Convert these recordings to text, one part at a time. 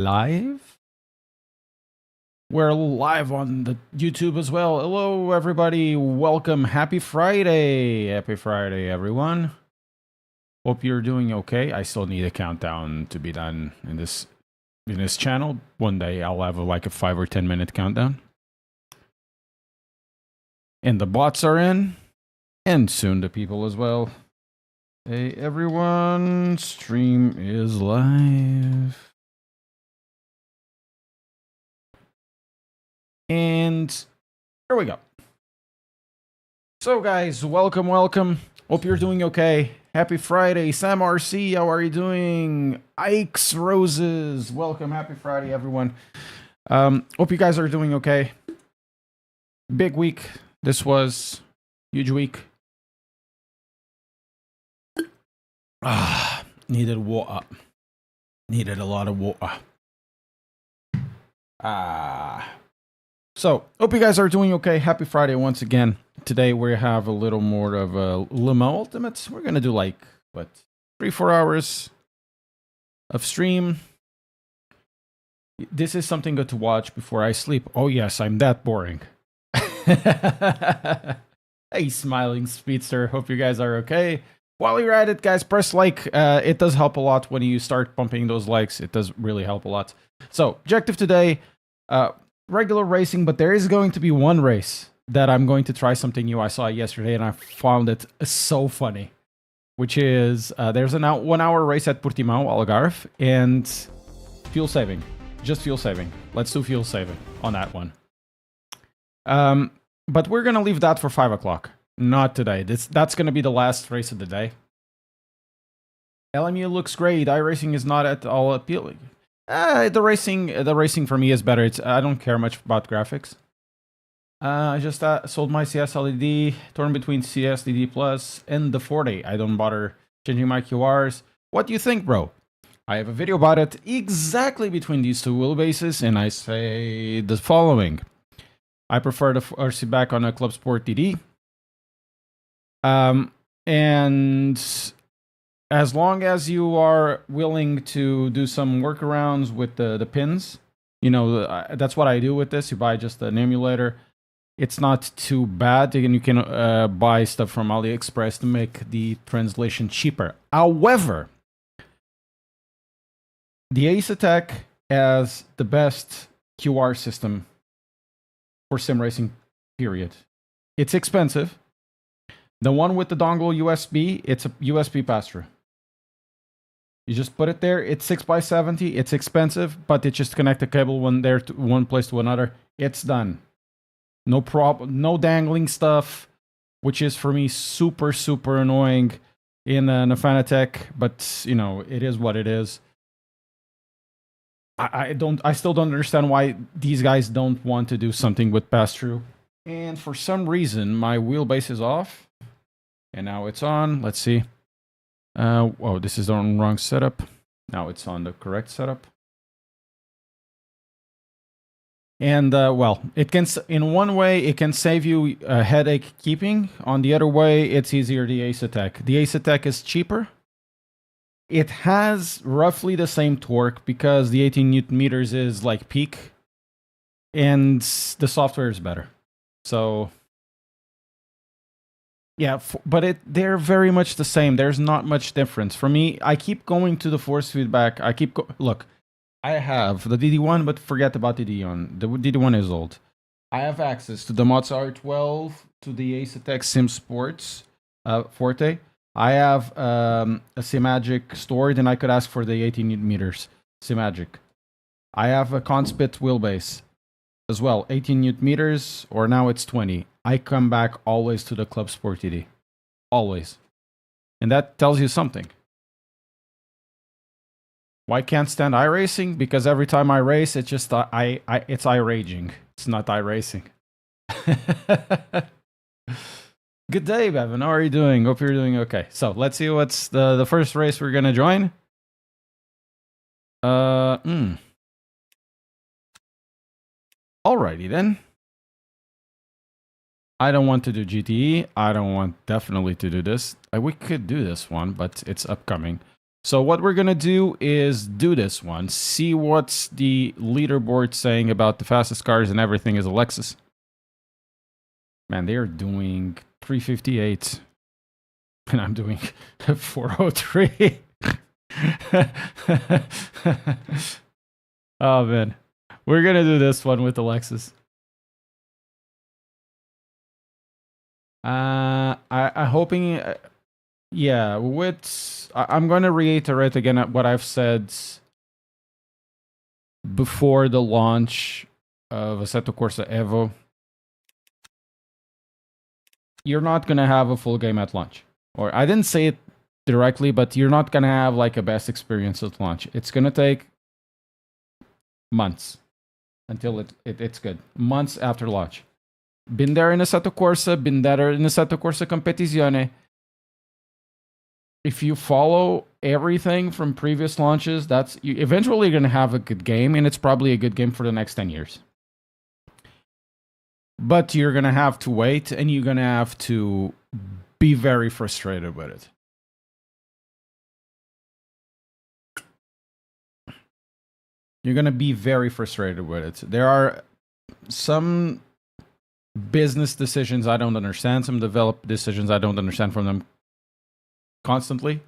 live. We're live on the YouTube as well. Hello, everybody. Welcome. Happy Friday. Happy Friday, everyone. Hope you're doing okay. I still need a countdown to be done in this channel. One day I'll have like a 5 or 10 minute countdown. And the bots are in, and soon the people as well. Hey, everyone. Stream is live. And here we go. So guys, welcome. Hope you're doing okay. Happy Friday. Sam RC, how are you doing? Ike's Roses, welcome. Happy Friday, everyone. Hope you guys are doing okay. Big week. This was huge week. Needed water. Needed a lot of water. So, hope you guys are doing okay. Happy Friday once again. Today we have a little more of a Le Mans Ultimates. We're going to do like, 3-4 hours of stream. This is something good to watch before I sleep. Oh yes, I'm that boring. Hey, smiling speedster. Hope you guys are okay. While you're at it, guys, press like. It does help a lot when you start pumping those likes. It does really help a lot. So, objective today, regular racing, but there is going to be one race that I'm going to try something new. I saw it yesterday and I found it so funny, which is there's a 1 hour race at Portimão, Algarve, and fuel saving. Just fuel saving. Let's do fuel saving on that one. But we're going to leave that for 5 o'clock. Not today. That's going to be the last race of the day. LMU looks great. iRacing is not at all appealing. The racing for me is better. I don't care much about graphics. I just sold my CS LED, torn between CS DD Plus and the 40. I don't bother changing my QRs. What do you think, bro? I have a video about it exactly between these two wheelbases, and I say the following. I prefer the RC back on a Club Sport DD. And as long as you are willing to do some workarounds with the pins, you know, that's what I do with this. You buy just an emulator. It's not too bad, and you can buy stuff from AliExpress to make the translation cheaper. However, the Assetto has the best QR system for sim racing, period. It's expensive. The one with the dongle USB, it's a USB pass-through. You just put it there. It's 6x70. It's expensive, but it just connect the cable one place to another. It's done. No problem. No dangling stuff, which is for me super annoying in a Fanatec. But you know, it is what it is. I still don't understand why these guys don't want to do something with pass-through. And for some reason, my wheelbase is off, and now it's on. Let's see. Oh, this is on the wrong setup. Now it's on the correct setup. And, well, it can, in one way, it can save you a headache keeping. On the other way, it's easier, the Assetto. The Assetto is cheaper. It has roughly the same torque because the 18 Newton meters is like peak. And the software is better. So, yeah, but they're very much the same. There's not much difference. For me, I keep going to the force feedback. Look. I have the DD1, but forget about the DD1. The DD1 is old. I have access to the Mods R12, to the Assetto Sim Sports Forte. I have a Simagic stored, and I could ask for the 18 meters Simagic. I have a Conspit wheelbase as well, 18 Newton meters, or now it's 20. I come back always to the Club Sport DD. Always. And that tells you something. Why can't stand iRacing? Because every time I race, it's just it's iRaging. It's not iRacing. Good day, Bevan. How are you doing? Hope you're doing okay. So let's see what's the first race we're gonna join. Alrighty then. I don't want to do GTE. I don't want definitely to do this. We could do this one, but it's upcoming. So what we're gonna do is do this one. See what's the leaderboard saying about the fastest cars and everything is a Lexus. Man, they're doing 358. And I'm doing 403. Oh man. We're gonna do this one with the Lexus. I'm hoping, yeah. I'm gonna reiterate again what I've said before the launch of Assetto Corsa Evo. You're not gonna have a full game at launch, or I didn't say it directly, but you're not gonna have like a best experience at launch. It's gonna take months until it's good. Months after launch. Been there in Assetto Corsa, been there in Assetto Corsa Competizione. If you follow everything from previous launches, you eventually going to have a good game, and it's probably a good game for the next 10 years. But you're going to have to wait, and you're going to have to be very frustrated with it. You're going to be very frustrated with it. There are some business decisions I don't understand, some develop decisions I don't understand from them constantly.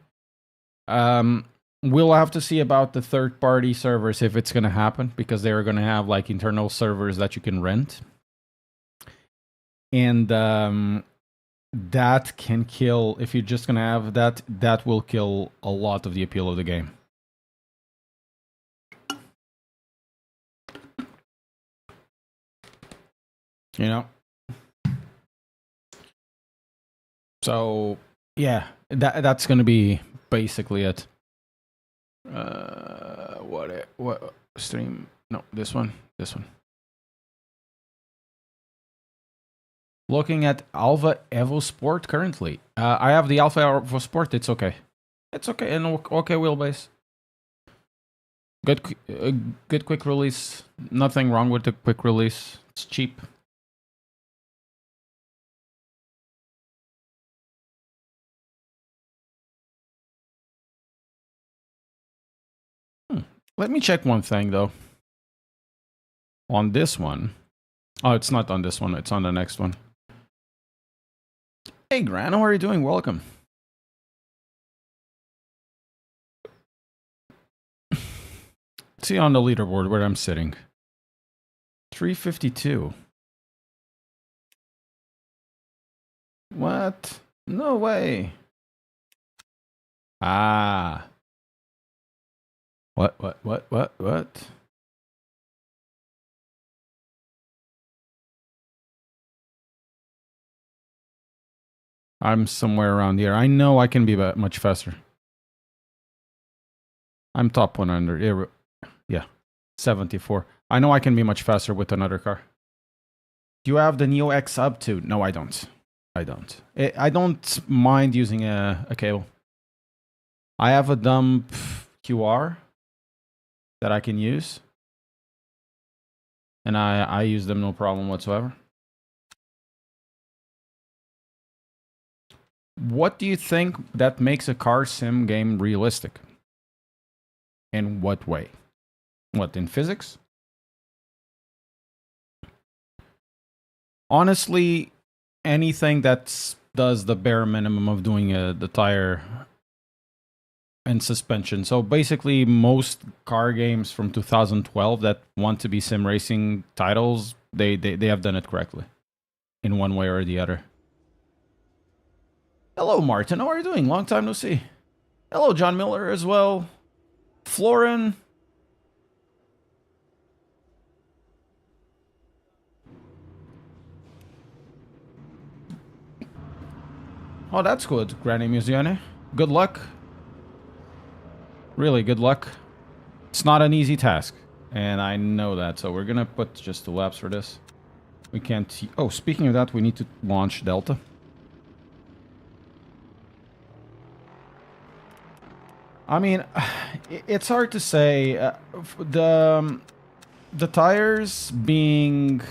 We'll have to see about the third-party servers if it's going to happen, because they're going to have like internal servers that you can rent. And that can kill, if you're just going to have that will kill a lot of the appeal of the game. You know? So, yeah, that's going to be basically it. What stream? No, this one. Looking at Alpha Evo Sport currently. I have the Alpha Evo Sport. It's okay. It's okay. And okay wheelbase. Good quick release. Nothing wrong with the quick release. It's cheap. Let me check one thing though. On this one. Oh, it's not on this one. It's on the next one. Hey, Gran, how are you doing? Welcome. See on the leaderboard where I'm sitting. 352. What? No way. Ah. What? I'm somewhere around here. I know I can be much faster. I'm top 100. Yeah, 74. I know I can be much faster with another car. Do you have the Neo X up too? No, I don't. I don't mind using a cable. I have a dump QR that I can use. And I use them no problem whatsoever. What do you think that makes a car sim game realistic? In what way? What, in physics? Honestly, anything that does the bare minimum of doing the tire and suspension. So basically, most car games from 2012 that want to be sim racing titles, they have done it correctly in one way or the other. Hello, Martin. How are you doing? Long time no see. Hello, John Miller as well. Florin. Oh, that's good, Granny Musione. Good luck. Really, good luck. It's not an easy task, and I know that, so we're gonna put just 2 laps for this. We can't... Oh, speaking of that, we need to launch Delta. I mean, it's hard to say. The tires being...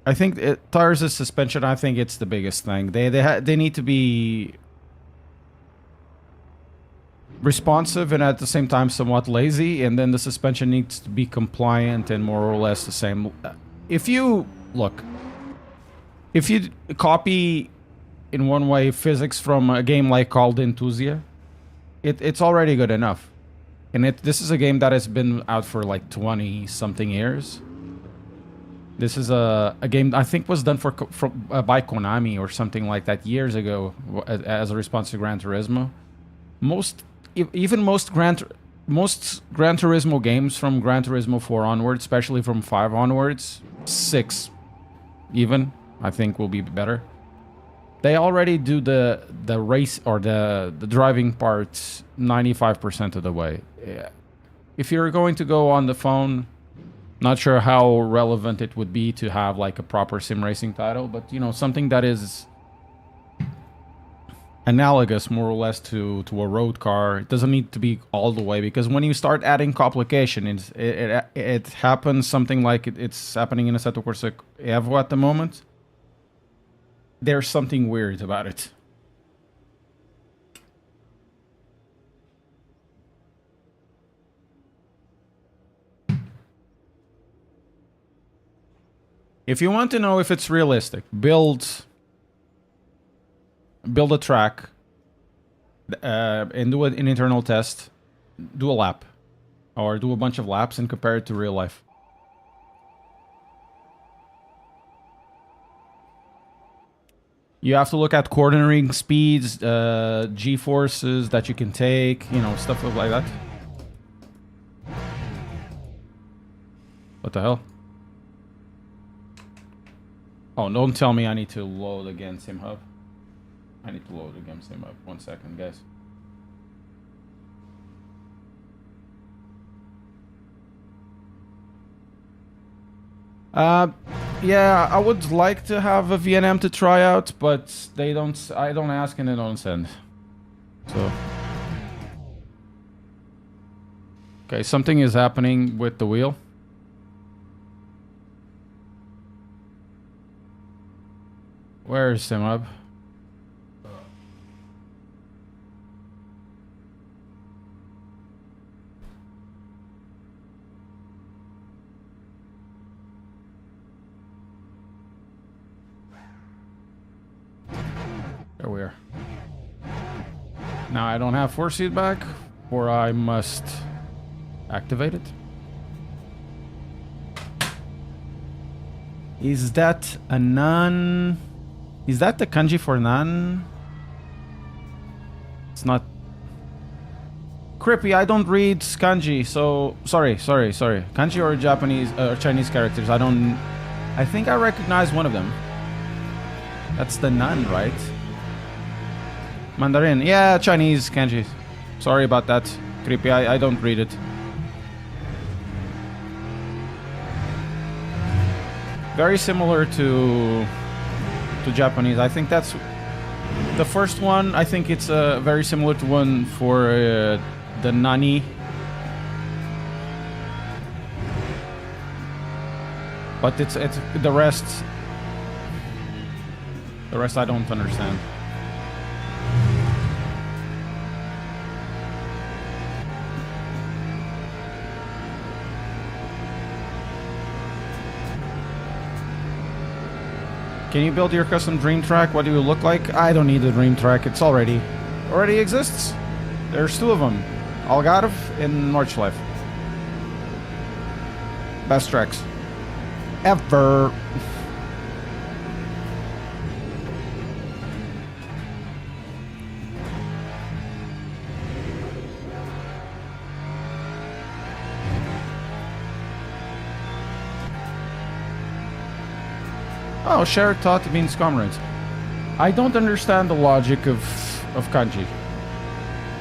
I think tires and suspension, I think it's the biggest thing. They need to be responsive and at the same time somewhat lazy, and then the suspension needs to be compliant and more or less the same. If you copy in one way physics from a game like called Enthusia, it's already good enough. And this is a game that has been out for like 20 something years. This is a game I think was done by Konami or something like that years ago as a response to Gran Turismo. Most Gran Turismo games from Gran Turismo 4 onwards, especially from 5 onwards, 6 even, I think will be better. They already do the race or the driving parts 95% of the way. Yeah. If you're going to go on the phone, not sure how relevant it would be to have like a proper sim racing title, but you know, something that is analogous more or less to a road car. It doesn't need to be all the way, because when you start adding complication, it happens something like it's happening in Assetto Corsa Evo at the moment. There's something weird about it. If you want to know if it's realistic, build a track and do an internal test. Do a lap. Or do a bunch of laps and compare it to real life. You have to look at cornering speeds, G-forces that you can take, you know, stuff like that. What the hell? Oh, don't tell me I need to load again SimHub. I need to load again SimHub. 1 second, guys. Yeah, I would like to have a VNM to try out, but they don't. I don't ask and they don't send. So, okay, something is happening with the wheel. Where is SimHub? There we are. Now I don't have force feedback, or I must activate it. Is that a nun? Is that the kanji for nun? It's not. Crippy, I don't read kanji, so sorry. Kanji or Japanese or Chinese characters, I don't. I think I recognize one of them. That's the nun, right? Mandarin, yeah, Chinese kanji. Sorry about that, Creepy. I don't read it. Very similar to Japanese. I think that's the first one. I think it's very similar to one for the nani. But it's the rest. The rest I don't understand. Can you build your custom dream track? What do you look like? I don't need a dream track. It's already exists. There's 2 of them. Algarve and Nordschleife. Best tracks ever. Oh, shared thought means comrades. I don't understand the logic of kanji.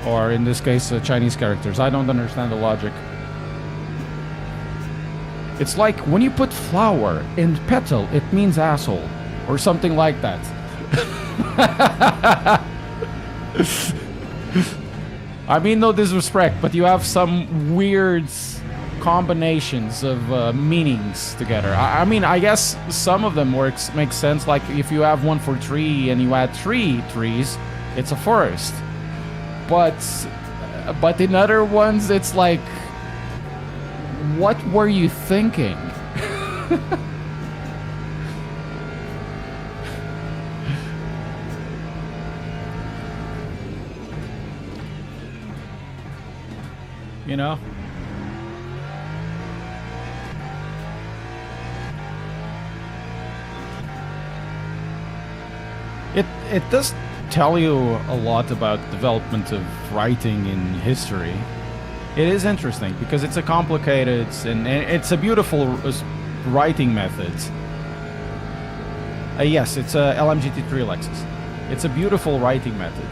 Or in this case, Chinese characters. I don't understand the logic. It's like when you put flower in petal, it means asshole. Or something like that. I mean no disrespect, but you have some weird combinations of meanings together. I mean, I guess some of them make sense. Like if you have one for tree and you add 3 trees, it's a forest. But But in other ones, it's like, what were you thinking? You know? It does tell you a lot about development of writing in history. It is interesting because it's a complicated and it's a beautiful writing method. Yes, it's a LMGT3 Lexus. It's a beautiful writing method.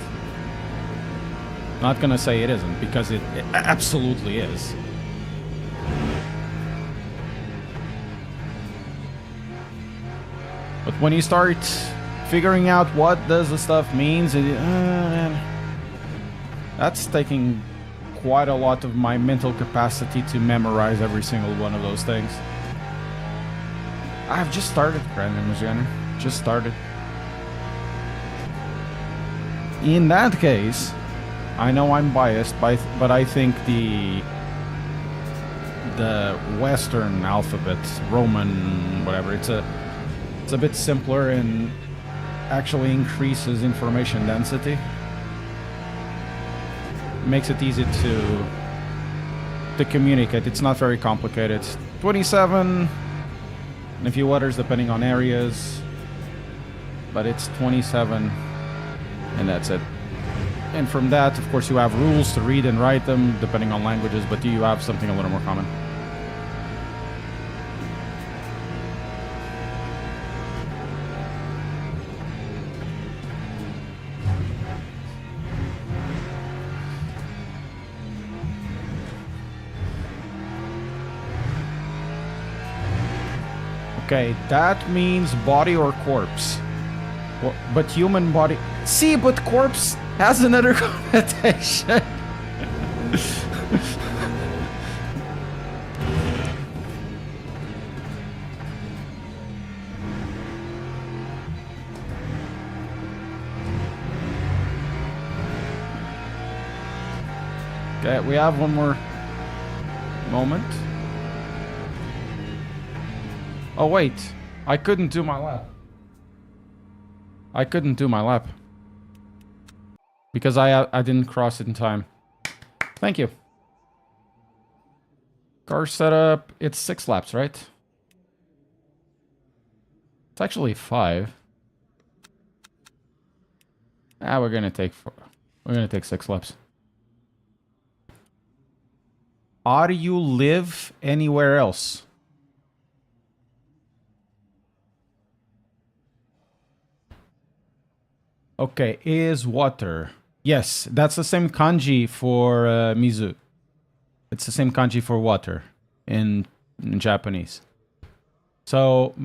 Not gonna say it isn't, because it absolutely is. But when you start figuring out what does the stuff means, man, that's taking quite a lot of my mental capacity to memorize every single one of those things. I've just started, Brandon Jenner. Just started. In that case, I know I'm biased, but I think the Western alphabet, Roman, whatever, it's a bit simpler and actually increases information density. Makes it easy to communicate. It's not very complicated. 27 and a few others depending on areas, but it's 27 and that's it. And from that, of course, you have rules to read and write them depending on languages, but you have something a little more common. Okay, that means body or corpse. But human body... See, but corpse has another connotation. Okay, we have one more moment. Oh wait, I couldn't do my lap. I couldn't do my lap. Because I didn't cross it in time. Thank you. Car setup, it's 6 laps, right? It's actually 5. We're gonna take 6 laps. Do you live anywhere else? Okay, is water. Yes, that's the same kanji for mizu. It's the same kanji for water in Japanese. So,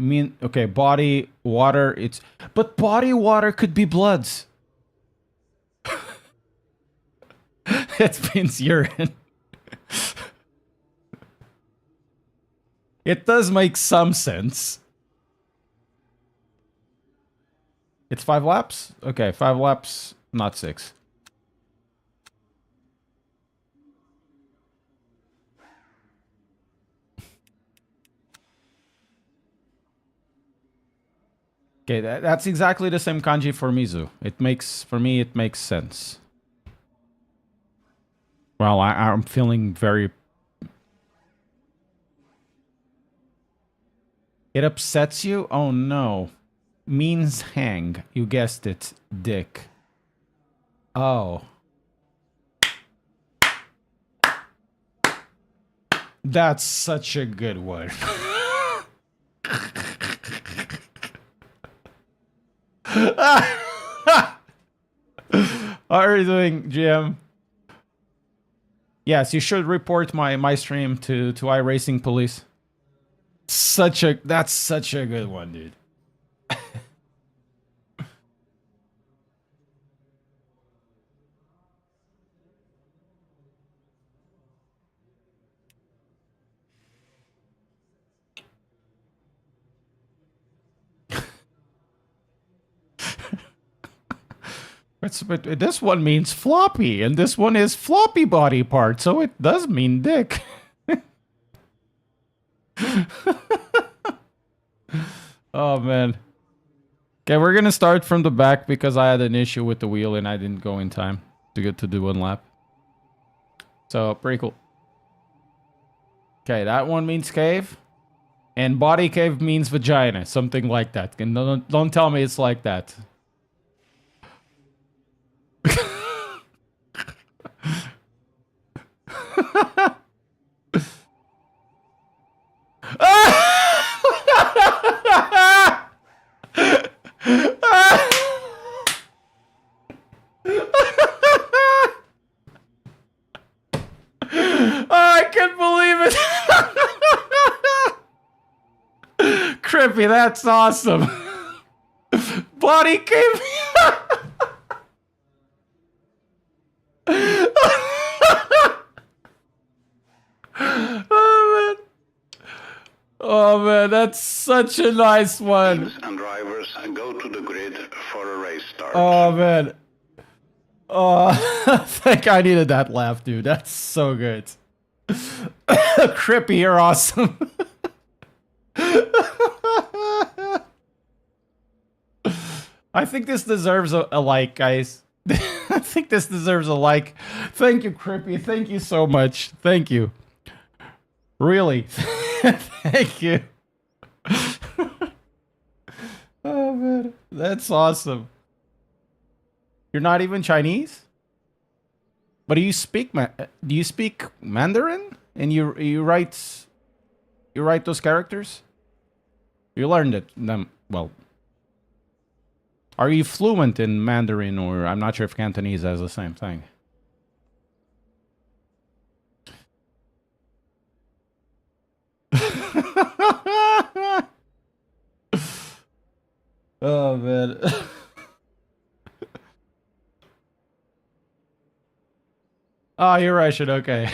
okay, body, water, it's... But body water could be bloods. It means urine. It does make some sense. It's 5 laps? Okay, 5 laps, not 6. Okay, that's exactly the same kanji for mizu. For me, it makes sense. Well, I'm feeling very... It upsets you? Oh no. Means hang. You guessed it, dick. Oh. That's such a good one. How are you doing, GM? Yes, you should report my stream to iracing police. That's such a good one, dude. But this one means floppy, and this one is floppy body part, so it does mean dick. Oh, man. Okay, we're gonna start from the back because I had an issue with the wheel and I didn't go in time to get to do one lap. So, pretty cool. Okay, that one means cave. And body cave means vagina, something like that. And don't tell me it's like that. I can't believe it. Crippy, that's awesome. Body cave. Oh man, that's such a nice one. And drivers go to the grid for a race start. Oh man. Oh, I think I needed that laugh, dude. That's so good. Crippy, you're awesome. I think this deserves a like, guys. I think this deserves a like. Thank you, Crippy. Thank you so much. Thank you. Really. Thank you. Oh, man. That's awesome. You're not even Chinese? But do you speak Mandarin? And you write those characters? You learned it them well. Are you fluent in Mandarin, or I'm not sure if Cantonese has the same thing? Oh man. Oh, you're Russian, okay.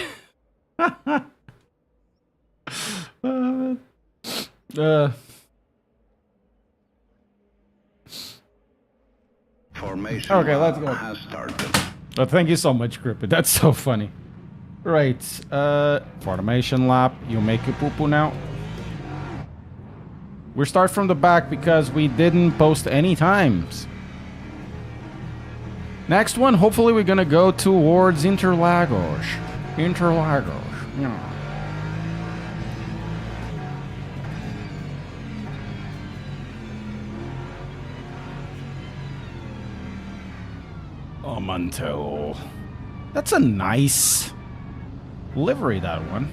Oh, man. Formation Okay, let's go. has started. Oh, thank you so much, Crippy. That's so funny. Right. Formation lap. You make your poo-poo now. We start from the back because we didn't post any times. Next one, hopefully we're gonna go towards Interlagos. Interlagos. Yeah. Oh, Mantello. That's a nice livery, that one.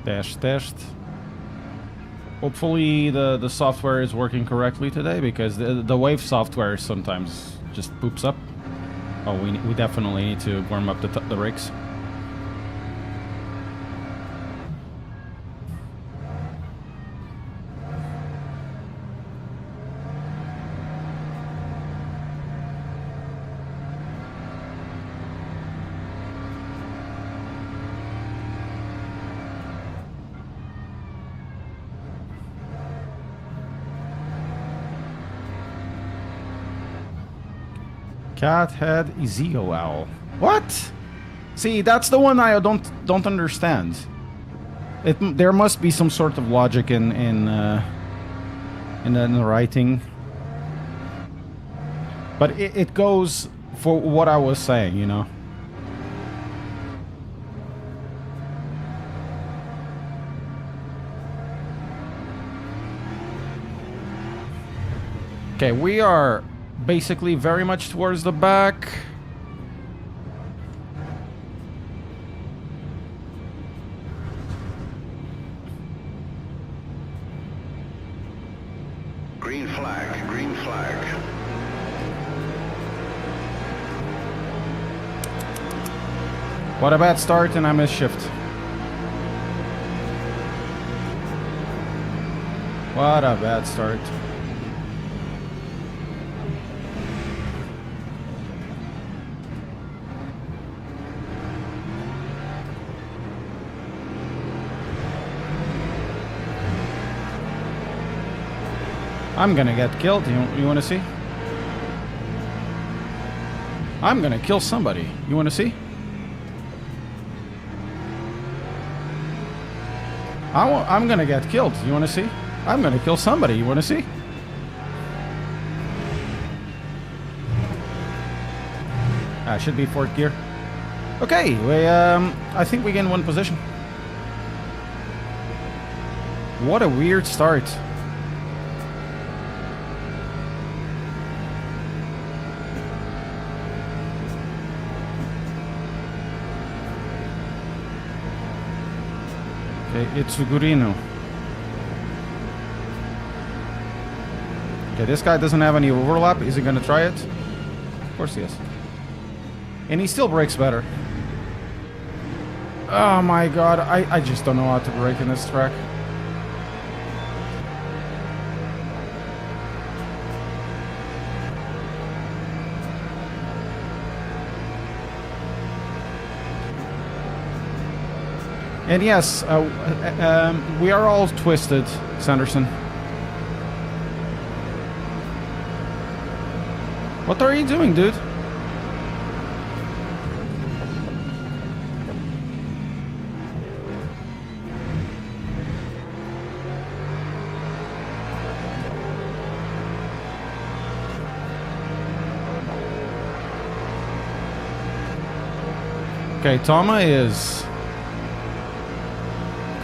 Test. Hopefully the software is working correctly today, because the Wave software sometimes just poops up. Oh, we definitely need to warm up the rigs. Cat head Ezio owl. What? See, that's the one I don't understand. There must be some sort of logic in the writing, but it goes for what I was saying, you know. Okay, we are basically very much towards the back. Green flag, green flag. What a bad start, and I missed shift. What a bad start. I'm gonna get killed. You wanna see? I'm gonna kill somebody. You wanna see? I'm gonna get killed. You wanna see? I'm gonna kill somebody. You wanna see? Should be fourth gear. Okay, I think we gain one position. What a weird start. Okay, it's Sugurino. Okay, this guy doesn't have any overlap. Is he gonna try it? Of course he is. And he still brakes better. Oh my god, I just don't know how to brake in this track. And yes, we are all twisted, Sanderson. What are you doing, dude? Okay, Tama is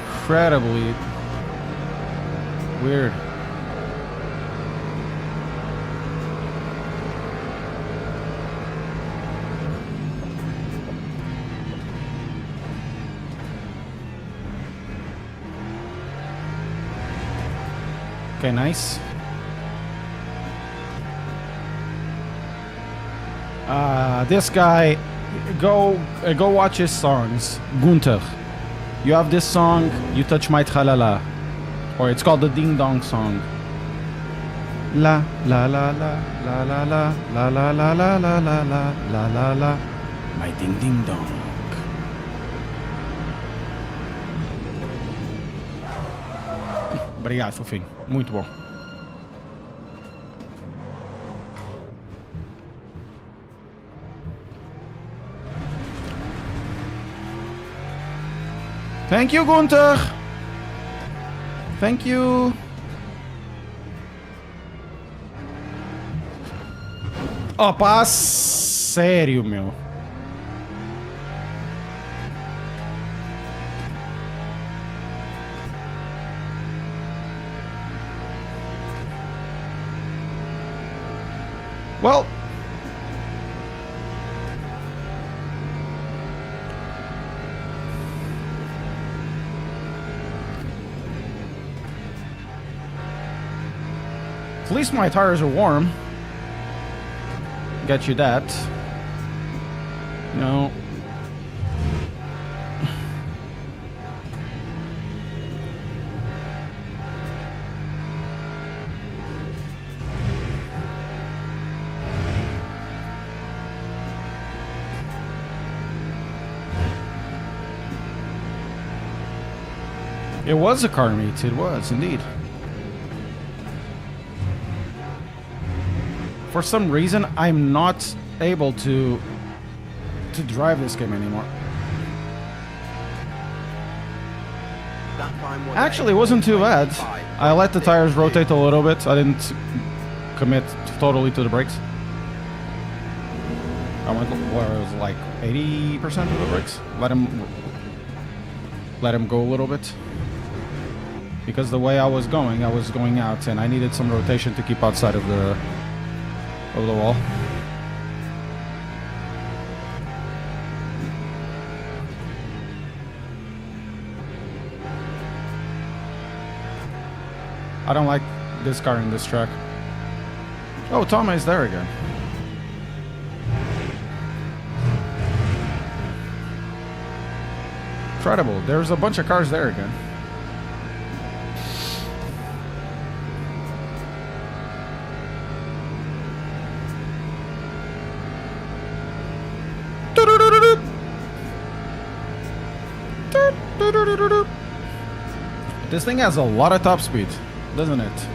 incredibly weird. Okay, nice. This guy, go watch his songs. Gunther. You have this song, You Touch My Tralala. Or it's called the Ding Dong song. La la la la la la la la la la la la la la la la la. My ding ding dong. Obrigado, fofinho. Muito bom. Thank you, Gunther. Thank you. Opa, sério, meu. Well, at least my tires are warm. Get you that. No. It was a car meet. It was indeed. For some reason, I'm not able to drive this game anymore. Actually, it wasn't too bad. I let the tires rotate a little bit. I didn't commit totally to the brakes. I went where it was like 80% of the brakes. Let him go a little bit. Because the way I was going out, and I needed some rotation to keep outside of the wall. I don't like this car in this track. Oh, Tom is there again. Incredible. There's a bunch of cars there again. This thing has a lot of top speed, doesn't it?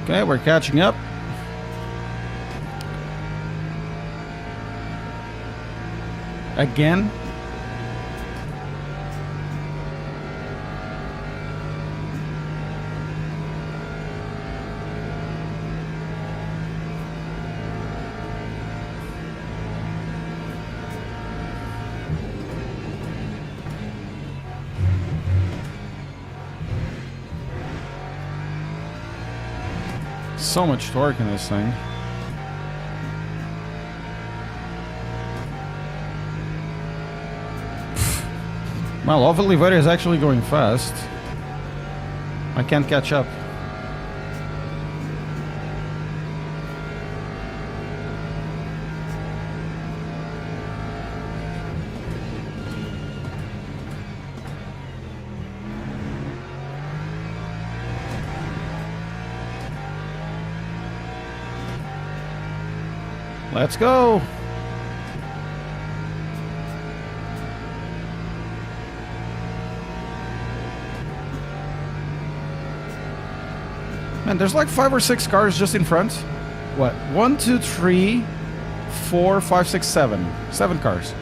Okay, we're catching up. Again. So much torque in this thing. Well, Oliveira is actually going fast. I can't catch up. Let's go. Man, there's like 5 or 6 cars just in front. What? 1, 2, 3, 4, 5, 6, 7. 7 cars.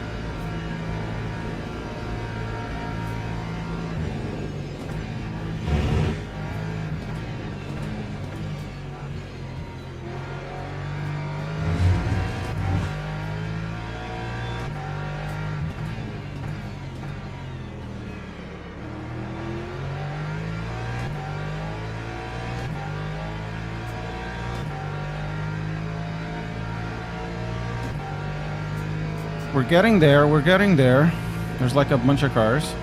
We're getting there, we're getting there. There's like a bunch of cars.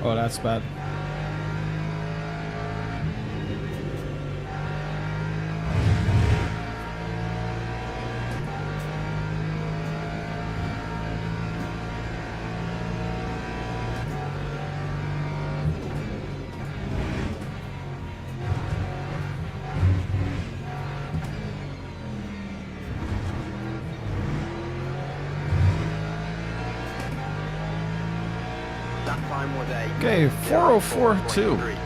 Oh, that's bad. Okay, 404.2.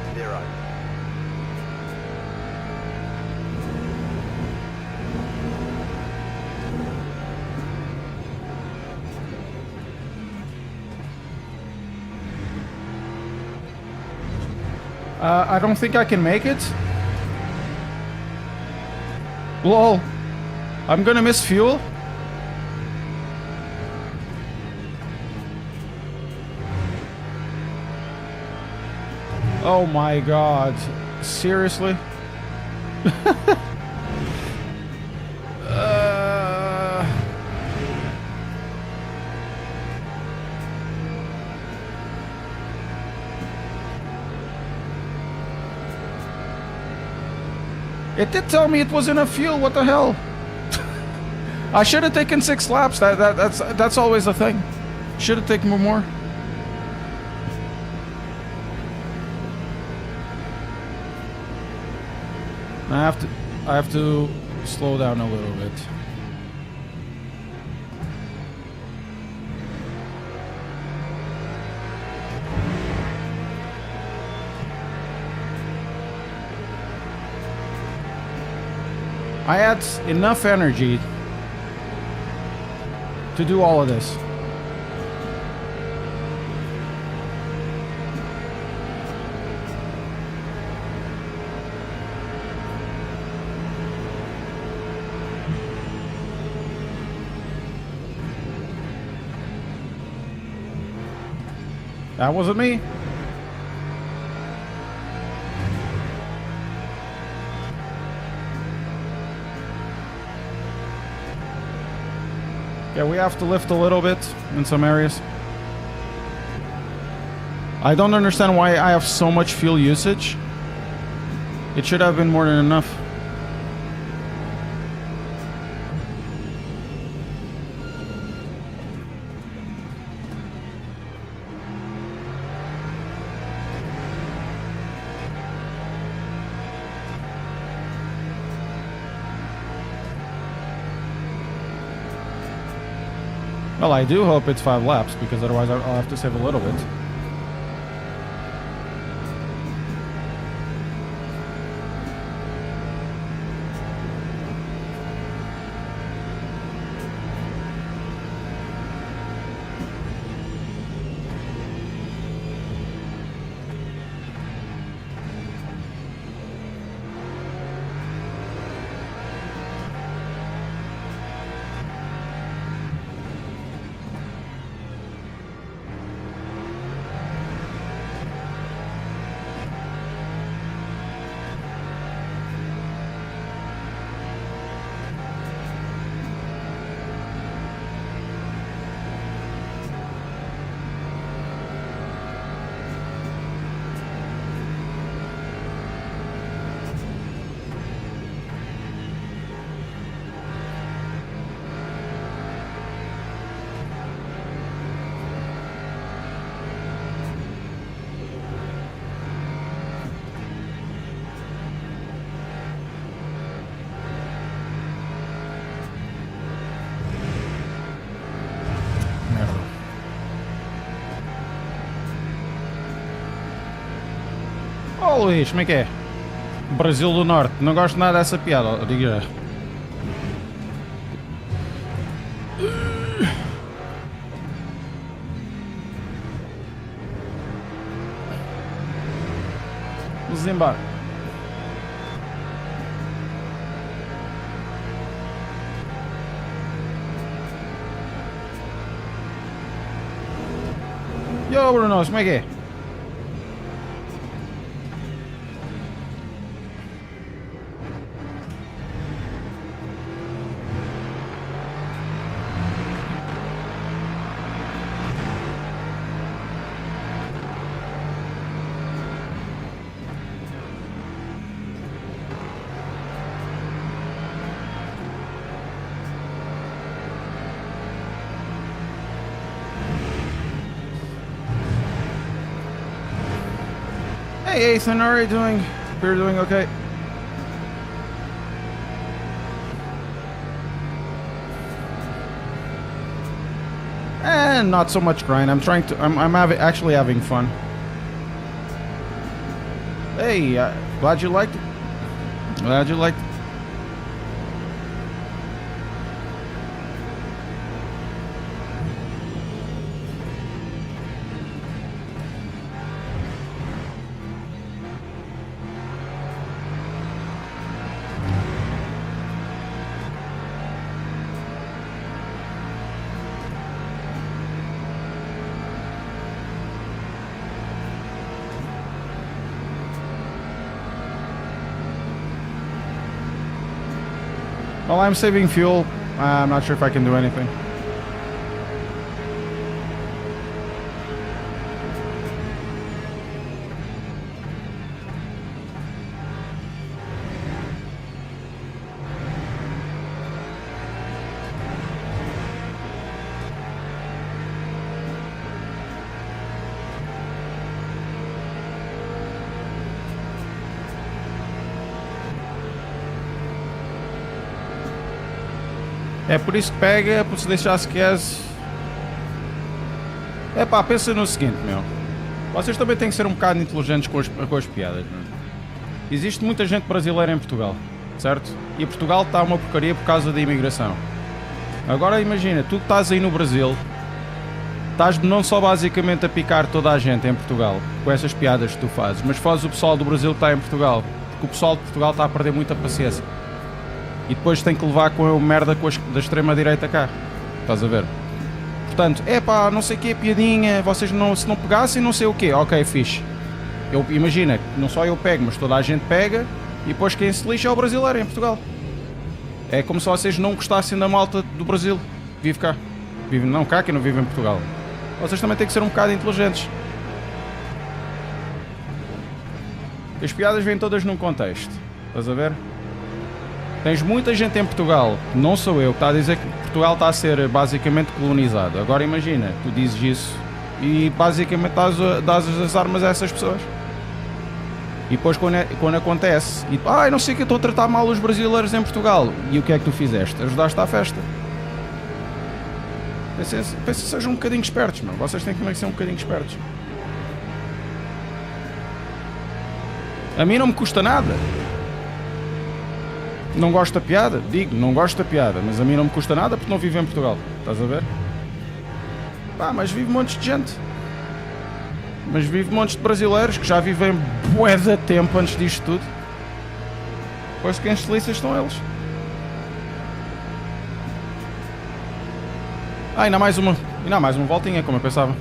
I don't think I can make it. Lol. I'm gonna miss fuel. Oh my god. Seriously? It did tell me it was enough fuel. What the hell? I should have taken 6 laps. That's always the thing. Should have taken more. I have to slow down a little bit. I had enough energy to do all of this. That wasn't me. Yeah, we have to lift a little bit in some areas. I don't understand why I have so much fuel usage. It should have been more than enough. Well, I do hope it's 5 laps, because otherwise I'll have to save a little bit. Oh Luís, como é que é? Brasil do Norte, não gosto nada dessa piada, diga. Vamos embora. Yo Bruno, como é que é? Hey Ethan, how are you doing? We're doing okay. And not so much grind. I'm actually having fun. Hey, glad you liked it. Glad you liked it. Well, I'm saving fuel. I'm not sure if I can do anything. É por isso que pega, por se deixar se queres. É pá, pensa no seguinte, meu. Vocês também têm que ser um bocado inteligentes com as piadas, meu. Existe muita gente brasileira em Portugal, certo? E Portugal está uma porcaria por causa da imigração. Agora imagina, tu que estás aí no Brasil, estás não só basicamente a picar toda a gente em Portugal com essas piadas que tu fazes, mas fazes o pessoal do Brasil que está em Portugal, porque o pessoal de Portugal está a perder muita paciência. E depois tem que levar com a merda da extrema-direita cá. Estás a ver? Portanto, é pá, não sei o que, piadinha, vocês não, se não pegassem não sei o quê. Ok, fixe. Imagina, não só eu pego, mas toda a gente pega e depois quem se lixa é o brasileiro em Portugal. É como se vocês não gostassem da malta do Brasil. Vive cá. Não cá, que não vive em Portugal. Vocês também têm que ser um bocado inteligentes. As piadas vêm todas num contexto. Estás a ver? Tens muita gente em Portugal, não sou eu, que está a dizer que Portugal está a ser basicamente colonizado. Agora imagina, tu dizes isso e basicamente dás as armas a essas pessoas. E depois quando acontece, e não sei que eu estou a tratar mal os brasileiros em Portugal. E o que é que tu fizeste? Ajudaste à festa. Penso que sejam um bocadinho espertos, meu. Vocês têm que ser um bocadinho espertos. A mim não me custa nada. Não gosto da piada? Digo, não gosto da piada, mas a mim não me custa nada porque não vivo em Portugal. Estás a ver? Pá, mas vive montes de gente. Mas vive montes de brasileiros que já vivem bué de tempo antes disto tudo. Pois quem se lixa estão eles. Ah, ainda há mais uma voltinha, como eu pensava.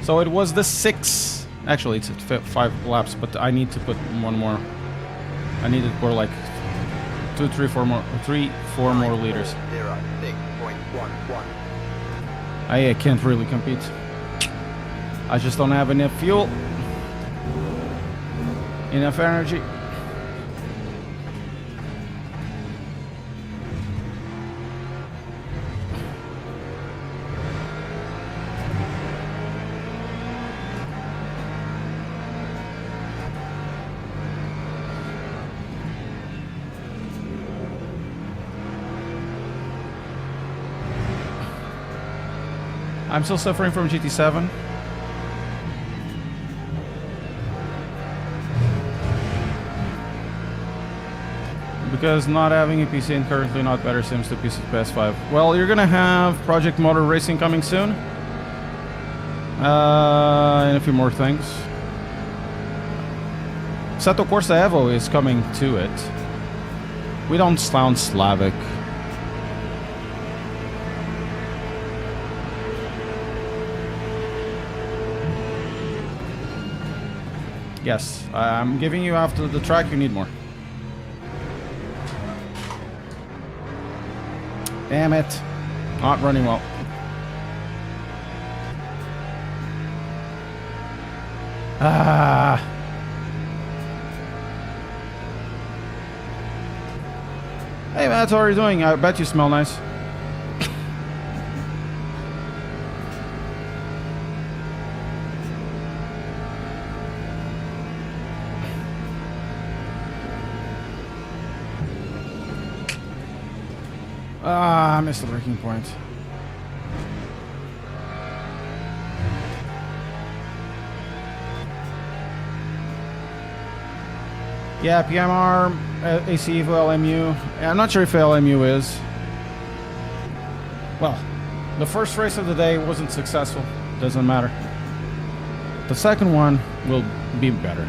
So it was the 6. Actually, it's 5 laps, but I need to put one more. I need to pour like 2, 3, 4 more, 3, 4 more liters. I can't really compete. I just don't have enough fuel, enough energy. I'm still suffering from GT7. Because not having a PC and currently not better sims to PS5. Well, you're gonna have Project Motor Racing coming soon. And a few more things. Assetto Corsa Evo is coming to it. We don't sound Slavic. Yes, I'm giving you after the track, you need more. Damn it. Not running well. Ah. Hey Matt, how are you doing? I bet you smell nice. Ah, I missed the breaking point. Yeah, PMR, AC Evo, LMU. I'm not sure if LMU is. Well, the first race of the day wasn't successful. Doesn't matter. The second one will be better.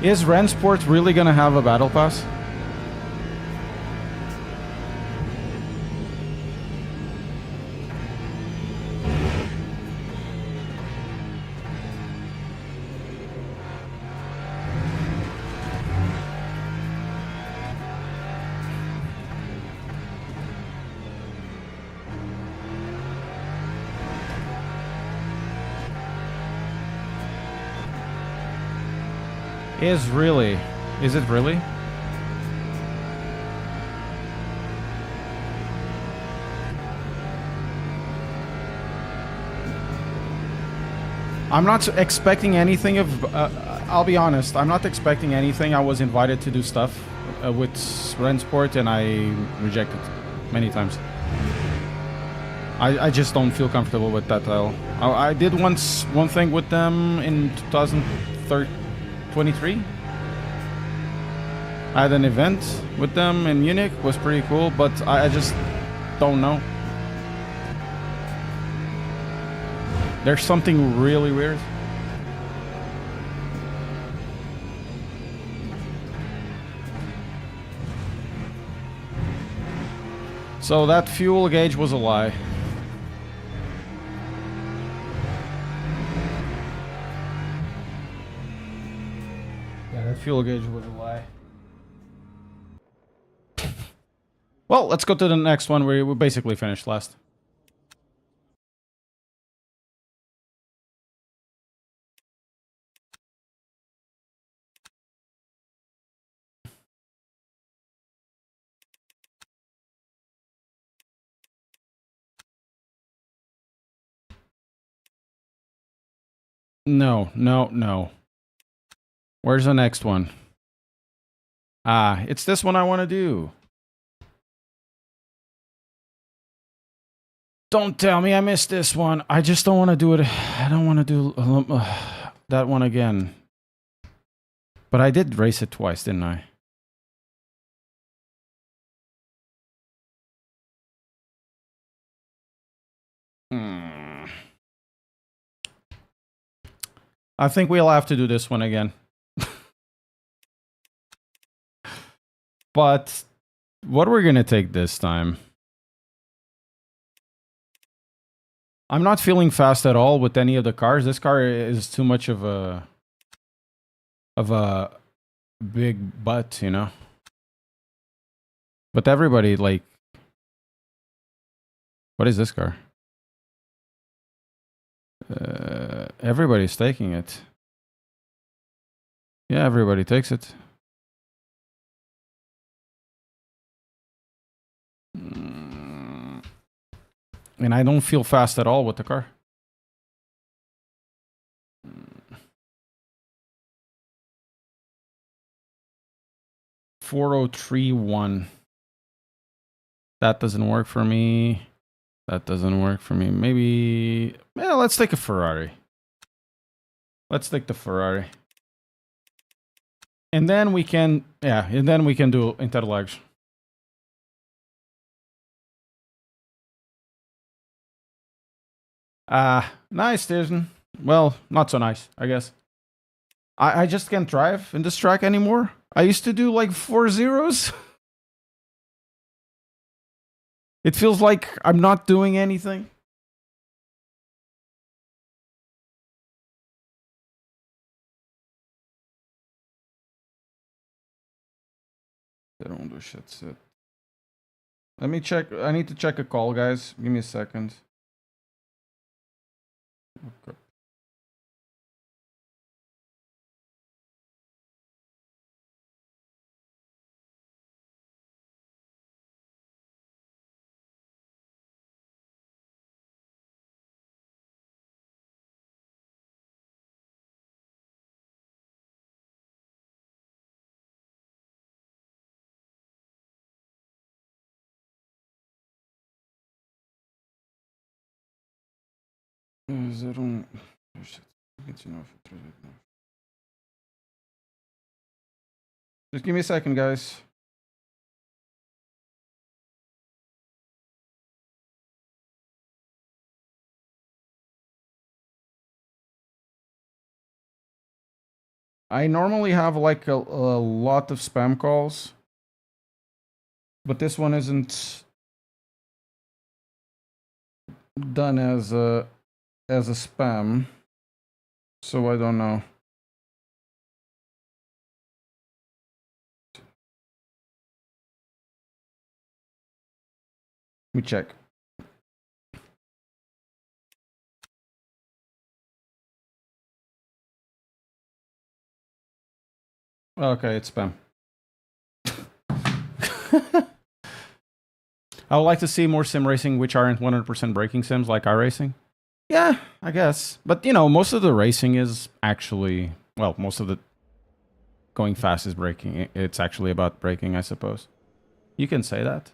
Is Rensport really gonna have a battle pass? Is it really? I'm not expecting anything of, I'll be honest, I'm not expecting anything. I was invited to do stuff with Rensport and I rejected many times. I just don't feel comfortable with that title. I did one thing with them in 2023. I had an event with them in Munich, was pretty cool, but I just don't know. There's something really weird. So that fuel gauge was a lie. Yeah, that fuel gauge was a lie. Well, let's go to the next one. We basically finished last. No, no, no. Where's the next one? Ah, it's this one I want to do. Don't tell me I missed this one. I just don't want to do it. I don't want to do that one again. But I did race it twice, didn't I? I think we'll have to do this one again. But what we're going to take this time... I'm not feeling fast at all with any of the cars. This car is too much of a big butt, you know. But everybody, like, what is this car? Everybody's taking it. Yeah, everybody takes it. And I don't feel fast at all with the car. $4,031. That doesn't work for me. That doesn't work for me. Maybe... Yeah, let's take a Ferrari. Let's take the Ferrari. And then we can... Yeah, and then we can do interlags. Nice, Jason. Well, not so nice, I guess. I just can't drive in this track anymore. I used to do like 4 zeros. It feels like I'm not doing anything. I don't do shit. Let me check. I need to check a call, guys. Give me a second. Okay. Just give me a second, guys. I normally have like a lot of spam calls, but this one isn't done as a spam, so I don't know. Let me check. Okay, it's spam. I would like to see more sim racing which aren't 100% braking sims like iRacing. Yeah, I guess. But, you know, most of the racing is actually... Well, most of the going fast is braking. It's actually about braking, I suppose. You can say that.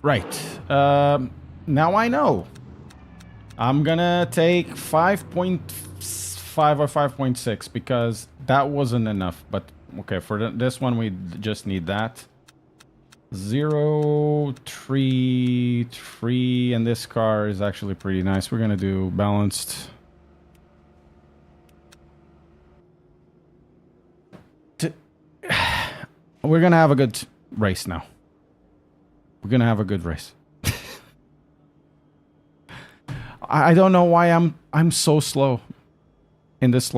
Right. Now I know. I'm gonna take 5.5 or 5.6 because that wasn't enough. But okay, for this one we just need that. 0, 3, 3, and this car is actually pretty nice. We're gonna do balanced. We're gonna have a good race now. We're gonna have a good race. I don't know why I'm so slow in this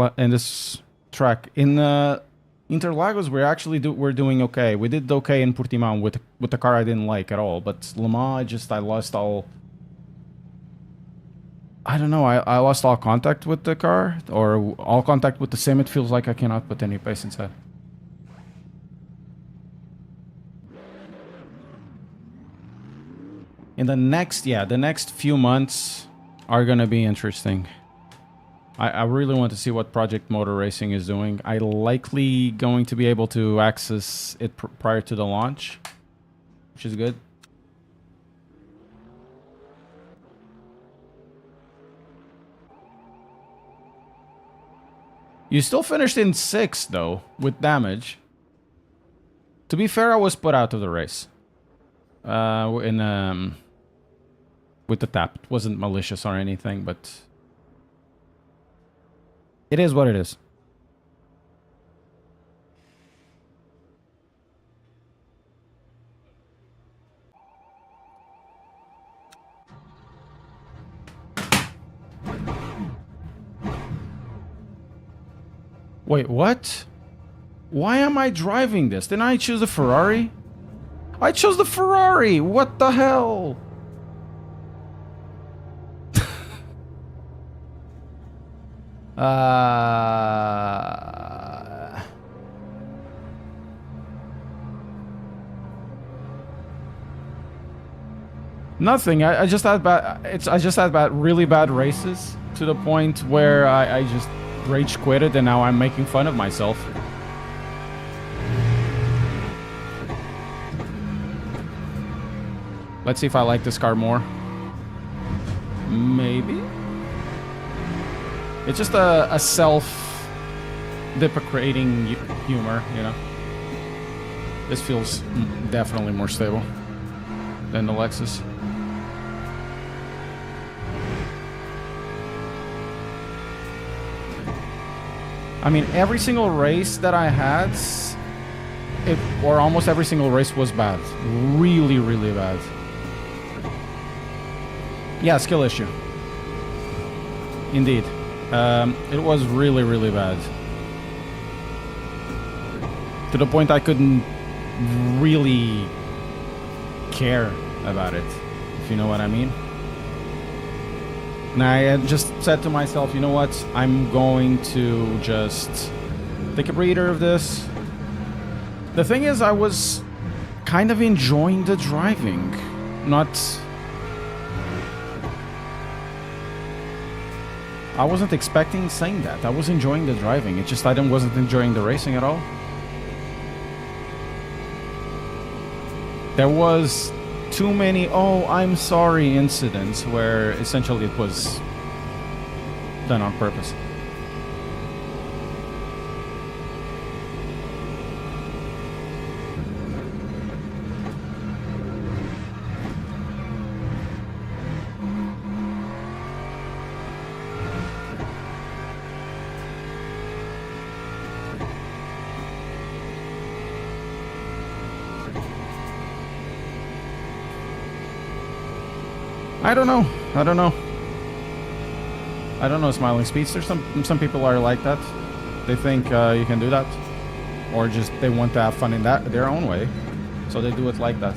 track. In Interlagos, we're doing okay. We did okay in Portimão with the car I didn't like at all. But Le Mans, I lost all. I don't know. I lost all contact with the car, or all contact with the sim. It feels like I cannot put any pace inside. In the next few months are gonna be interesting. I really want to see what Project Motor Racing is doing. I likely going to be able to access it prior to the launch, which is good. You still finished in 6th, though, with damage. To be fair, I was put out of the race. With the tap. It wasn't malicious or anything, but... it is what it is. Wait, what? Why am I driving this? Didn't I choose a Ferrari? I chose the Ferrari! What the hell? Nothing. I just had really bad races to the point where I just rage quitted, and now I'm making fun of myself. Let's see if I like this car more. Maybe. It's just a self-deprecating humor, you know. This feels definitely more stable than the Lexus. I mean, every single race that I had, or almost every single race was bad. Really, really bad. Yeah, skill issue. Indeed. It was really, really bad. To the point I couldn't really care about it, if you know what I mean. And I just said to myself, you know what? I'm going to just take a breather of this. The thing is, I was kind of enjoying the driving. I wasn't expecting saying that. I was enjoying the driving. It's just I wasn't enjoying the racing at all. There was too many "oh, I'm sorry" incidents where essentially it was done on purpose. I don't know, Smiling Speedster. Some people are like that. They think you can do that. Or just they want to have fun in their own way. So they do it like that.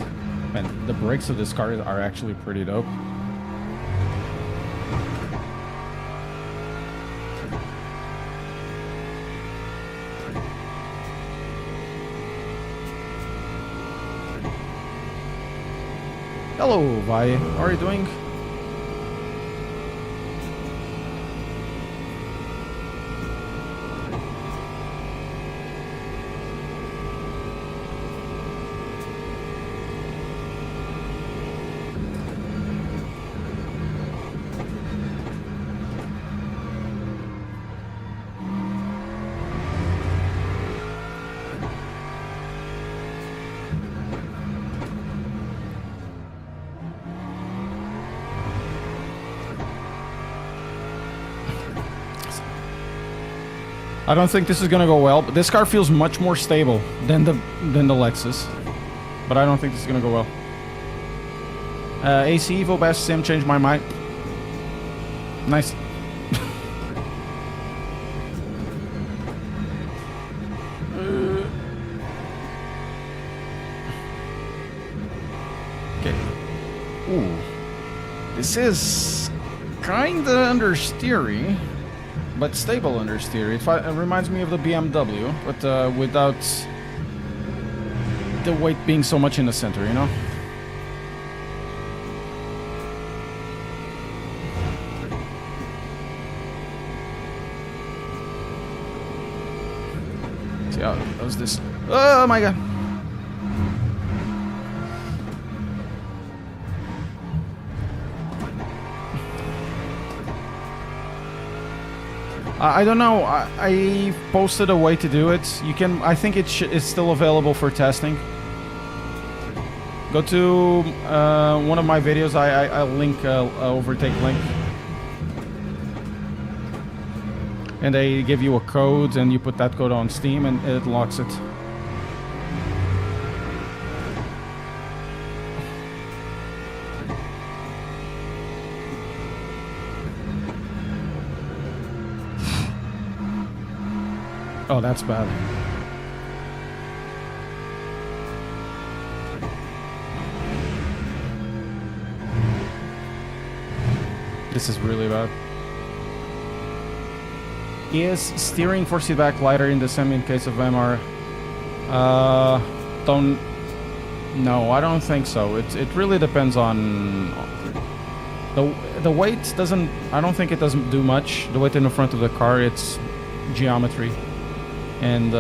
Man, the brakes of this car are actually pretty dope. Hello, Vi. How are you doing? I don't think this is gonna go well, but this car feels much more stable than the Lexus. but I don't think this is gonna go well. AC Evo Best Sim changed my mind. Nice. Okay. Ooh. This is kinda understeery, but stable understeery. It reminds me of the BMW, but without the weight being so much in the center, you know? See how does this? Oh my god! I don't know. I posted a way to do it. You can. I think it's still available for testing. Go to one of my videos. I link overtake link, and they give you a code, and you put that code on Steam, and it locks it. Oh, that's bad. This is really bad. Is steering for seatback lighter in the sim in case of MR? Don't... No, I don't think so. It really depends on... The weight doesn't... I don't think it doesn't do much. The weight in the front of the car, it's geometry. And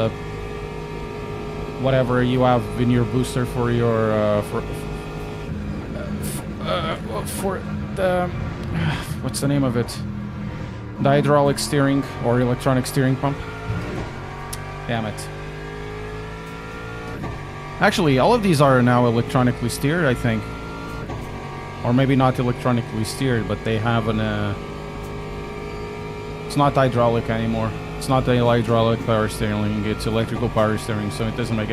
whatever you have in your booster for your for the what's the name of it? The hydraulic steering or electronic steering pump. Damn it. Actually, all of these are now electronically steered, I think. Or maybe not electronically steered, but they have an it's not hydraulic anymore. It's not the hydraulic power steering, it's electrical power steering, so it doesn't make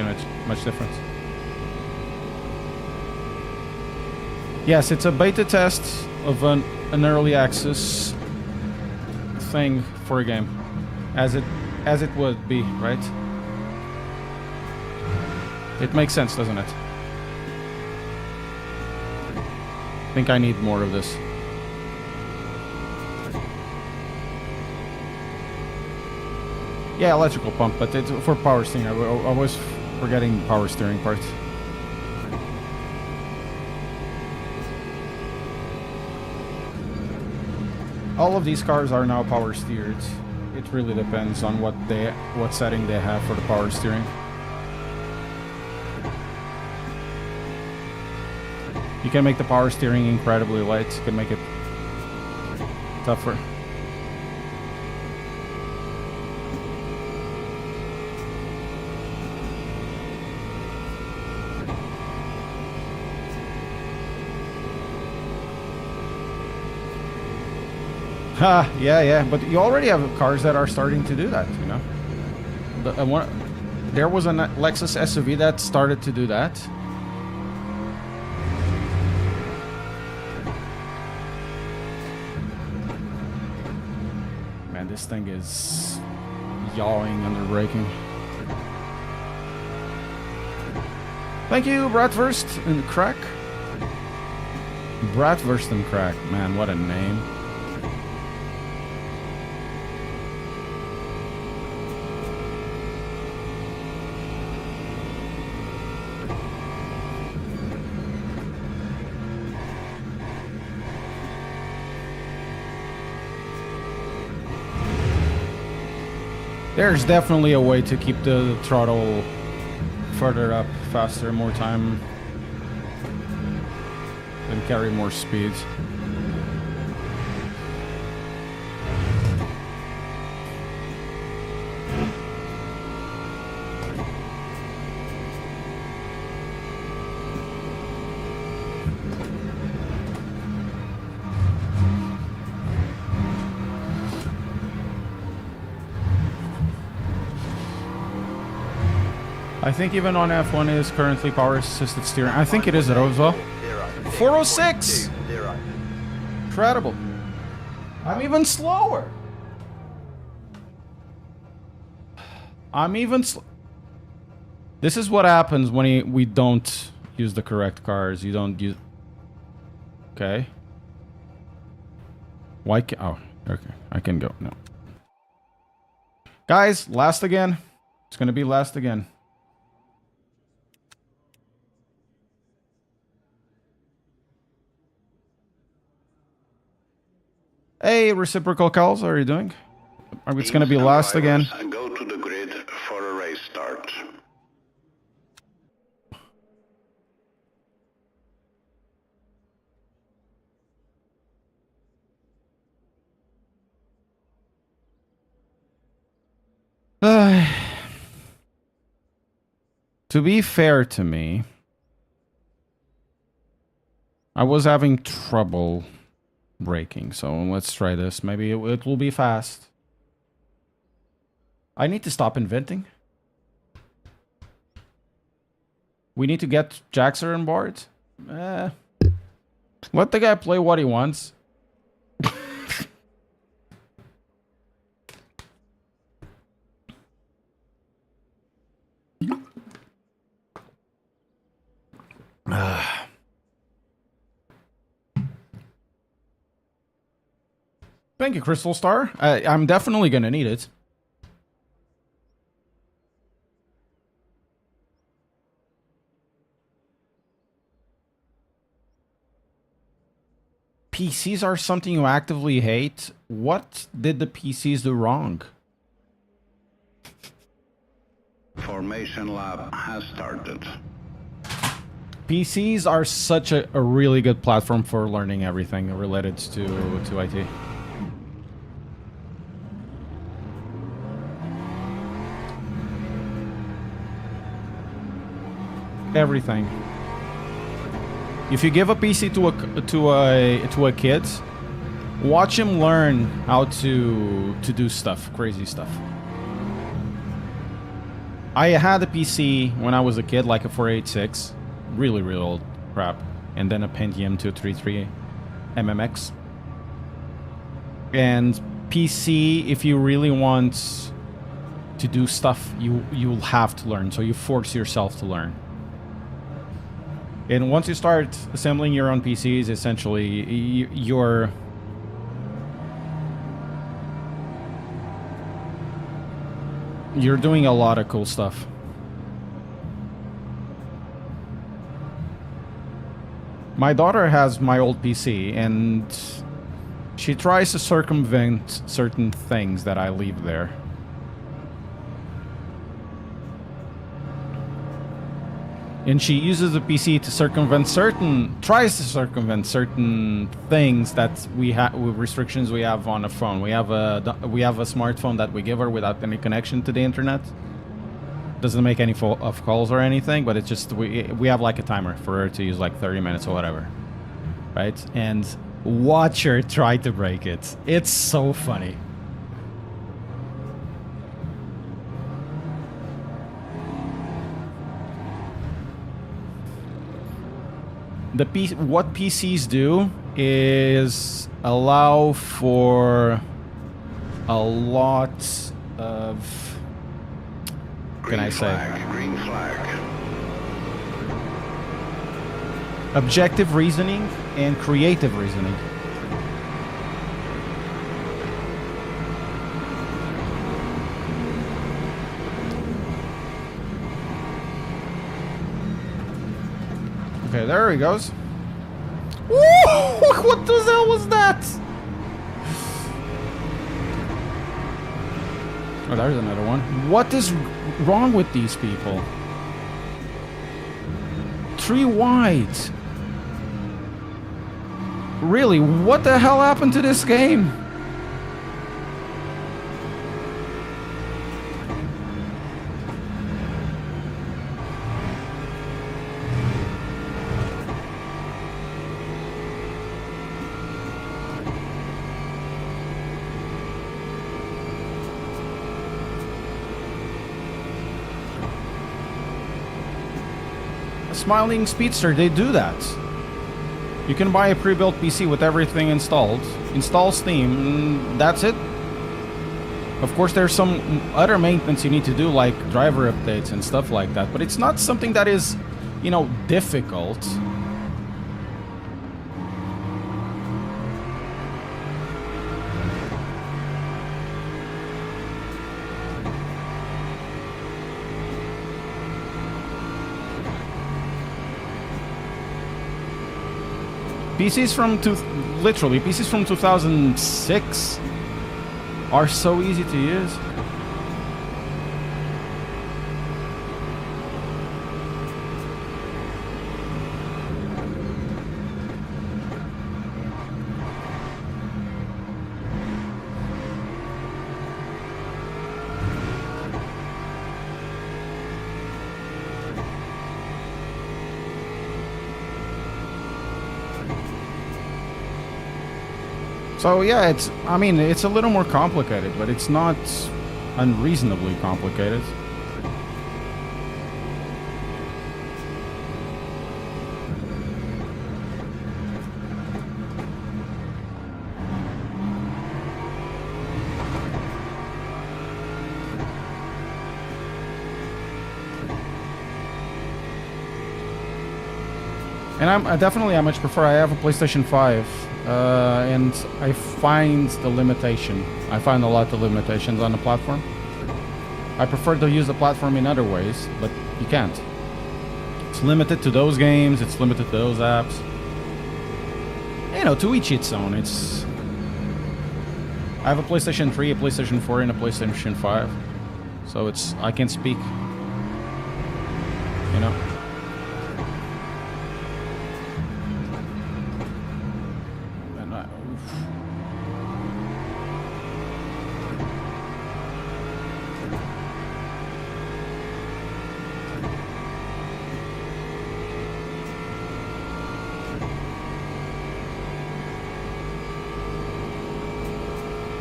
much difference. Yes, it's a beta test of an early access thing for a game, as it would be, right? It makes sense, doesn't it? I think I need more of this. Yeah, electrical pump, but it's for power steering. I was forgetting the power steering part. All of these cars are now power steered. It really depends on what setting they have for the power steering. You can make the power steering incredibly light. You can make it tougher. Ha, yeah, but you already have cars that are starting to do that, you know. There was a Lexus SUV that started to do that. Man, this thing is yawing under braking. Thank you, Bratwurst and Crack. Bratwurst and Crack, man, what a name. There's definitely a way to keep the throttle further up, faster, more time, and carry more speed. I think even on F1 is currently power assisted steering. I think it is at as well. 406! Incredible. I'm even slower. This is what happens when we don't use the correct cars. You don't use... Okay. Why can... Oh, okay. I can go. No. Guys, last again. It's gonna be last again. Hey, reciprocal calls, how are you doing? It's gonna be last again. Go to the grid for a race start. To be fair to me, I was having trouble braking, so let's try this. Maybe it will be fast. I need to stop inventing. We need to get Jaxer on board. Let the guy play what he wants. Thank you, Crystal Star. I'm definitely gonna need it. PCs are something you actively hate. What did the PCs do wrong? Formation lab has started. PCs are such a really good platform for learning everything related to IT. Everything. If you give a PC to a kid, watch him learn how to do stuff, crazy stuff. I had a PC when I was a kid, like a 486, really old crap, and then a Pentium 233 MMX. And PC, if you really want to do stuff, you'll have to learn. So you force yourself to learn. And once you start assembling your own PCs, essentially, you're doing a lot of cool stuff. My daughter has my old PC, and she tries to circumvent certain things that I leave there. And she uses the PC to tries to circumvent certain things that we have, restrictions we have on a phone. We have a smartphone that we give her without any connection to the internet. Doesn't make any of calls or anything, but it's just, we have like a timer for her to use like 30 minutes or whatever. Right? And watch her try to break it. It's so funny. What PCs do is allow for a lot of, Green flag. Objective reasoning and creative reasoning. Okay, there he goes. Woo! What the hell was that? Oh, there's another one. What is wrong with these people? 3 wide. Really, what the hell happened to this game? Smiling Speedster, they do that. You can buy a pre-built PC with everything installed, install Steam, and that's it. Of course, there's some other maintenance you need to do, like driver updates and stuff like that, but it's not something that is, you know, difficult. PCs from literally PCs from 2006 are so easy to use. So yeah, I mean, it's a little more complicated, but it's not unreasonably complicated. And I much prefer, I have a PlayStation 5, and I find the limitation. I find a lot of limitations on the platform. I prefer to use the platform in other ways, but you can't. It's limited to those games, it's limited to those apps. You know, to each its own. I have a PlayStation 3, a PlayStation 4, and a PlayStation 5. So I can speak. You know?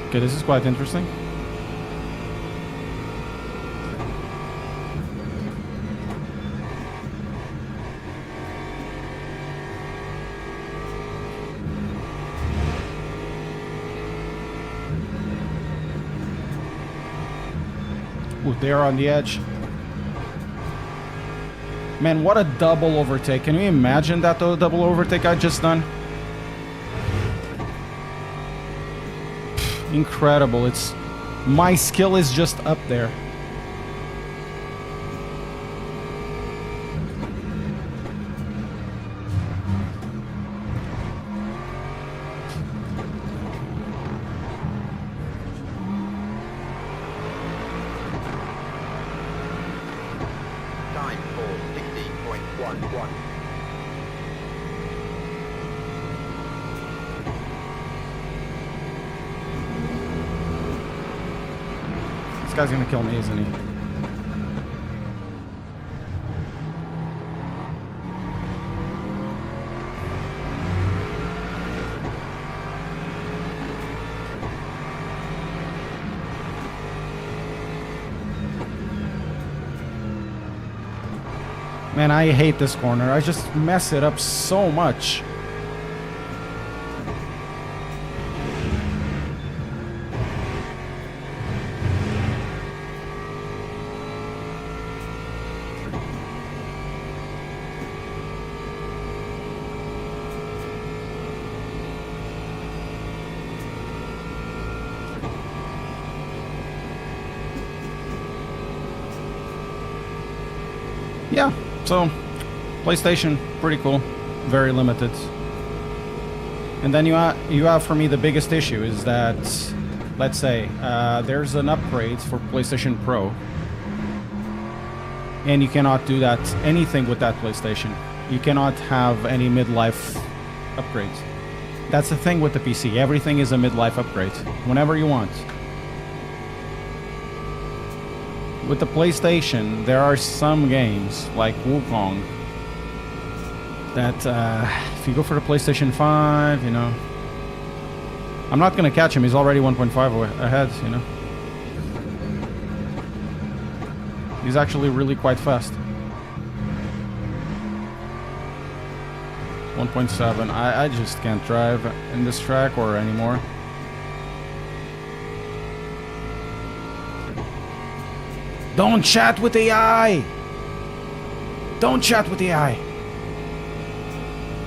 Okay, this is quite interesting. Ooh, they're on the edge. Man, what a double overtake. Can you imagine that double overtake I just done? Incredible. My skill is just up there. Time for 16.11. This guy's gonna kill me, isn't he? Man, I hate this corner. I just mess it up so much. Yeah, so PlayStation, pretty cool, very limited. And then you have for me the biggest issue is that, let's say, there's an upgrade for PlayStation Pro, and you cannot do anything with that PlayStation. You cannot have any midlife upgrades. That's the thing with the PC. Everything is a midlife upgrade, whenever you want. With the PlayStation, there are some games, like Wukong, that if you go for the PlayStation 5, you know, I'm not going to catch him. He's already 1.5 ahead, you know. He's actually really quite fast. 1.7. I just can't drive in this track or anymore. Don't chat with AI! Don't chat with AI!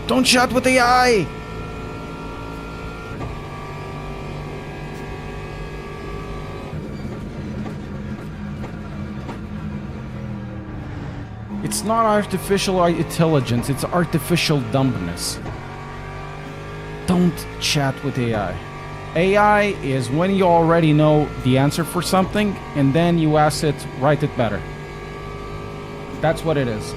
Don't chat with AI! It's not artificial intelligence, it's artificial dumbness. Don't chat with AI. AI is when you already know the answer for something and then you ask it, write it better. That's what it is.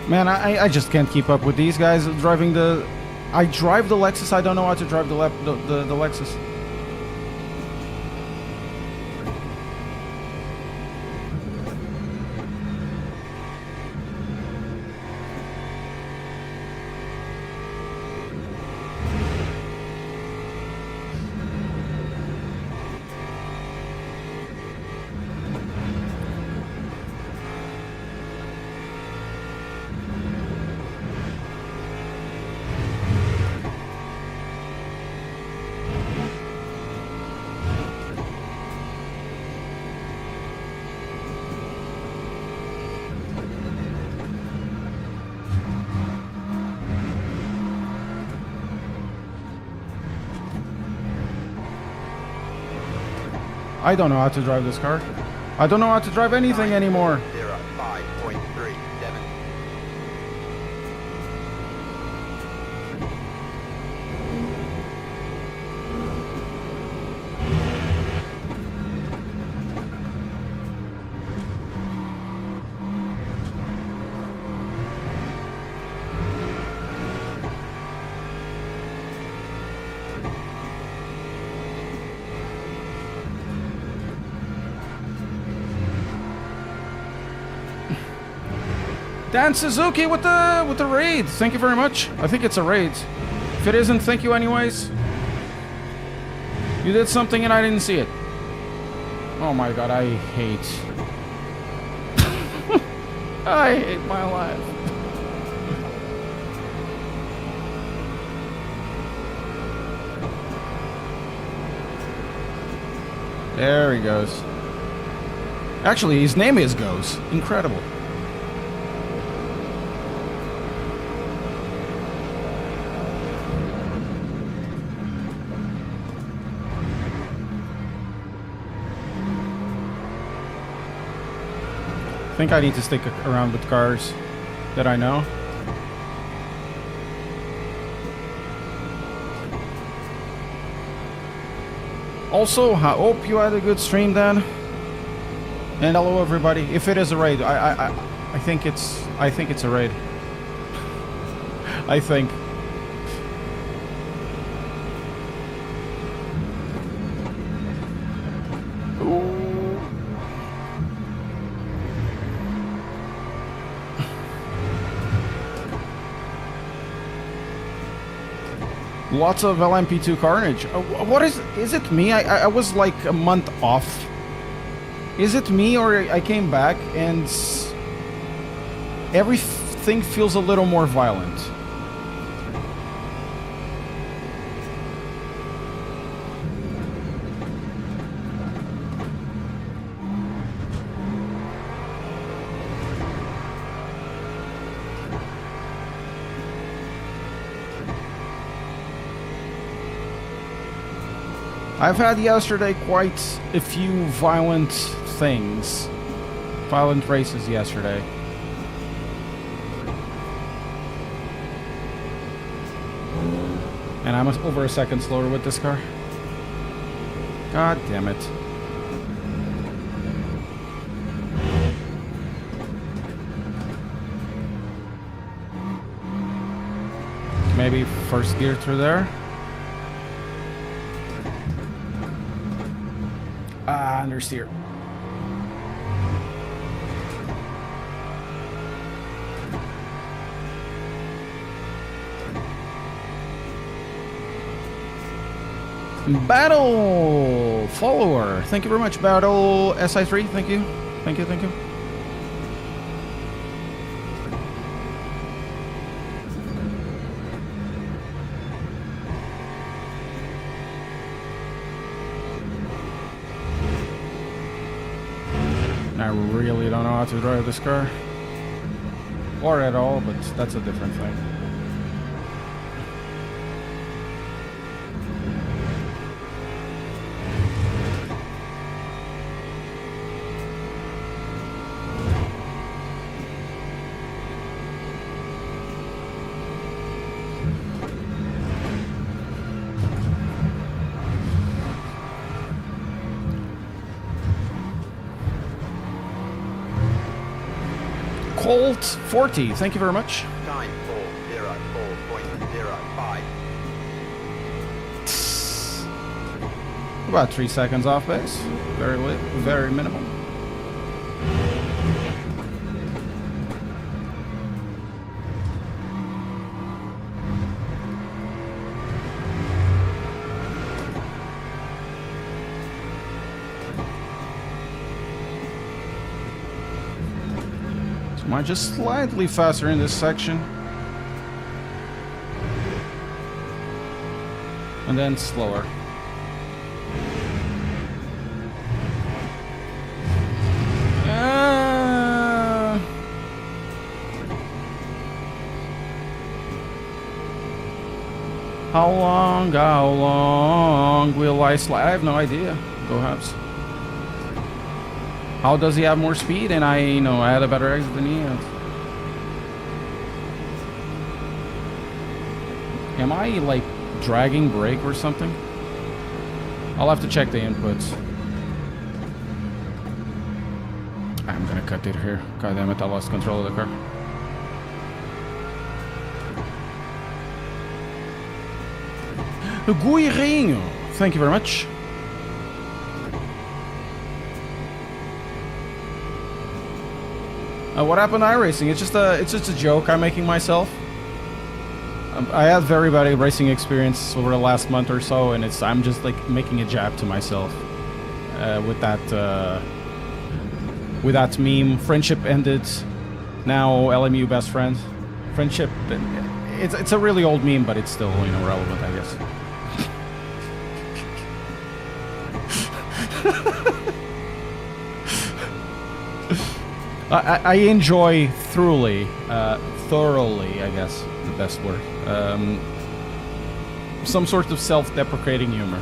Man, I just can't keep up with these guys driving the... I drive the Lexus, I don't know how to drive the Lexus. I don't know how to drive this car. I don't know how to drive anything anymore. 5.37. Dan Suzuki with the raid. Thank you very much. I think it's a raid. If it isn't, thank you anyways. You did something and I didn't see it. Oh my god, I hate... I hate my life. There he goes. Actually, his name is Goes. Incredible. I think I need to stick around with cars that I know. Also, I hope you had a good stream, Dan. And hello, everybody. If it is a raid, I think it's a raid. I think. Lots of LMP2 carnage. What is it me? I was like a month off. Is it me or I came back and everything feels a little more violent? I've had yesterday quite a few violent things. Violent races yesterday. And I'm over a second slower with this car. God damn it. maybe first gear through there. Understeer. Battle follower. Thank you very much, Battle SI3. Thank you. Thank you. Thank you. I really don't know how to drive this car. Or at all, but that's a different thing. Colt 40, thank you very much. Time 404.05. About 3 seconds off base. Very minimal. Am I just slightly faster in this section? And then slower. How long will I slide? I have no idea. Go Habs. How does he have more speed? And I had a better exit than he had. Am I like dragging brake or something? I'll have to check the inputs. I'm gonna cut it here. God damn it, I lost control of the car. Guirinho, thank you very much. What happened to iRacing? It's just a joke I'm making myself. I had very bad racing experience over the last month or so, and I'm just like making a jab to myself with that meme. Friendship ended. Now LMU best friend. Friendship. It's a really old meme, but it's still relevant, I guess. I enjoy thoroughly, I guess, the best word, some sort of self-deprecating humor.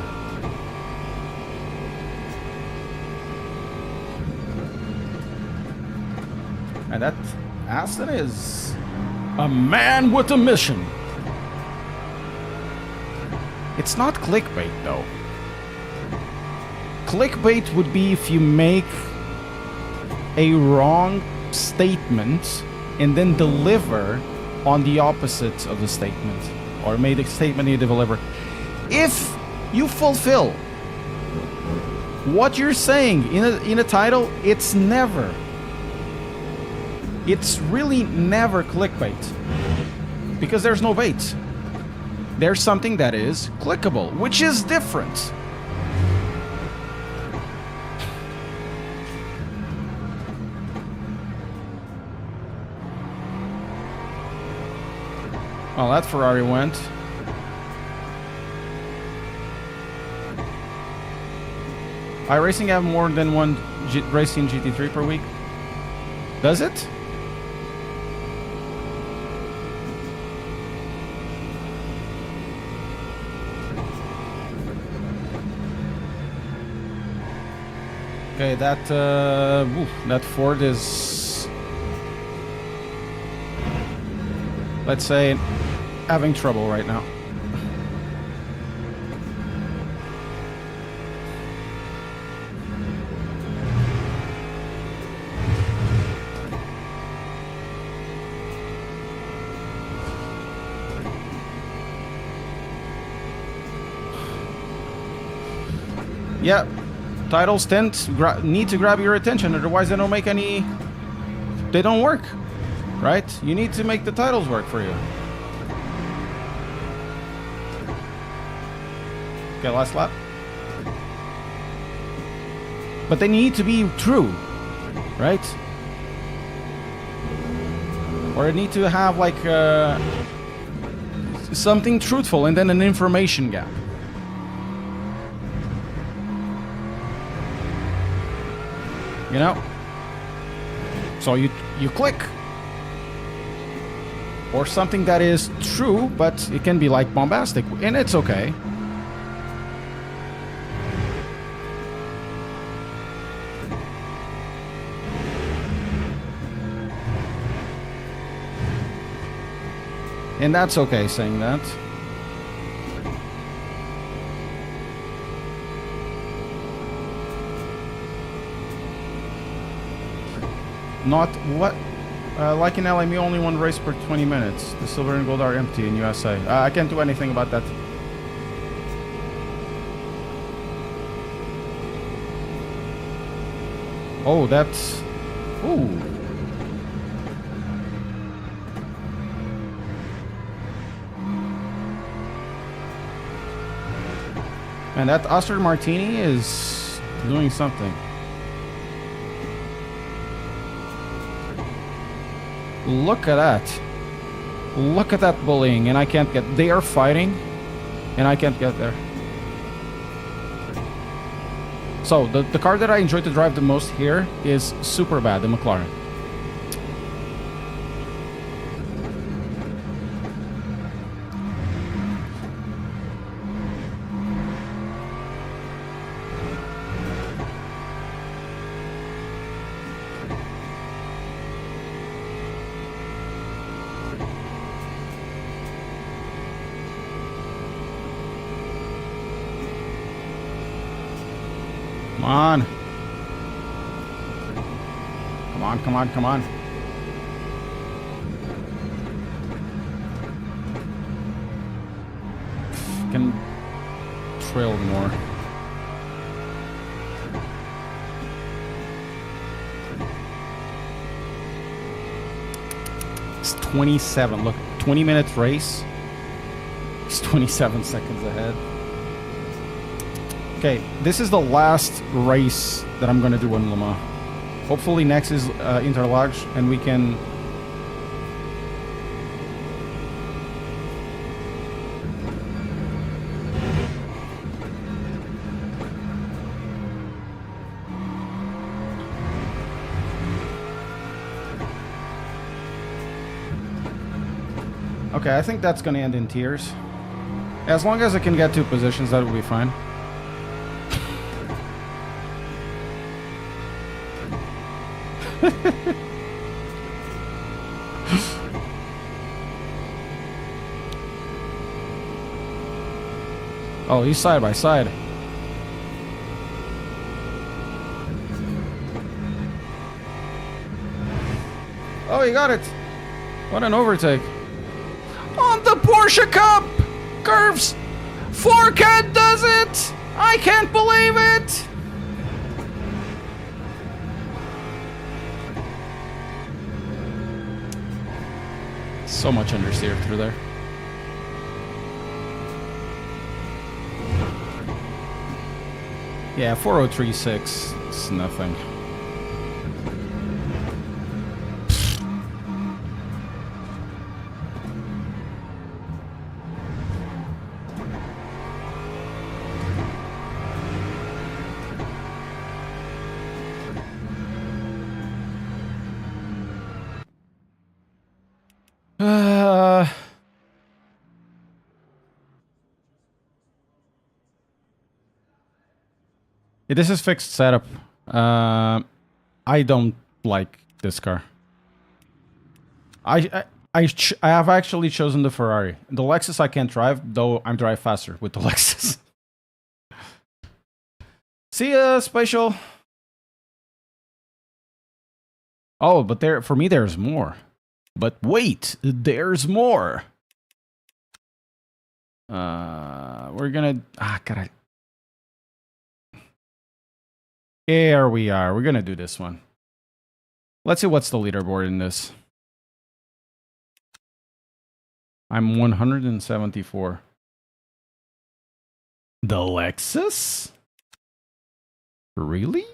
And that Aston is a man with a mission. It's not clickbait, though. Clickbait would be if you make a wrong statement and then deliver on the opposite of the statement, or made a statement you deliver. If you fulfill what you're saying in a title, it's really never clickbait, because there's no bait. There's something that is clickable, which is different. Well, that Ferrari went. iRacing have more than one racing GT3 per week? Does it? Okay, that Ford is, let's say, having trouble right now. Yeah, titles need to grab your attention, otherwise they don't make any... They don't work, right? You need to make the titles work for you. Okay, last lap. But they need to be true, right? Or it need to have like something truthful and then an information gap. You know? So you click. Or something that is true, but it can be like bombastic, and it's okay. And that's okay saying that. Not what? Like in LME, only one race per 20 minutes. The silver and gold are empty in USA. I can't do anything about that. Oh, that's... Ooh. And that Aston Martini is doing something. Look at that. Look at that bullying, and I can't get... They are fighting, and I can't get there. So, the car that I enjoy to drive the most here is super bad, the McLaren. Come on. Come on, come on, come on. Can trail more. It's 27. Look, 20-minute race. It's 27 seconds ahead. Okay, this is the last race that I'm going to do in Le Mans. Hopefully next is Interlagos, and we can... Okay, I think that's going to end in tears. As long as I can get 2 positions, that will be fine. Oh, he's side by side. Oh, he got it. What an overtake. On the Porsche Cup! Curves! 4Cat does it! I can't believe it! So much understeer through there. Yeah, 4036. It's nothing. This is fixed setup. I don't like this car. I have actually chosen the Ferrari. The Lexus I can't drive, though I drive faster with the Lexus. See ya, Spatial. Oh, but for me there's more. But wait, there's more. We're gonna... God, Here we are. We're gonna do this one. Let's see what's the leaderboard in this. I'm 174. The Lexus? Really?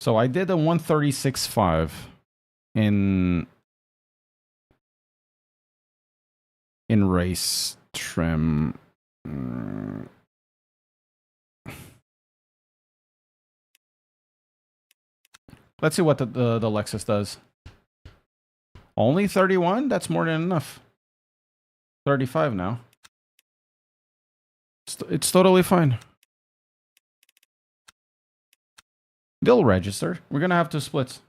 So I did a 136.5 in race trim. Let's see what the Lexus does. Only 31? That's more than enough. 35 now. It's totally fine. They'll register. We're gonna have 2 splits.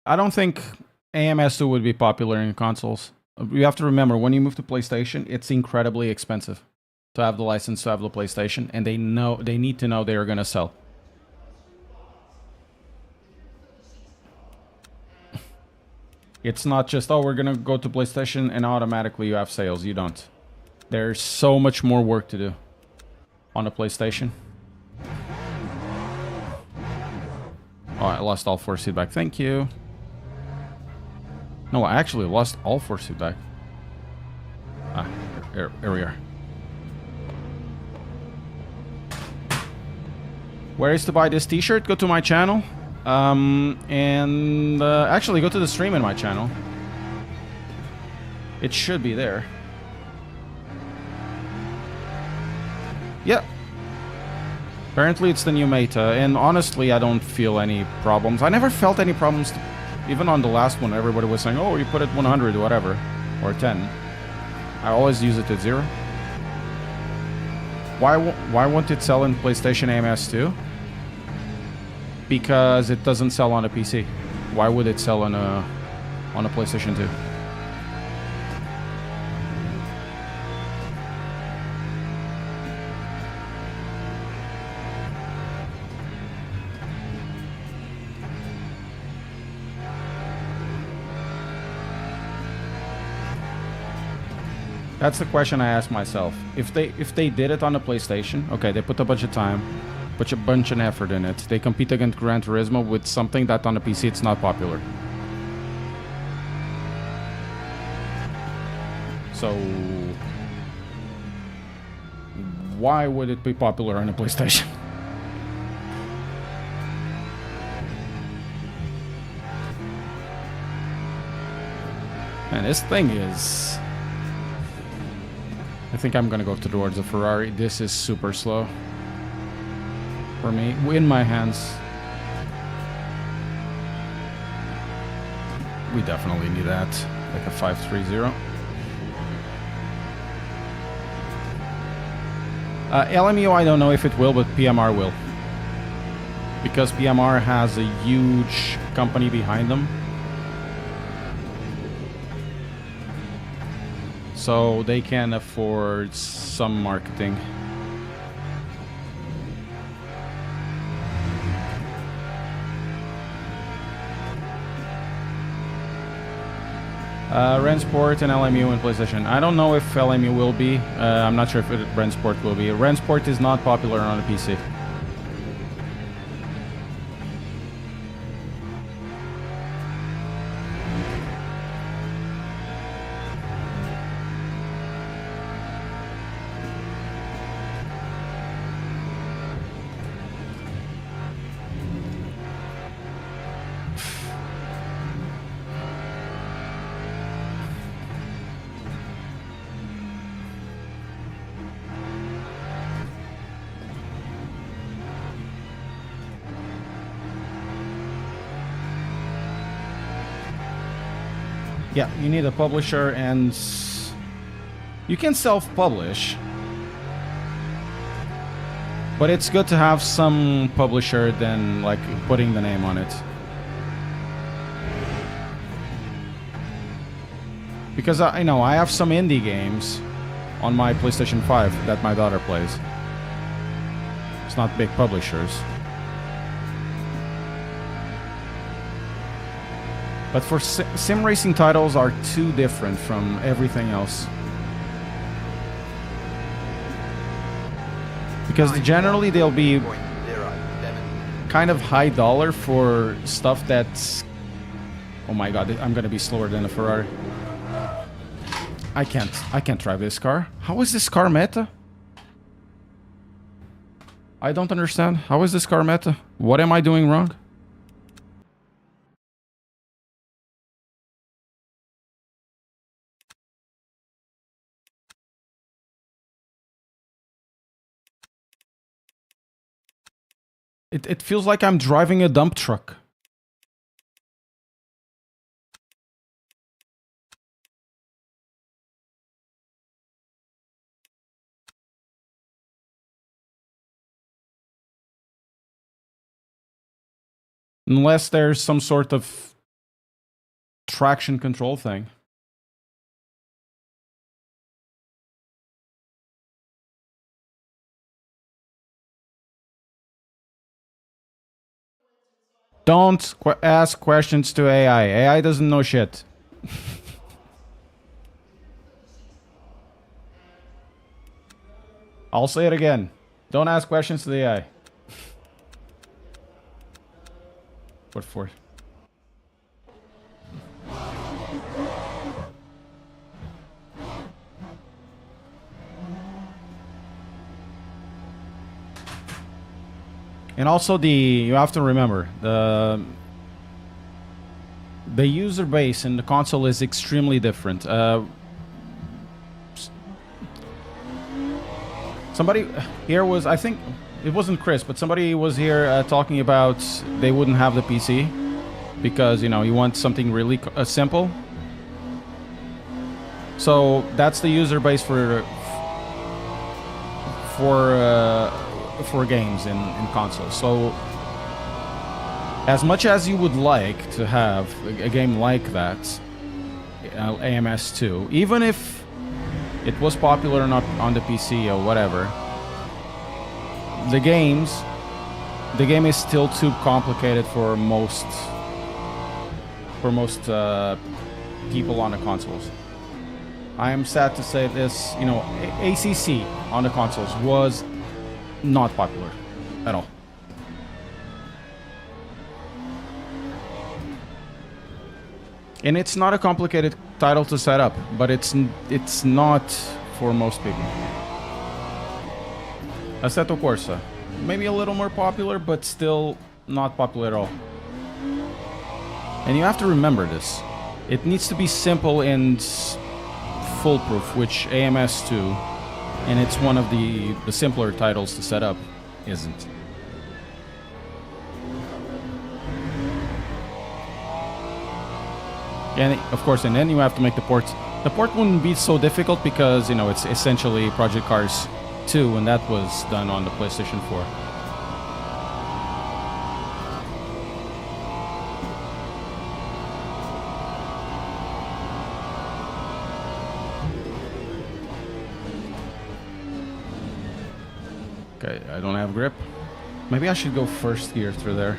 I don't think AMS2 would be popular in consoles. You have to remember, when you move to PlayStation, it's incredibly expensive to have the license to have the PlayStation, and they need to know they are going to sell. It's not just, oh, we're going to go to PlayStation and automatically you have sales. You don't. There's so much more work to do on a PlayStation. Oh, I lost all force feedback. Thank you. No, I actually lost all force feedback. Ah, here we are. Where is to buy this t-shirt? Go to my channel. Actually go to the stream in my channel. It should be there. Yeah. Apparently it's the new meta, and honestly I don't feel any problems. I never felt any problems, even on the last one. Everybody was saying, oh, you put it 100 or whatever, or 10. I always use it at 0. Why won't it sell in PlayStation AMS 2? Because it doesn't sell on a PC. Why would it sell on a PlayStation 2? That's the question I ask myself. If they did it on the PlayStation, okay, they put a bunch of time, put a bunch of effort in it. They compete against Gran Turismo with something that on the PC it's not popular. So why would it be popular on a PlayStation? And this thing is... I think I'm gonna go towards a Ferrari. This is super slow for me, in my hands. We definitely need that, like a 530. LMU, I don't know if it will, but PMR will. Because PMR has a huge company behind them. So they can afford some marketing. Rensport and LMU and PlayStation. I don't know if LMU will be. I'm not sure if Rensport will be. Rensport is not popular on a PC. Yeah, you need a publisher, and you can self-publish, but it's good to have some publisher than like putting the name on it. Because I know I have some indie games on my PlayStation 5 that my daughter plays. It's not big publishers. But for sim racing titles are too different from everything else. Because generally they'll be 9.07. kind of high dollar for stuff that's... Oh my god, I'm gonna be slower than a Ferrari. I can't drive this car. How is this car meta? I don't understand. How is this car meta? What am I doing wrong? It feels like I'm driving a dump truck. Unless there's some sort of traction control thing. Don't ask questions to AI. AI doesn't know shit. I'll say it again. Don't ask questions to the AI. What for? And also you have to remember the user base in the console is extremely different. Somebody here was, I think it wasn't Chris, but somebody was here talking about they wouldn't have the PC because, you know, you want something really simple. So that's the user base for games in consoles. So as much as you would like to have a game like that, AMS2, even if it was popular not on the PC or whatever, the game is still too complicated for most people on the consoles. I am sad to say this, you know, ACC on the consoles was not popular at all. And it's not a complicated title to set up, but it's not for most people. Assetto Corsa, maybe a little more popular, but still not popular at all. And you have to remember this. It needs to be simple and foolproof, which AMS2, and it's one of the simpler titles to set up, isn't. And of course, and then you have to make the port. The port wouldn't be so difficult because, you know, it's essentially Project Cars 2, and that was done on the PlayStation 4. Okay, I don't have grip. Maybe I should go first gear through there.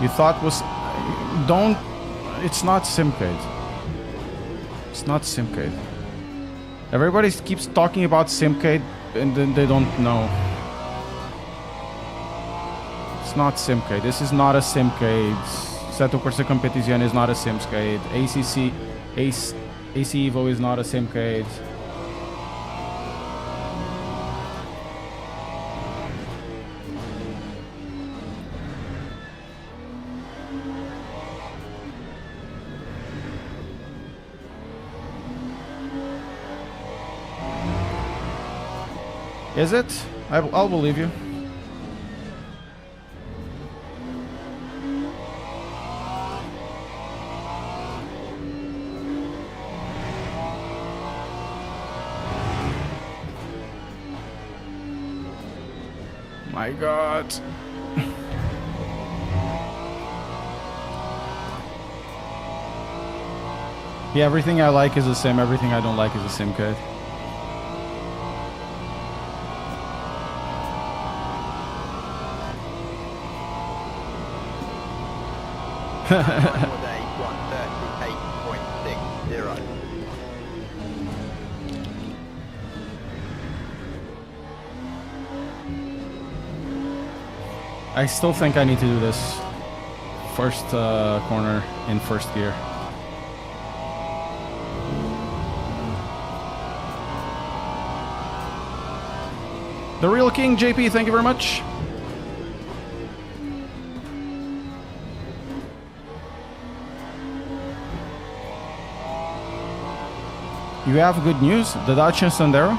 You thought was... Don't... It's not Simcade. It's not Simcade. Everybody keeps talking about Simcade and then they don't know. It's not Simcade. This is not a Simcade. Assetto Corsa Competizione is not a Simcade. AC Evo is not a Simcade. Is it? I'll believe you. my god. Yeah, everything I like is a sim, everything I don't like is a sim code. Final day 138.60. I still think I need to do this first corner in first gear. The Real King, JP, thank you very much. You have good news? The Dacia Sandero?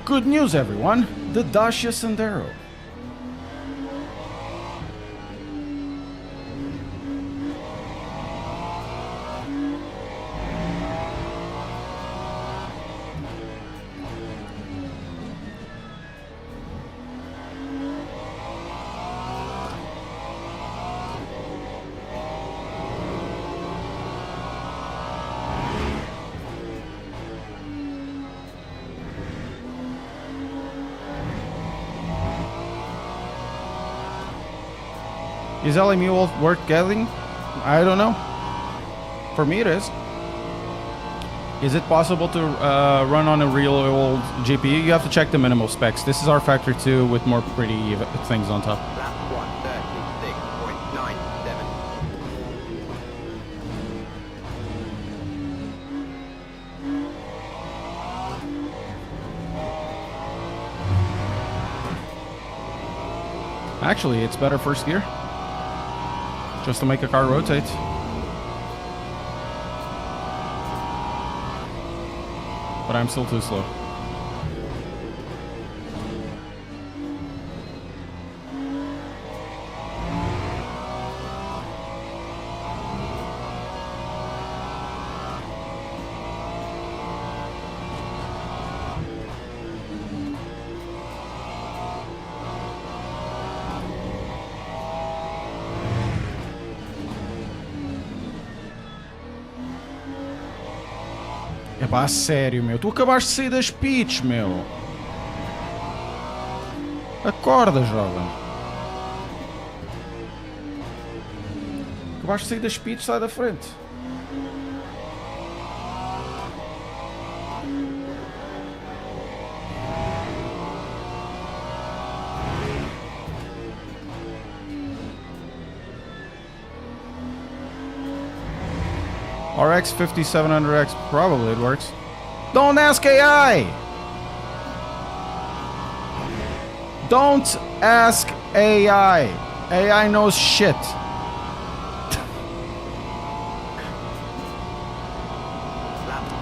Good news, everyone. The Dacia Sandero. Is LMU worth getting? I don't know. For me it is. Is it possible to run on a real old GPU? You have to check the minimal specs. This is our Factor 2 with more pretty things on top. Lap 136.97. Actually, it's better first gear. Just to make a car rotate. But I'm still too slow. É pá, sério, meu. Tu acabaste de sair das pits, meu. Acorda, jovem. Acabaste de sair das pits, sai da frente. RX 5700X, probably it works. Don't ask AI! Don't ask AI! AI knows shit.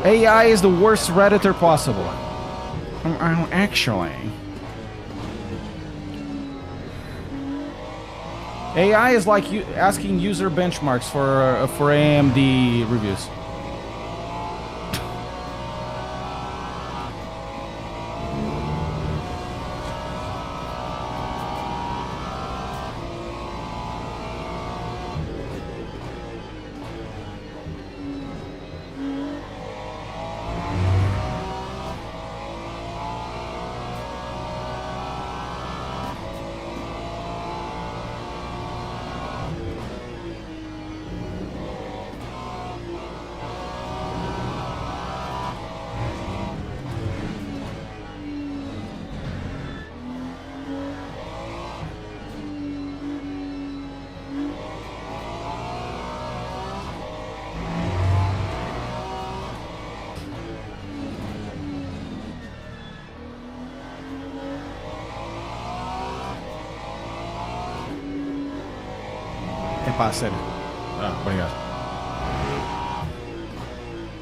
AI is the worst Redditor possible. Actually. AI is like asking user benchmarks for AMD reviews. É pá, sério. Ah, obrigado.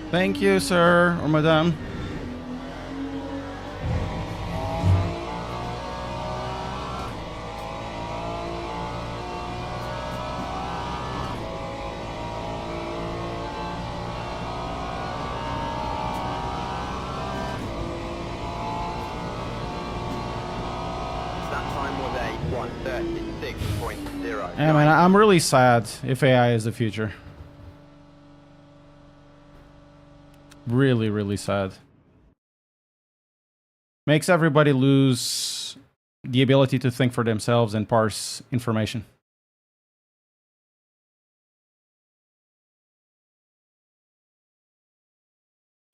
Thank you, sir, or madame. 136.0. Yeah, man, I'm really sad if AI is the future. Really, really sad. Makes everybody lose the ability to think for themselves and parse information.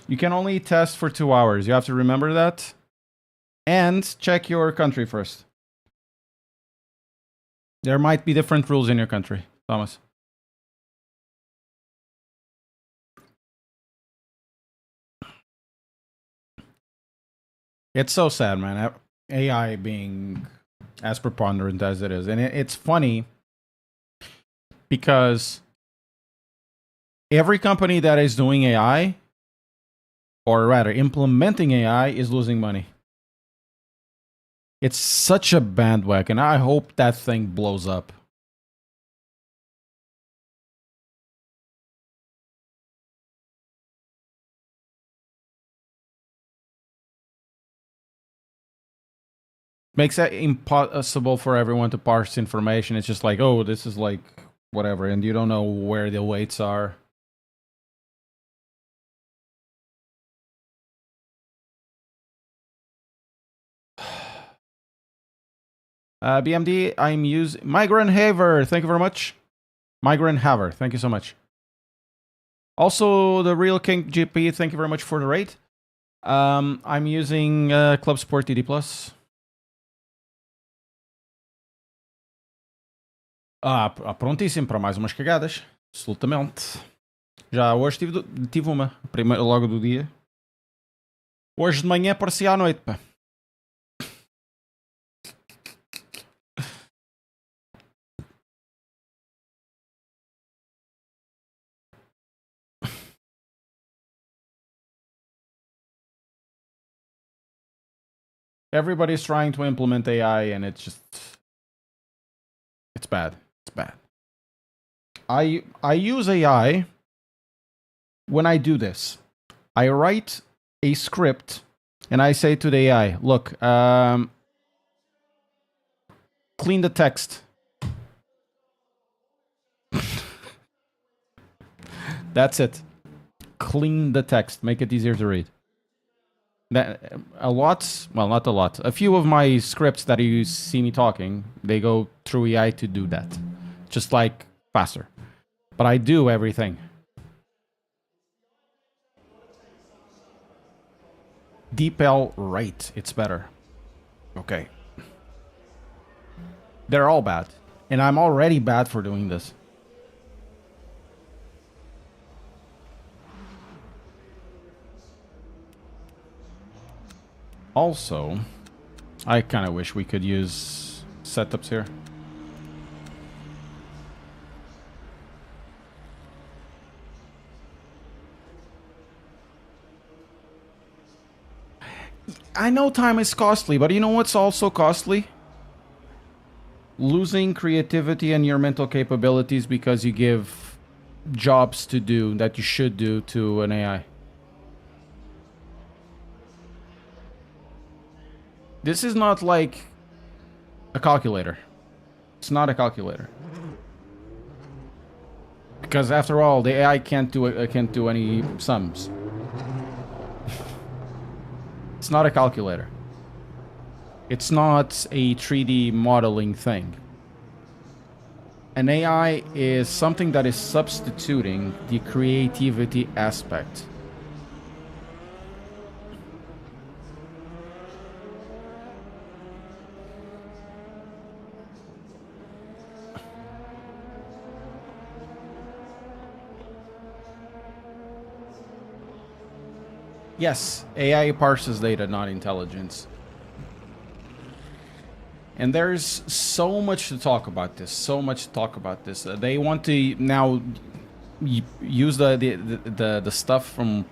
You can only test for 2 hours. You have to remember that. And check your country first. There might be different rules in your country, Thomas. It's so sad, man. AI being as preponderant as it is. And it's funny because every company that is doing AI, or rather implementing AI, is losing money. It's such a bandwagon. I hope that thing blows up. Makes it impossible for everyone to parse information. It's just like, oh, this is like whatever, and you don't know where the weights are. BMD, I'm using Migrant Haver. Thank you very much. Migrant Haver, thank you so much. Also, the Real King GP, thank you very much for the rate. I'm using Club Sport TD Plus. Prontíssimo para mais umas cagadas. Absolutamente. Já hoje tive uma. Primeiro, logo do dia. Hoje de manhã parecia à noite, pá. Everybody's trying to implement AI and it's just... It's bad. It's bad. I use AI when I do this. I write a script and I say to the AI, look, clean the text. That's it. Clean the text. Make it easier to read. A lot, well, not a lot. A few of my scripts that you see me talking, they go through AI to do that. Just like faster. But I do everything. DeepL right. It's better. Okay. They're all bad. And I'm already bad for doing this. Also, I kind of wish we could use setups here. I know time is costly, but you know what's also costly? Losing creativity and your mental capabilities because you give jobs to do that you should do to an AI. This is not like a calculator. It's not a calculator. Because after all, the AI can't do any sums. It's not a calculator. It's not a 3D modeling thing. An AI is something that is substituting the creativity aspect. Yes, AI parses data, not intelligence. And there's so much to talk about this. So much to talk about this. They want to now use the stuff from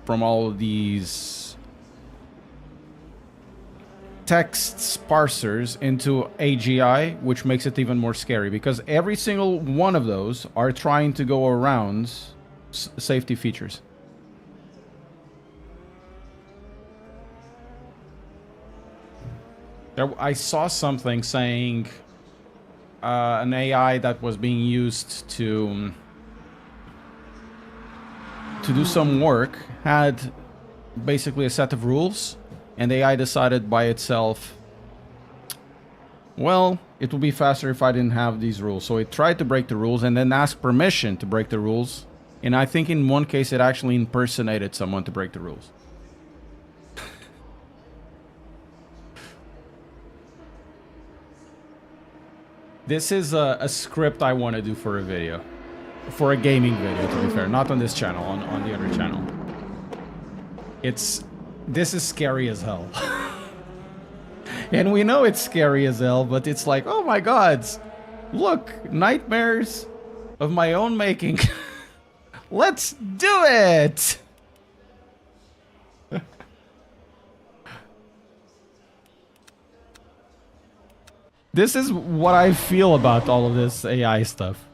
all these text parsers into AGI, which makes it even more scary because every single one of those are trying to go around safety features. I saw something saying an AI that was being used to do some work had basically a set of rules, and the AI decided by itself, well, it would be faster if I didn't have these rules. So it tried to break the rules and then asked permission to break the rules. And I think in one case it actually impersonated someone to break the rules. This is a script I want to do for a video. For a gaming video, to be fair. Not on this channel, on the other channel. This is scary as hell. And we know it's scary as hell, but it's like, oh my god, look, nightmares of my own making. Let's do it! This is what I feel about all of this AI stuff.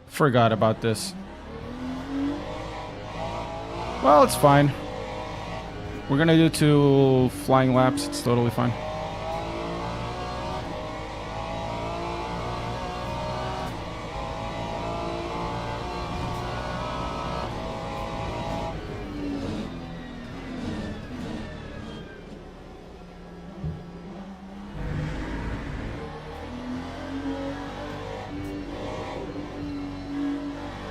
Forgot about this. Well, it's fine. We're gonna do 2 flying laps. It's totally fine.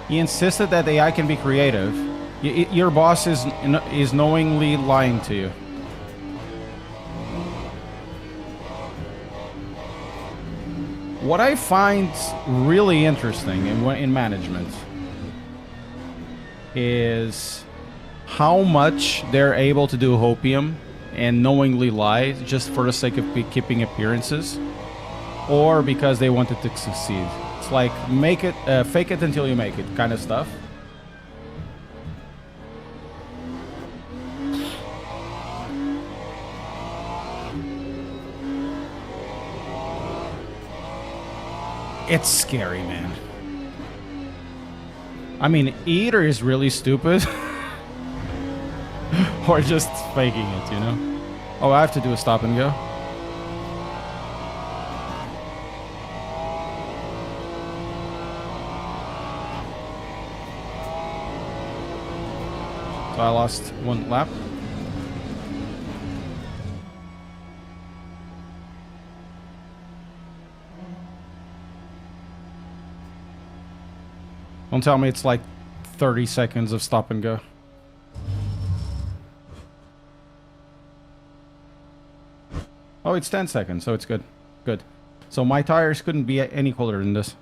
He insisted that AI can be creative. Your boss is knowingly lying to you. What I find really interesting in management is how much they're able to do hopium and knowingly lie just for the sake of keeping appearances, or because they wanted to succeed. It's like fake it until you make it kind of stuff. It's scary, man. I mean, either is really stupid or just faking it, you know? Oh, I have to do a stop and go. So I lost 1 lap. Don't tell me it's like 30 seconds of stop and go. Oh, it's 10 seconds, so it's good. Good. So my tires couldn't be any cooler than this.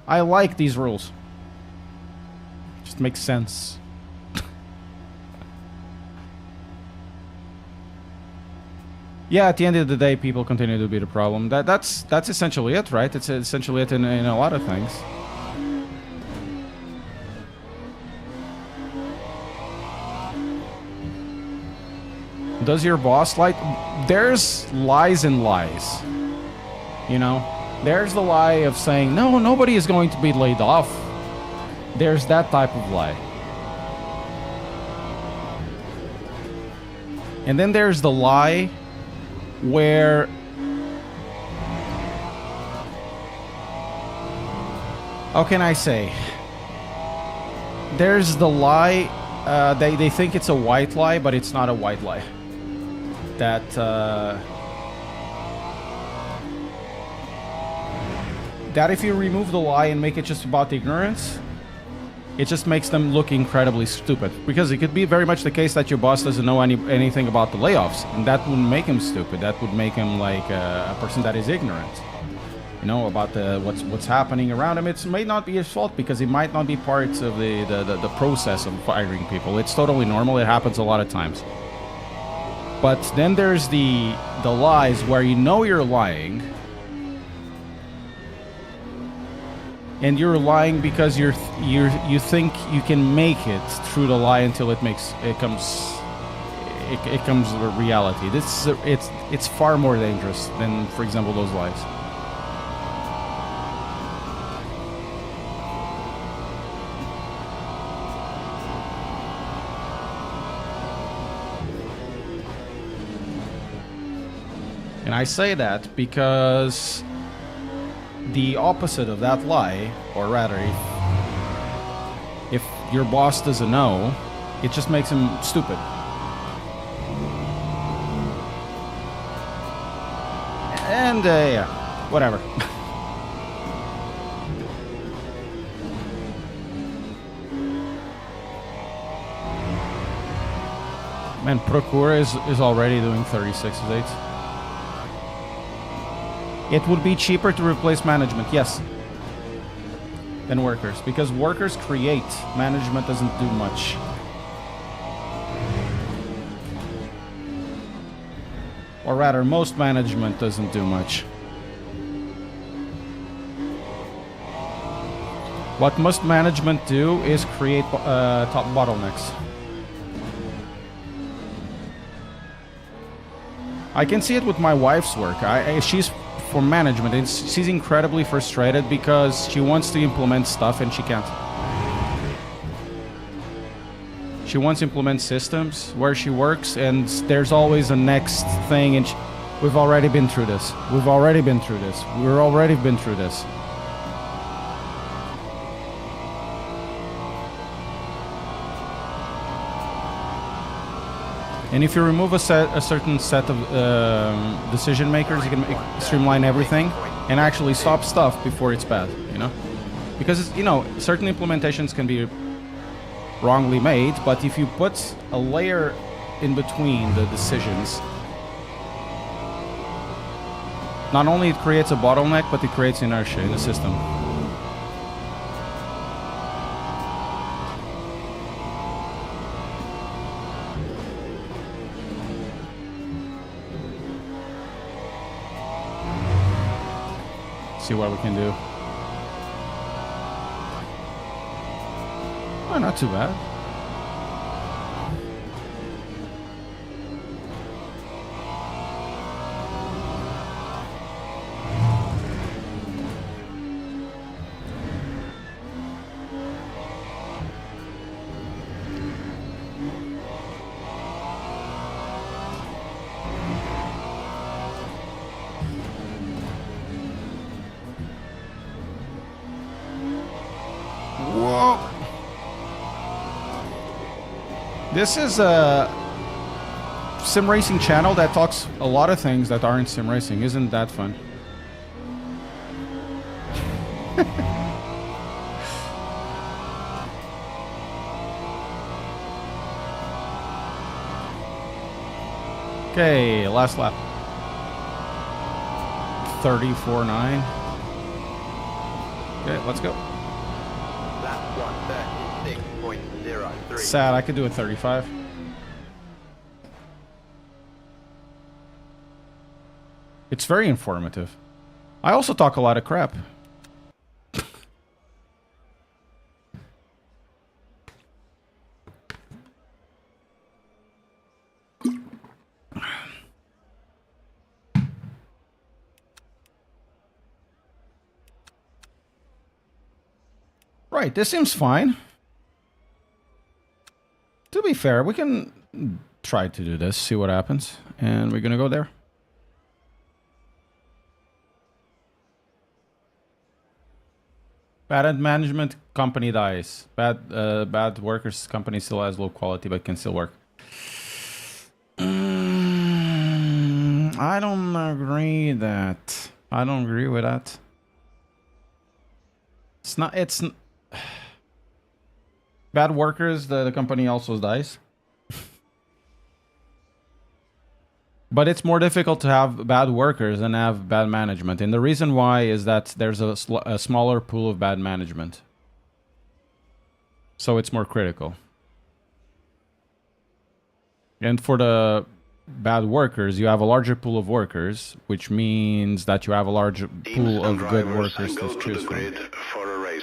I like these rules. Just makes sense. Yeah, at the end of the day, people continue to be the problem. That's essentially it, right? It's essentially it in a lot of things. Does your boss lie? There's lies and lies. You know? There's the lie of saying, no, nobody is going to be laid off. There's that type of lie. And then there's the lie where how can I say? There's the lie, they think it's a white lie, but it's not a white lie. That that if you remove the lie and make it just about ignorance, it just makes them look incredibly stupid. Because it could be very much the case that your boss doesn't know anything about the layoffs, and that wouldn't make him stupid. That would make him like a person that is ignorant, you know, about what's happening around him. It may not be his fault because he might not be part of the process of firing people. It's totally normal. It happens a lot of times. But then there's the lies where you know you're lying, And you're lying because you think you can make it through the lie until it comes a reality. It's far more dangerous than, for example, those lies. And I say that because the opposite of that lie, or rather, if your boss doesn't know, it just makes him stupid. And, yeah, whatever. Man, Procura is already doing 36s, 8s. It would be cheaper to replace management, yes, than workers, because workers create, management doesn't do much. Or rather, most management doesn't do much. What most management do is create top bottlenecks. I can see it with my wife's work. She's for management, and she's incredibly frustrated because she wants to implement stuff and she can't. She wants to implement systems where she works, and there's always a next thing, and we've already been through this. We've already been through this. We're already been through this. And if you remove a certain set of decision makers, you can streamline everything and actually stop stuff before it's bad, you know? Because, you know, certain implementations can be wrongly made, but if you put a layer in between the decisions, not only it creates a bottleneck, but it creates inertia in the system. See what we can do. Oh, not too bad. Whoa! This is a sim racing channel that talks a lot of things that aren't sim racing. Isn't that fun? Okay, last lap. 34.9. Okay, let's go. Lap 136.03. Sad, I could do a 35. It's very informative. I also talk a lot of crap. Right, this seems fine. To be fair, we can try to do this, see what happens. And we're gonna go there. Bad management, company dies. Bad workers, company still has low quality but can still work. I don't agree that. I don't agree with that. It's not. It's bad workers. The company also dies. But it's more difficult to have bad workers than have bad management. And the reason why is that there's a smaller pool of bad management. So it's more critical. And for the bad workers, you have a larger pool of workers, which means that you have a larger pool of good workers to choose from. For a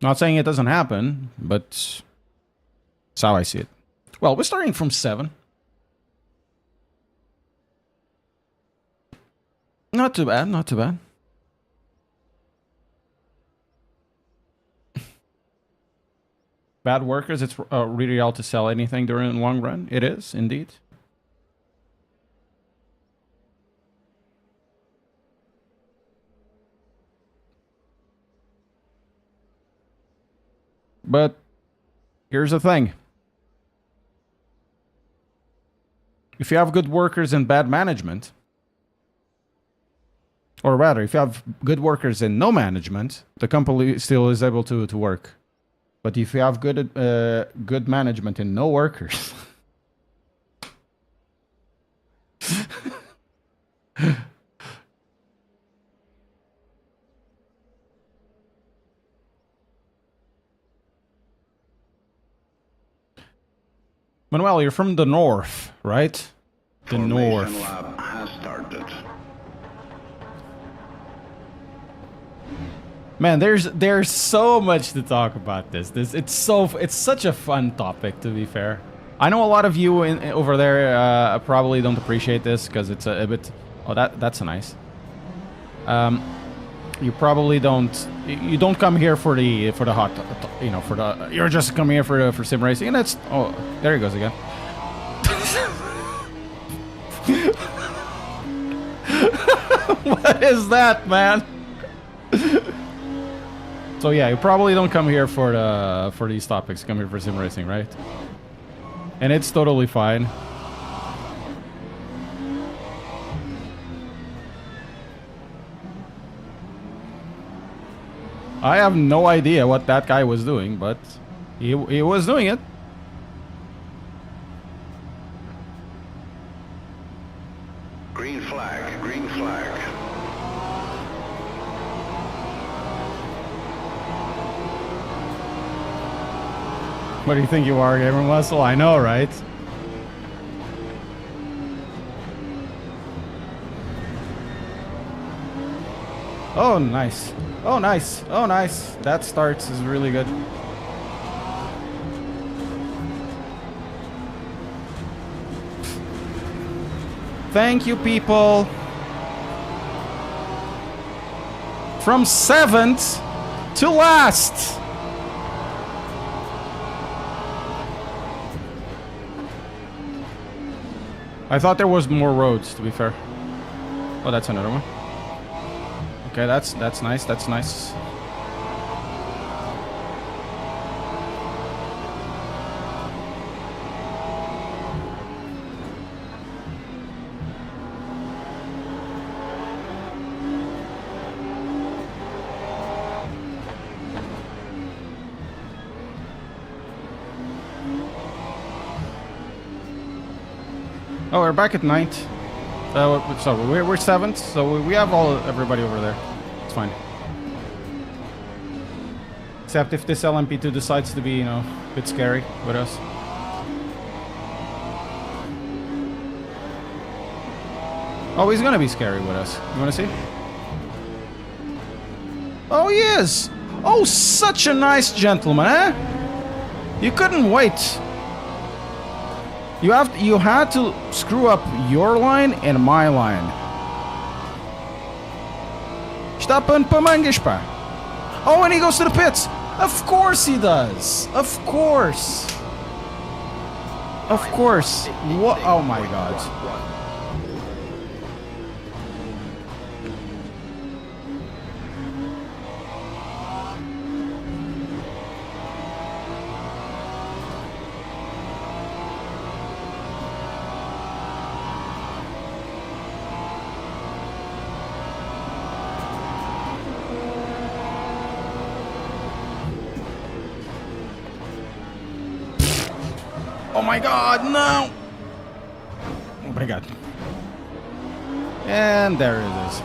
Not saying it doesn't happen, but that's how I see it. Well, we're starting from 7. Not too bad, not too bad. Bad workers, it's really hard to sell anything during the long run. It is, indeed. But here's the thing. If you have good workers and bad management, or rather, if you have good workers and no management, the company still is able to work. But if you have good management and no workers, Manuel, you're from the north, right? The north. Formation lab has started. Man, there's so much to talk about this. It's such a fun topic, to be fair. I know a lot of you over there probably don't appreciate this because it's a bit. Oh, that's nice. You probably don't. You don't come here for the hot. You know, for the. You're just coming here for sim racing, and that's. Oh, there he goes again. What is that, man? So yeah, you probably don't come here for these topics. You come here for sim racing, right? And it's totally fine. I have no idea what that guy was doing, but he was doing it. Green flag, green flag. What do you think you are, Gamer Muscle? I know, right? Oh, nice. Oh, nice. Oh, nice. That starts is really good. Thank you, people. From 7th to last. I thought there was more roads, to be fair. Oh, that's another one. Okay, that's nice. That's nice. Oh, we're back at 9th. So we're 7th, so we have everybody over there. It's fine. Except if this LMP2 decides to be, you know, a bit scary with us. Oh, he's gonna be scary with us. You wanna see? Oh, he is! Oh, such a nice gentleman, eh? You couldn't wait. You had to screw up your line and my line. Stappen på Mangispa. Oh, and he goes to the pits. Of course he does. Of course. Of course. What? Oh my God. Oh my God, no! Oh my God. And there it is.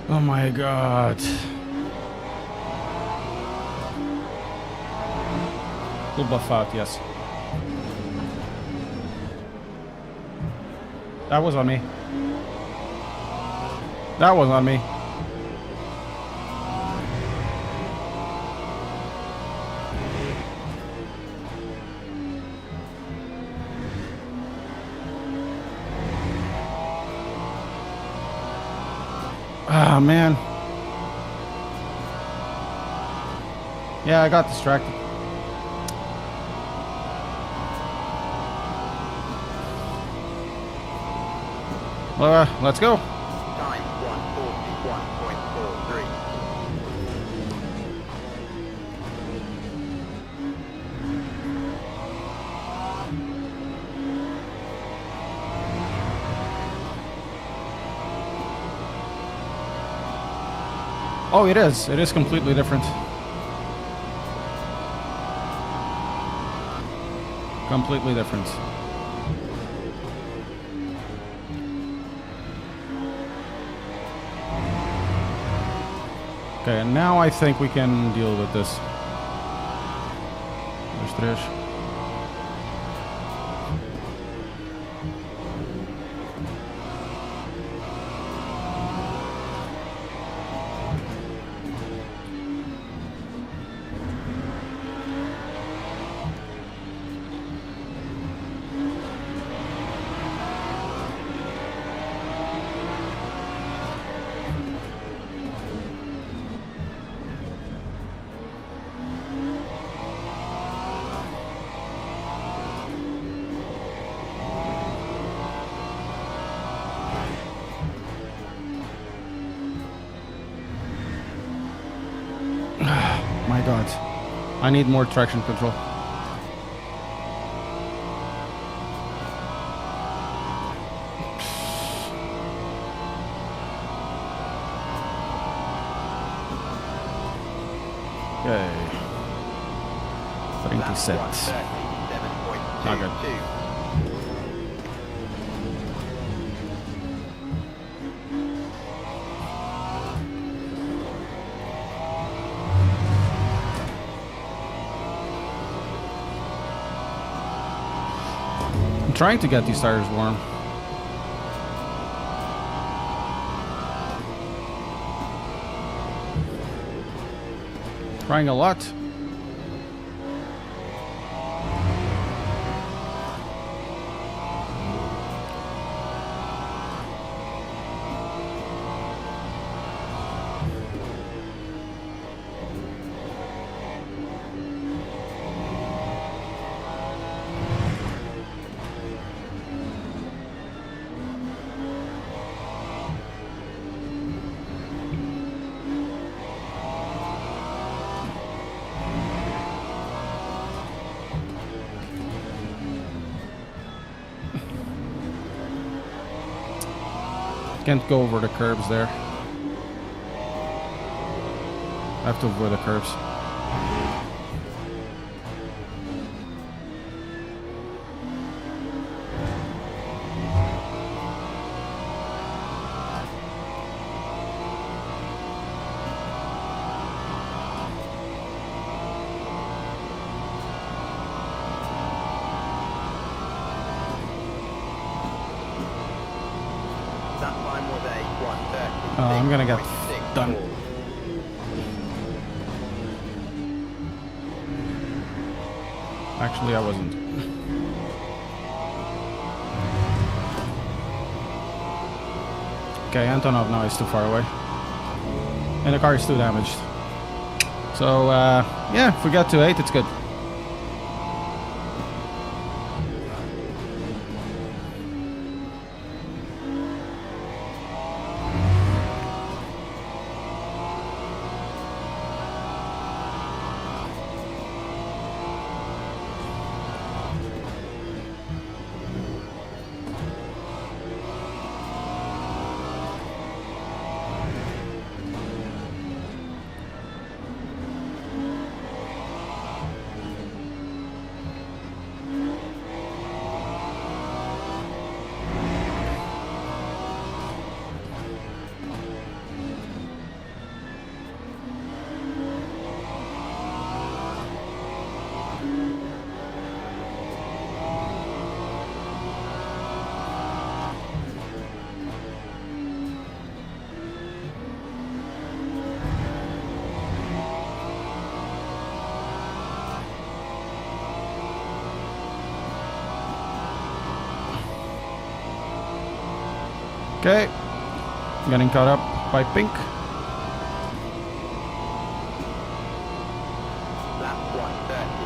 Oh my god. Full buff out, yes. That was on me. That was on me. Ah, man. Yeah, I got distracted. Let's go. Time 1:41.43. Oh, it is. It is completely different. Completely different. Okay, and now I think we can deal with this. There's Trish. My god. I need more traction control. Okay. 37. Not good. 1:37.22. I'm trying to get these tires warm. Trying a lot. Can't go over the curbs there. I have to avoid the curbs. That time was a 1:30. I'm gonna get done. Actually, I wasn't. Okay, Antonov now is too far away. And the car is too damaged. So, yeah, if we get to 8, it's good. Okay. Getting caught up by pink. Lap 136.77.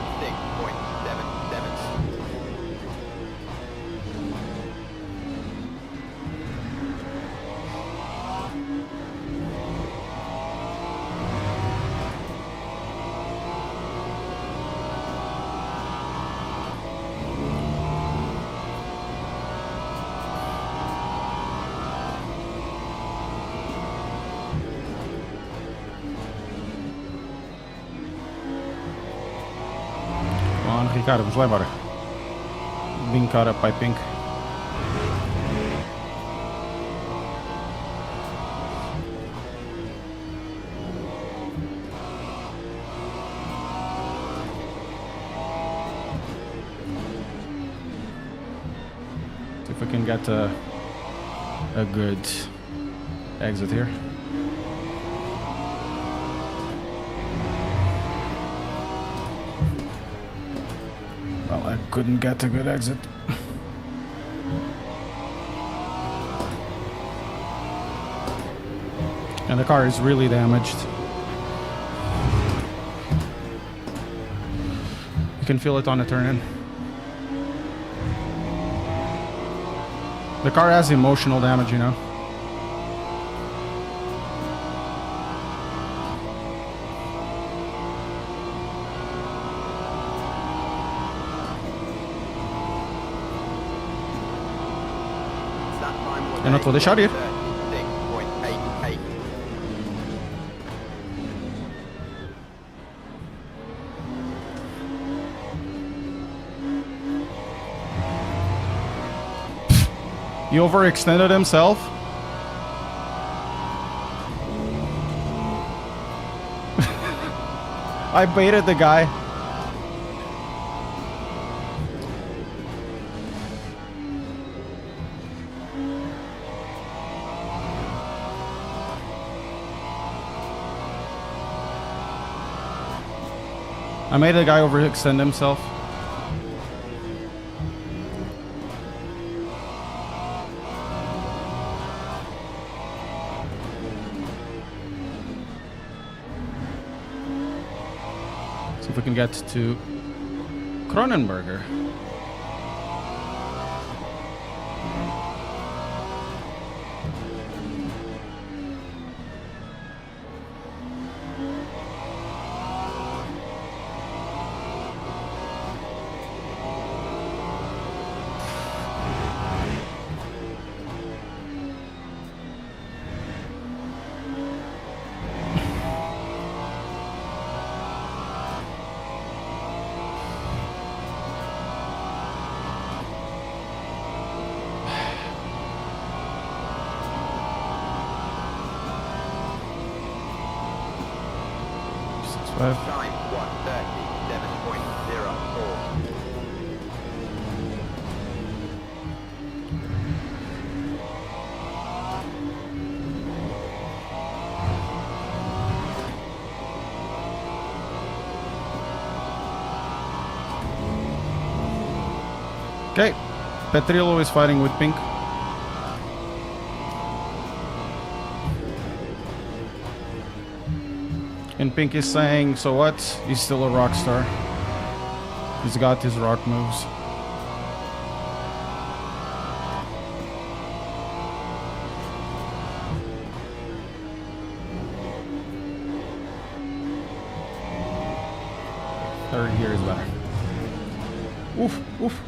Come on, Ricardo, vamos lá embora. Being caught up by pink. See if we can get a good exit here. Well, I couldn't get a good exit. And the car is really damaged. You can feel it on the turn-in. The car has emotional damage, you know. That time was Eu não te vou deixar ir. 36.88. He overextended himself. I baited the guy. I made the guy overextend himself. See if we can get to Kronenberger. Time 137.04. Okay, Petrillo is fighting with pink. And pink is saying, so what? He's still a rock star. He's got his rock moves. Third gear is better. Oof, oof.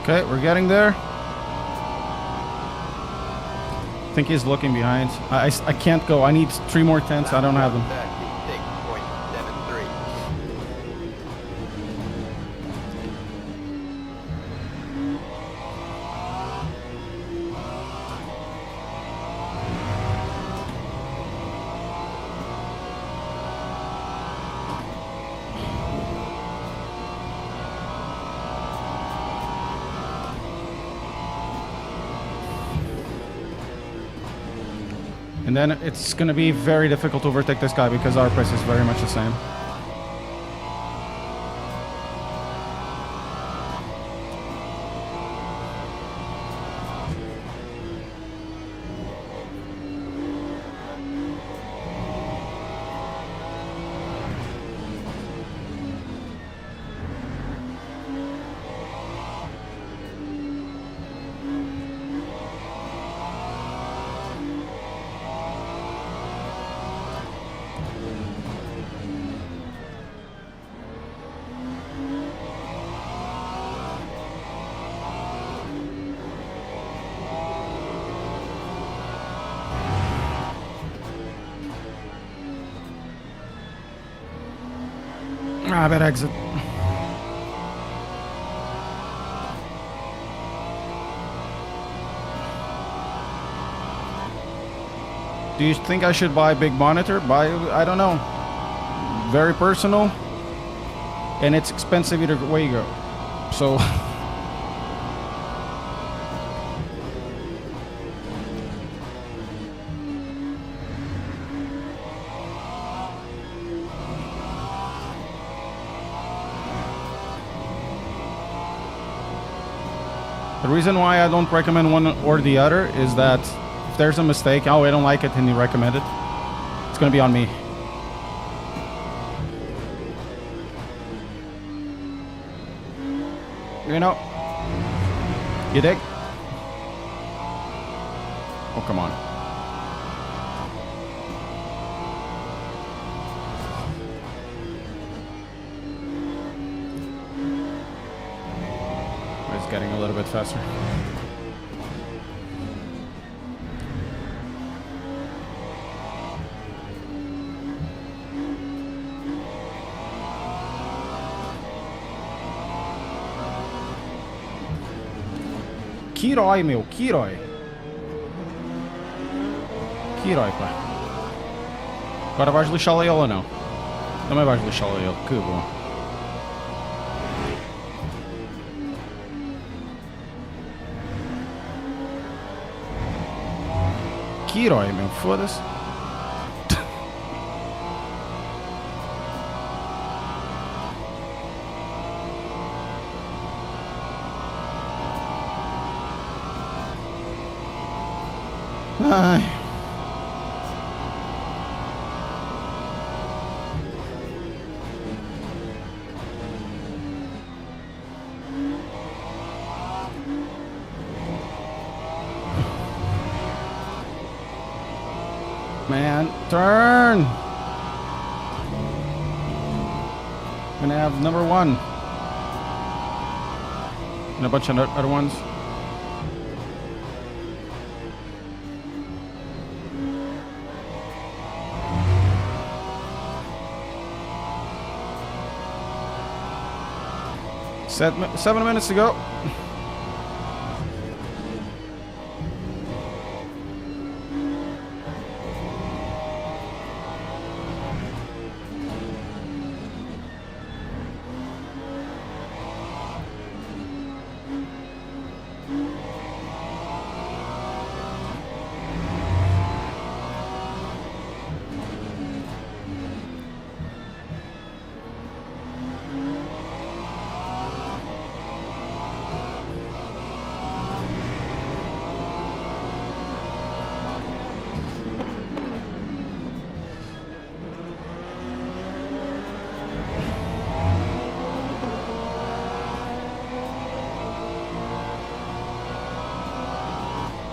Okay, we're getting there. I think he's looking behind. I can't go. I need 3 more tents. I don't have them. 36.77. And then it's going to be very difficult to overtake this guy because our pace is very much the same. Ah, bad exit. Do you think I should buy a big monitor? I don't know. Very personal. And it's expensive either way you go. So... The reason why I don't recommend one or the other is that if there's a mistake, oh, I don't like it, and you recommend it, it's gonna be on me. You know? You dig? Oh, come on. It's getting a little bit faster. Kiroi, meu, Kiroi. Kiroi, pá. Agora vais lixá-la ele ou não? Também vais lixá-la ele, que bom. Kiroi, meu, foda-se. Ai. Man, turn! Gonna have number one. And a bunch of other ones. Seven minutes to go.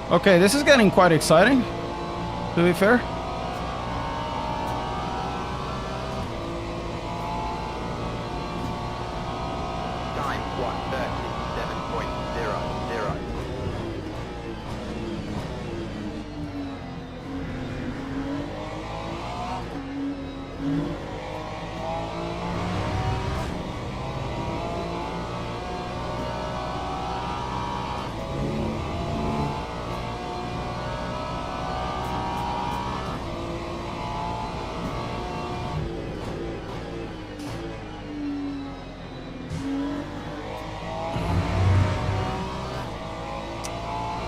Okay, this is getting quite exciting, to be fair. Time 1:37.00.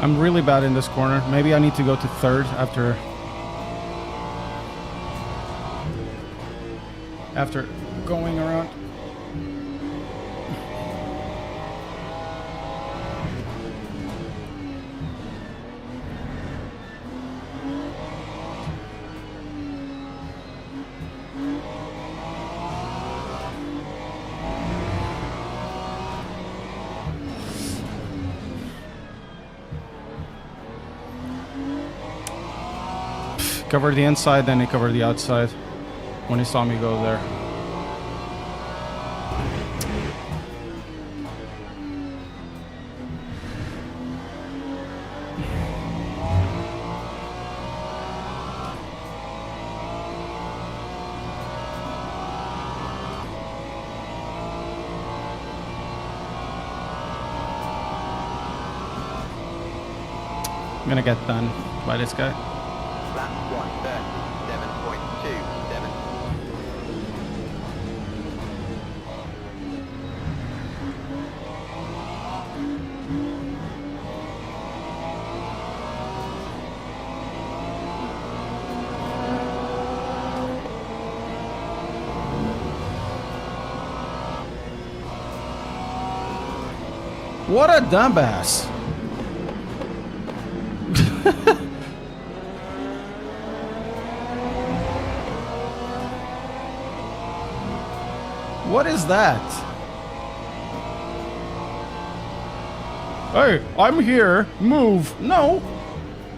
I'm really bad in this corner. Maybe I need to go to third after after going around. Covered the inside, then he covered the outside when he saw me go there. I'm gonna get done by this guy. Lap 1:37.27. What a dumbass. What is that? Hey, I'm here. Move. No.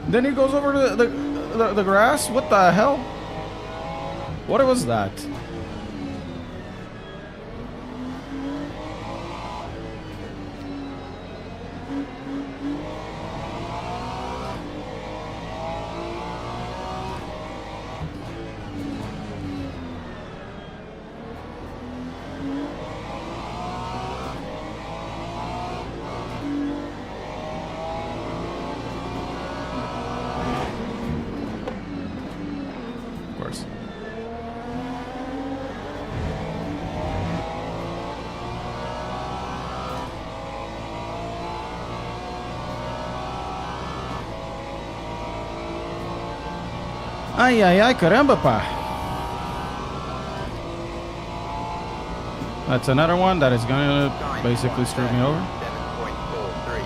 Then he goes over to the grass. What the hell? What was that? Of course. Ai, ai, ai, caramba, pá. That's another one that is gonna basically screw me over. 7.43.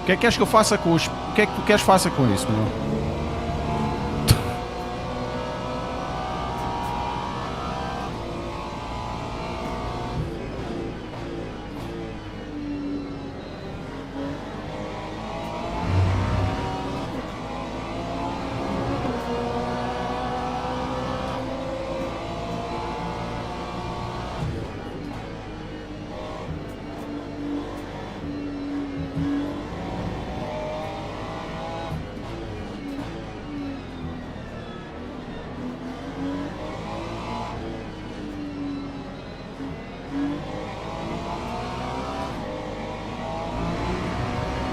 O que é que queres que eu faça com os... O que é que tu queres que faça com isso, meu?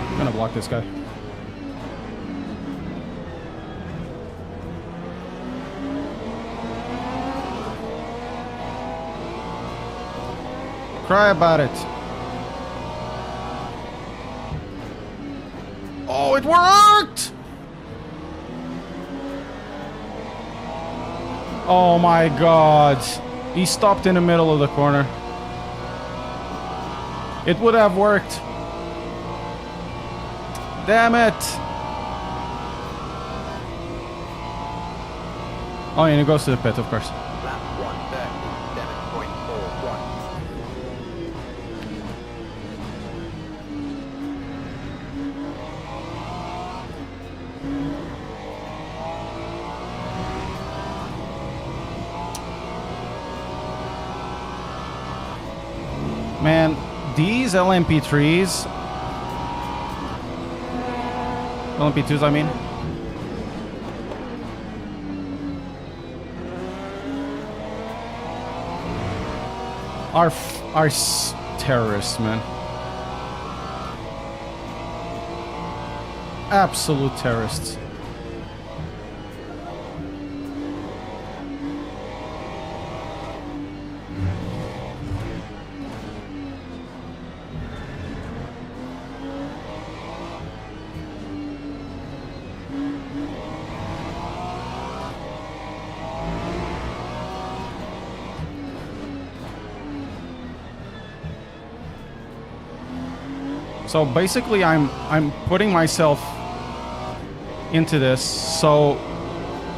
I'm gonna block this guy. Cry about it. Oh, it worked! Oh my god. He stopped in the middle of the corner. It would have worked. Damn it! Oh, and it goes to the pit, of course. Lap 1:37.41. Man, these LMP3s... LMP2s, I mean. Are terrorists, man. Absolute terrorists. So basically, I'm putting myself into this so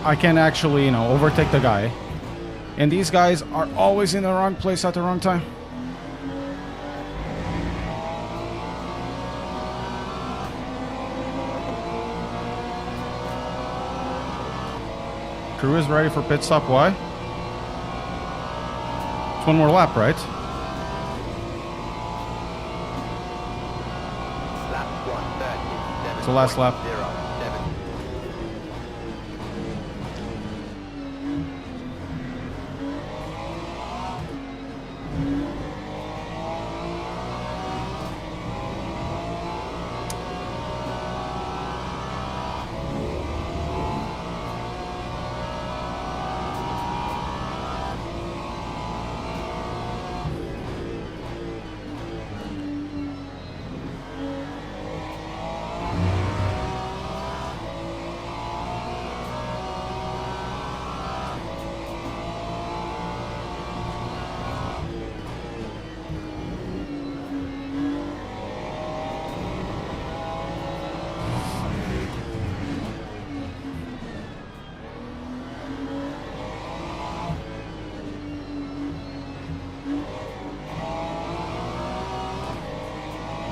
I can actually, you know, overtake the guy. And these guys are always in the wrong place at the wrong time. Crew is ready for pit stop. Why? It's one more lap, right? Lap 1:37. It's the last lap. 0.07.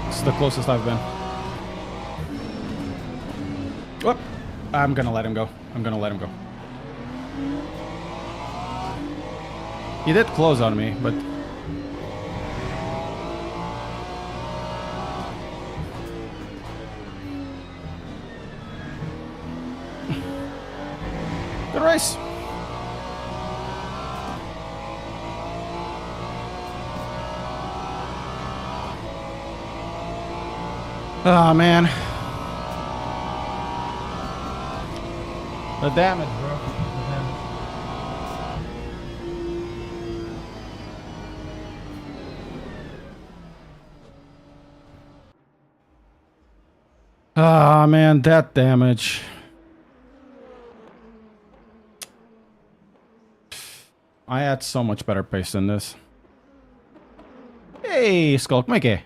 This is the closest I've been. Whoop. I'm gonna let him go. I'm gonna let him go. He did close on me, but... Good race. Oh, man. The damage, bro. The damage. Ah, man, that damage. I had so much better pace than this. Hey, Skulk Mickey.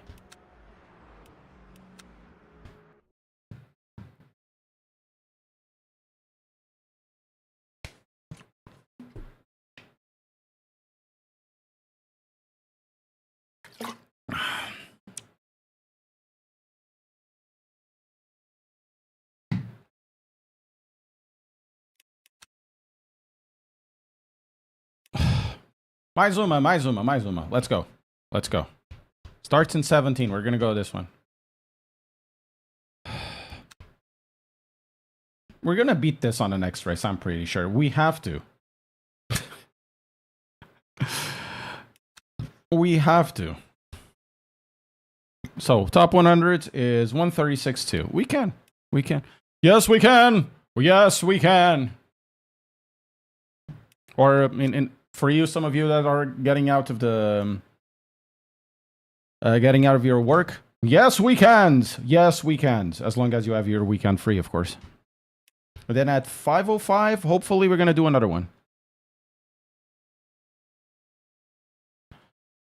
My Zuma. Let's go. Let's go. Starts in 17. We're going to go this one. We're going to beat this on the next race, I'm pretty sure. We have to. We have to. So, top 100 is 136.2. We can. We can. Yes, we can. Yes, we can. Or, I mean, for you, some of you that are getting out of the... getting out of your work. Yes, weekends. Yes, weekends. As long as you have your weekend free, of course. And then at 5:05, hopefully we're going to do another one.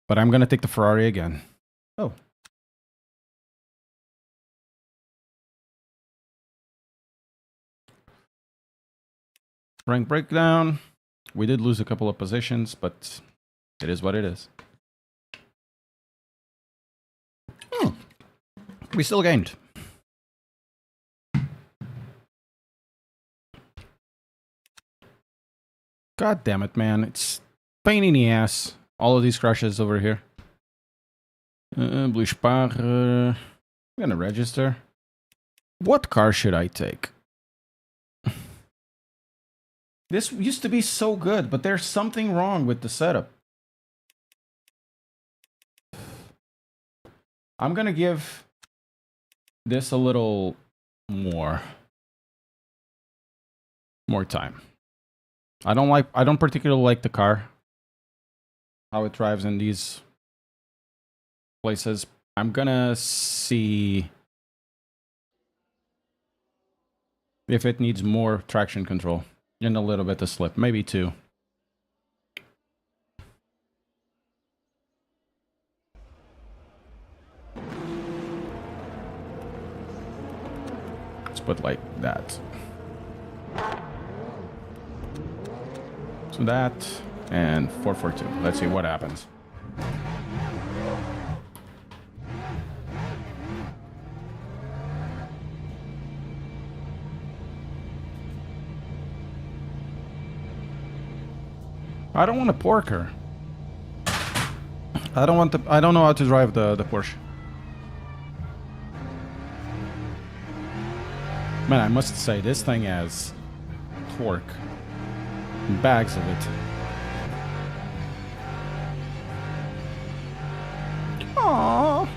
But I'm going to take the Ferrari again. Oh. Rank breakdown. We did lose a couple of positions, but it is what it is. Oh. We still gained. God damn it, man. It's pain in the ass. All of these crashes over here. Blue Spar. I'm gonna register. What car should I take? This used to be so good, but there's something wrong with the setup. I'm gonna give this a little more time. I don't particularly like the car, how it drives in these places. I'm gonna see if it needs more traction control and a little bit of slip, maybe 2. put like that. So that and 442. Let's see what happens. I don't want a porker. I don't know how to drive the Porsche. Man, I must say this thing has torque. Bags of it. Aww.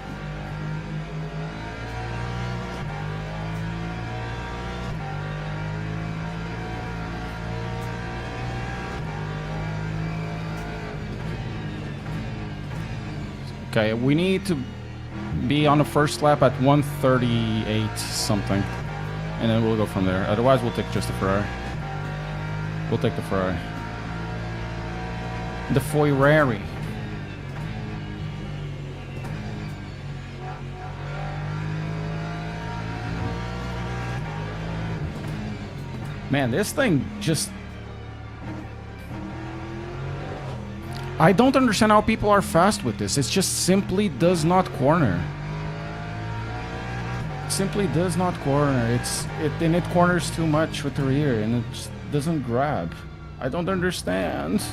Okay, we need to be on the first lap at 138 something. And then we'll go from there. Otherwise, we'll take just the Ferrari. We'll take the Ferrari. The Ferrari. Man, this thing just... I don't understand how people are fast with this. It just simply does not corner. Simply does not corner. It corners too much with the rear and it just doesn't grab. I don't understand.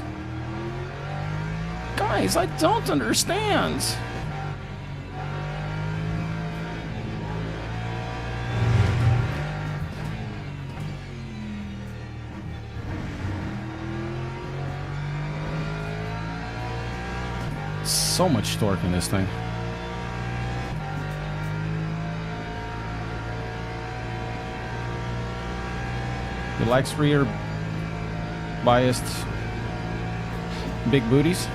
Guys, I don't understand. So much torque in this thing. He likes rear biased big booties.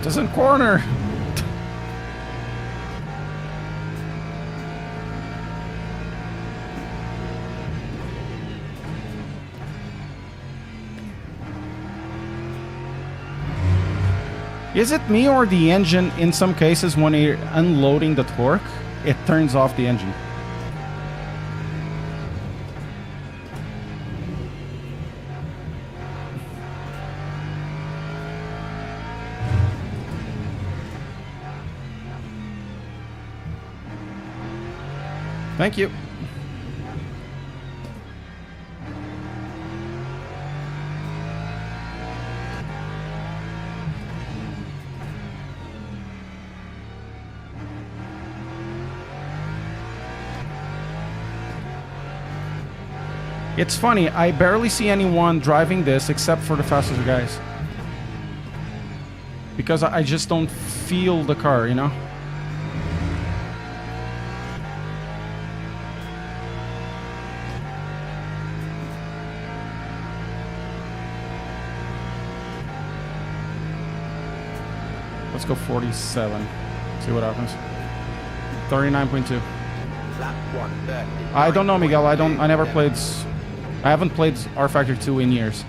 Doesn't corner. Is it me or the engine, in some cases, when you're unloading the torque, it turns off the engine? Thank you. It's funny, I barely see anyone driving this except for the fastest guys. Because I just don't feel the car, you know? Let's go 47. See what happens. 39.2. Lap 130. I don't know, Miguel. I never played. I haven't played R Factor 2 in years.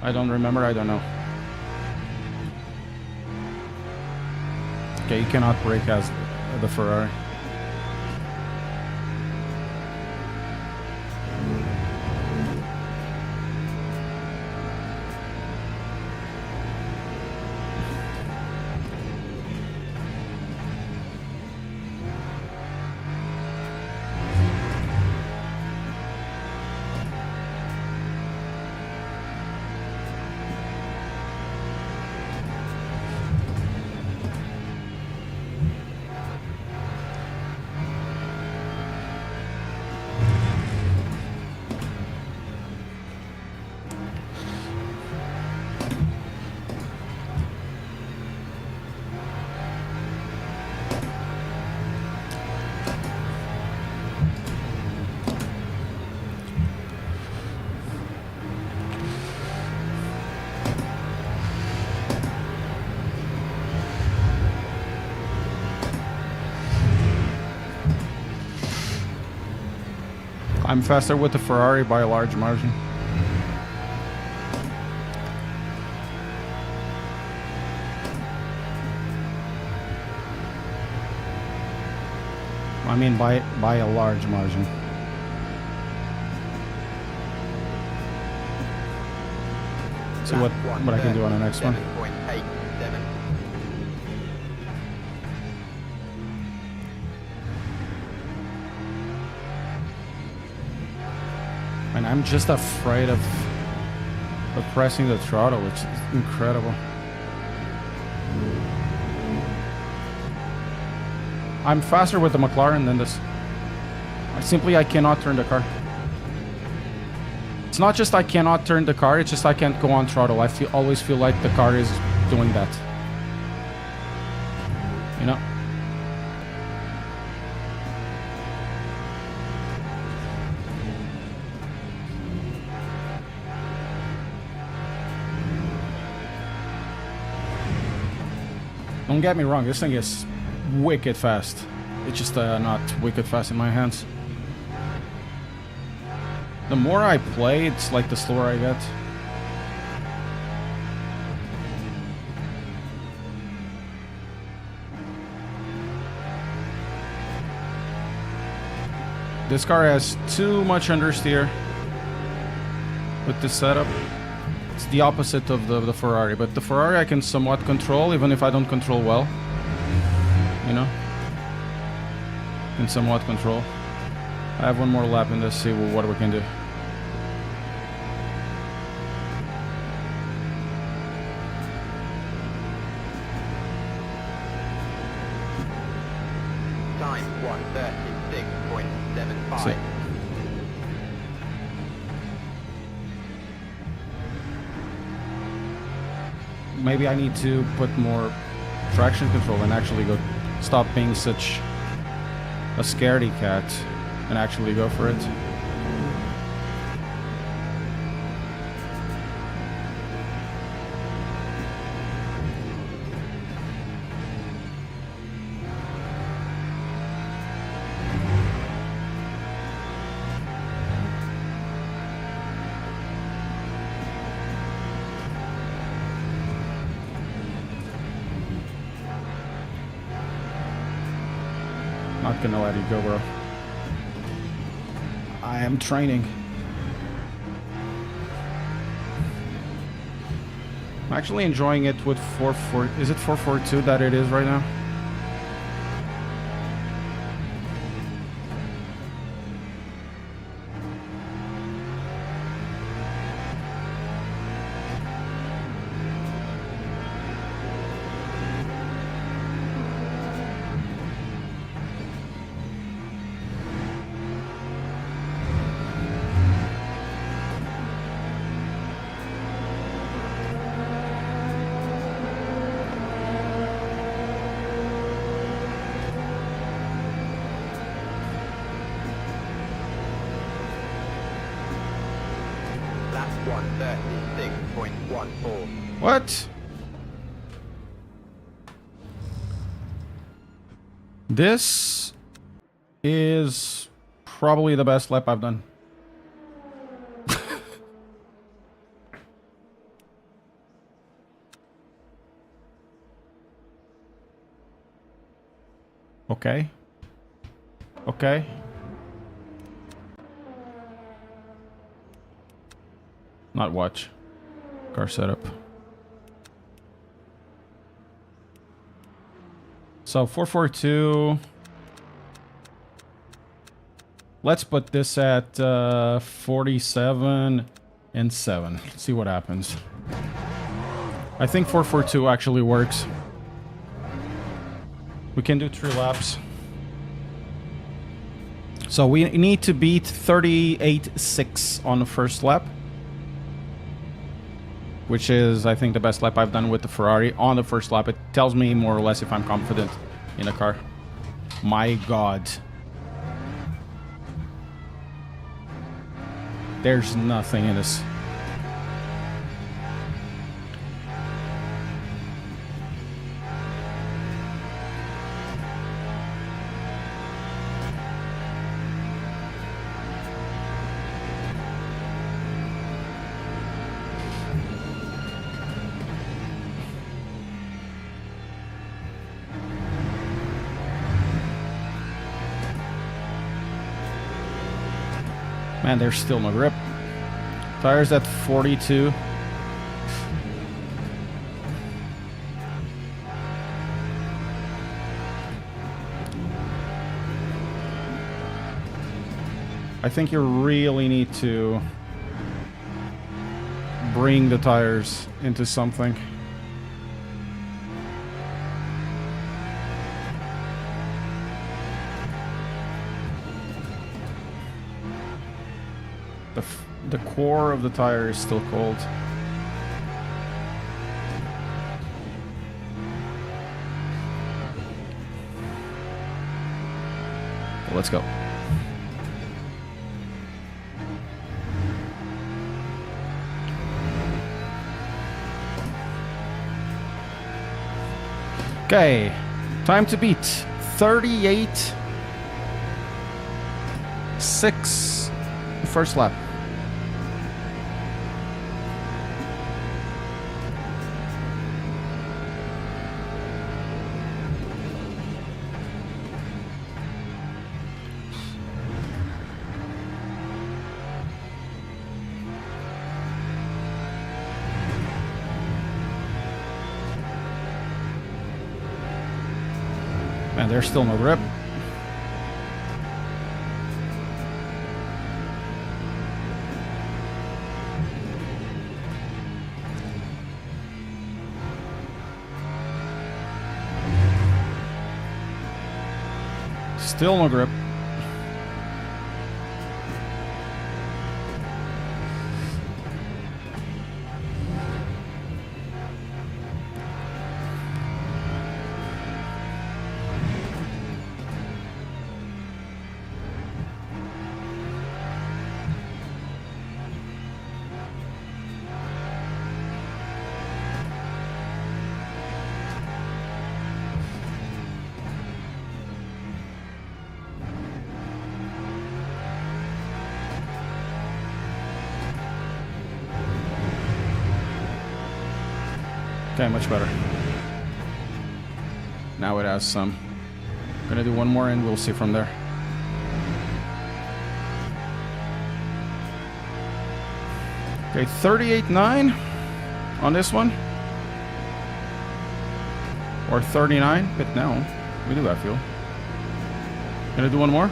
I don't remember. I don't know. Okay, you cannot brake as the Ferrari. I'm faster with the Ferrari by a large margin. I mean by a large margin. See what I can do on the next one. 7.87. And I'm just afraid of pressing the throttle, which is incredible. I'm faster with the McLaren than this. I cannot turn the car. It's not just I cannot turn the car, it's just I can't go on throttle. I always feel like the car is doing that. You know? Don't get me wrong, this thing is wicked fast. It's just not wicked fast in my hands. The more I play, it's like the slower I get. This car has too much understeer with this setup. It's the opposite of the Ferrari, but the Ferrari I can somewhat control, even if I don't control well. You know? Can somewhat control. I have one more lap in this, see what we can do. Time 1:36.75. See. Maybe I need to put more traction control and actually go stop being such a scaredy cat and actually go for it. Not gonna let it go, bro. I am training. I'm actually enjoying it with 4.4. Is it 4.42 that it is right now? Lap 1:36.14. What? This is probably the best lap I've done. Okay. Okay. Not watch. Car setup. So 442. Let's put this at 47 and 7. Let's see what happens. I think 442 actually works. We can do 3 laps. So we need to beat 38.6 on the first lap, which is, I think, the best lap I've done with the Ferrari on the first lap. It tells me more or less if I'm confident in the car. My God. There's nothing in this. Man, there's still no grip. Tires at 42. I think you really need to bring the tires into something. The core of the tire is still cold. Let's go. Okay, time to beat 38.6 first lap. Man, there's still no grip. Still no grip. Okay, much better. Now it has some. Gonna do one more and we'll see from there. Okay, 38.9 on this one. Or 39, but no, we do have fuel. Gonna do one more.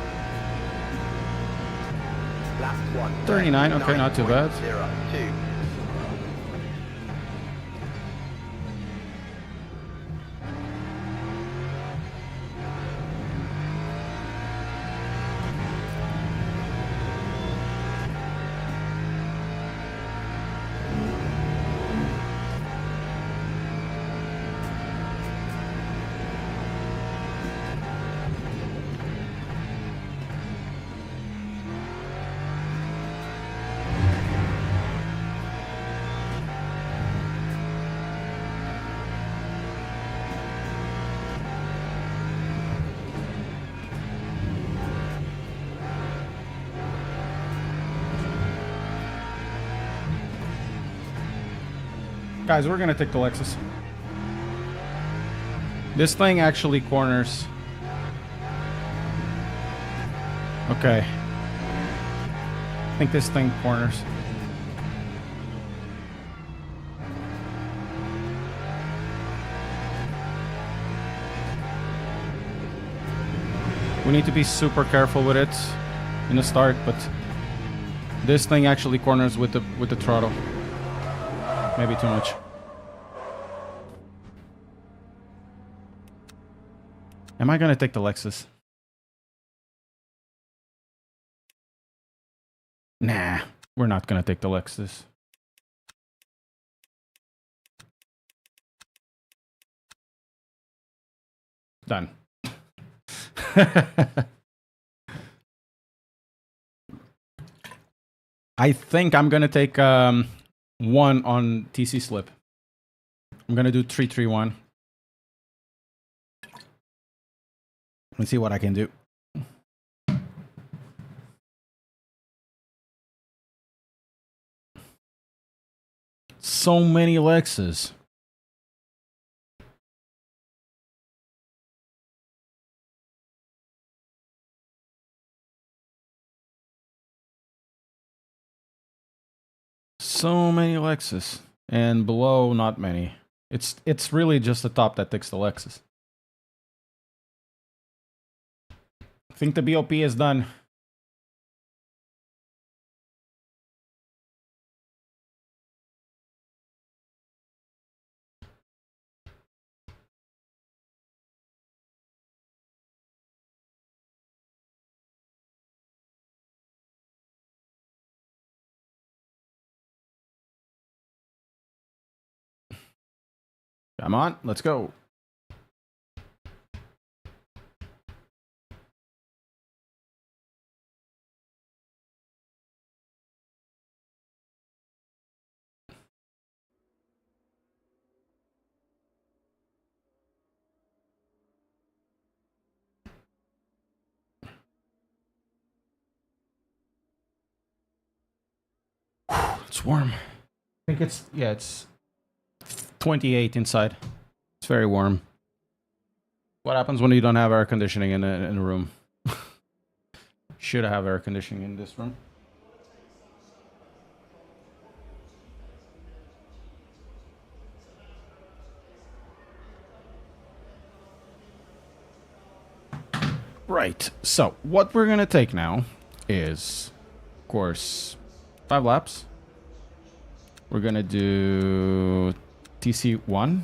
Lap 1. 39, okay, not too bad. 9.02. Guys, we're gonna take the Lexus. This thing actually corners. Okay. I think this thing corners. We need to be super careful with it in the start, but this thing actually corners with the throttle. Maybe too much. Am I gonna take the Lexus? Nah, we're not gonna take the Lexus. Done. I think I'm gonna take one on TC slip. I'm gonna do 331. Let's see what I can do. So many Lexus. So many Lexus. And below, not many. It's really just the top that takes the Lexus. I think the BOP is done. Come on, let's go. It's warm. I think it's 28 inside. It's very warm. What happens when you don't have air conditioning in a room? Should have air conditioning in this room. Right. So what we're gonna take now is, of course, 5 laps. We're gonna do TC1,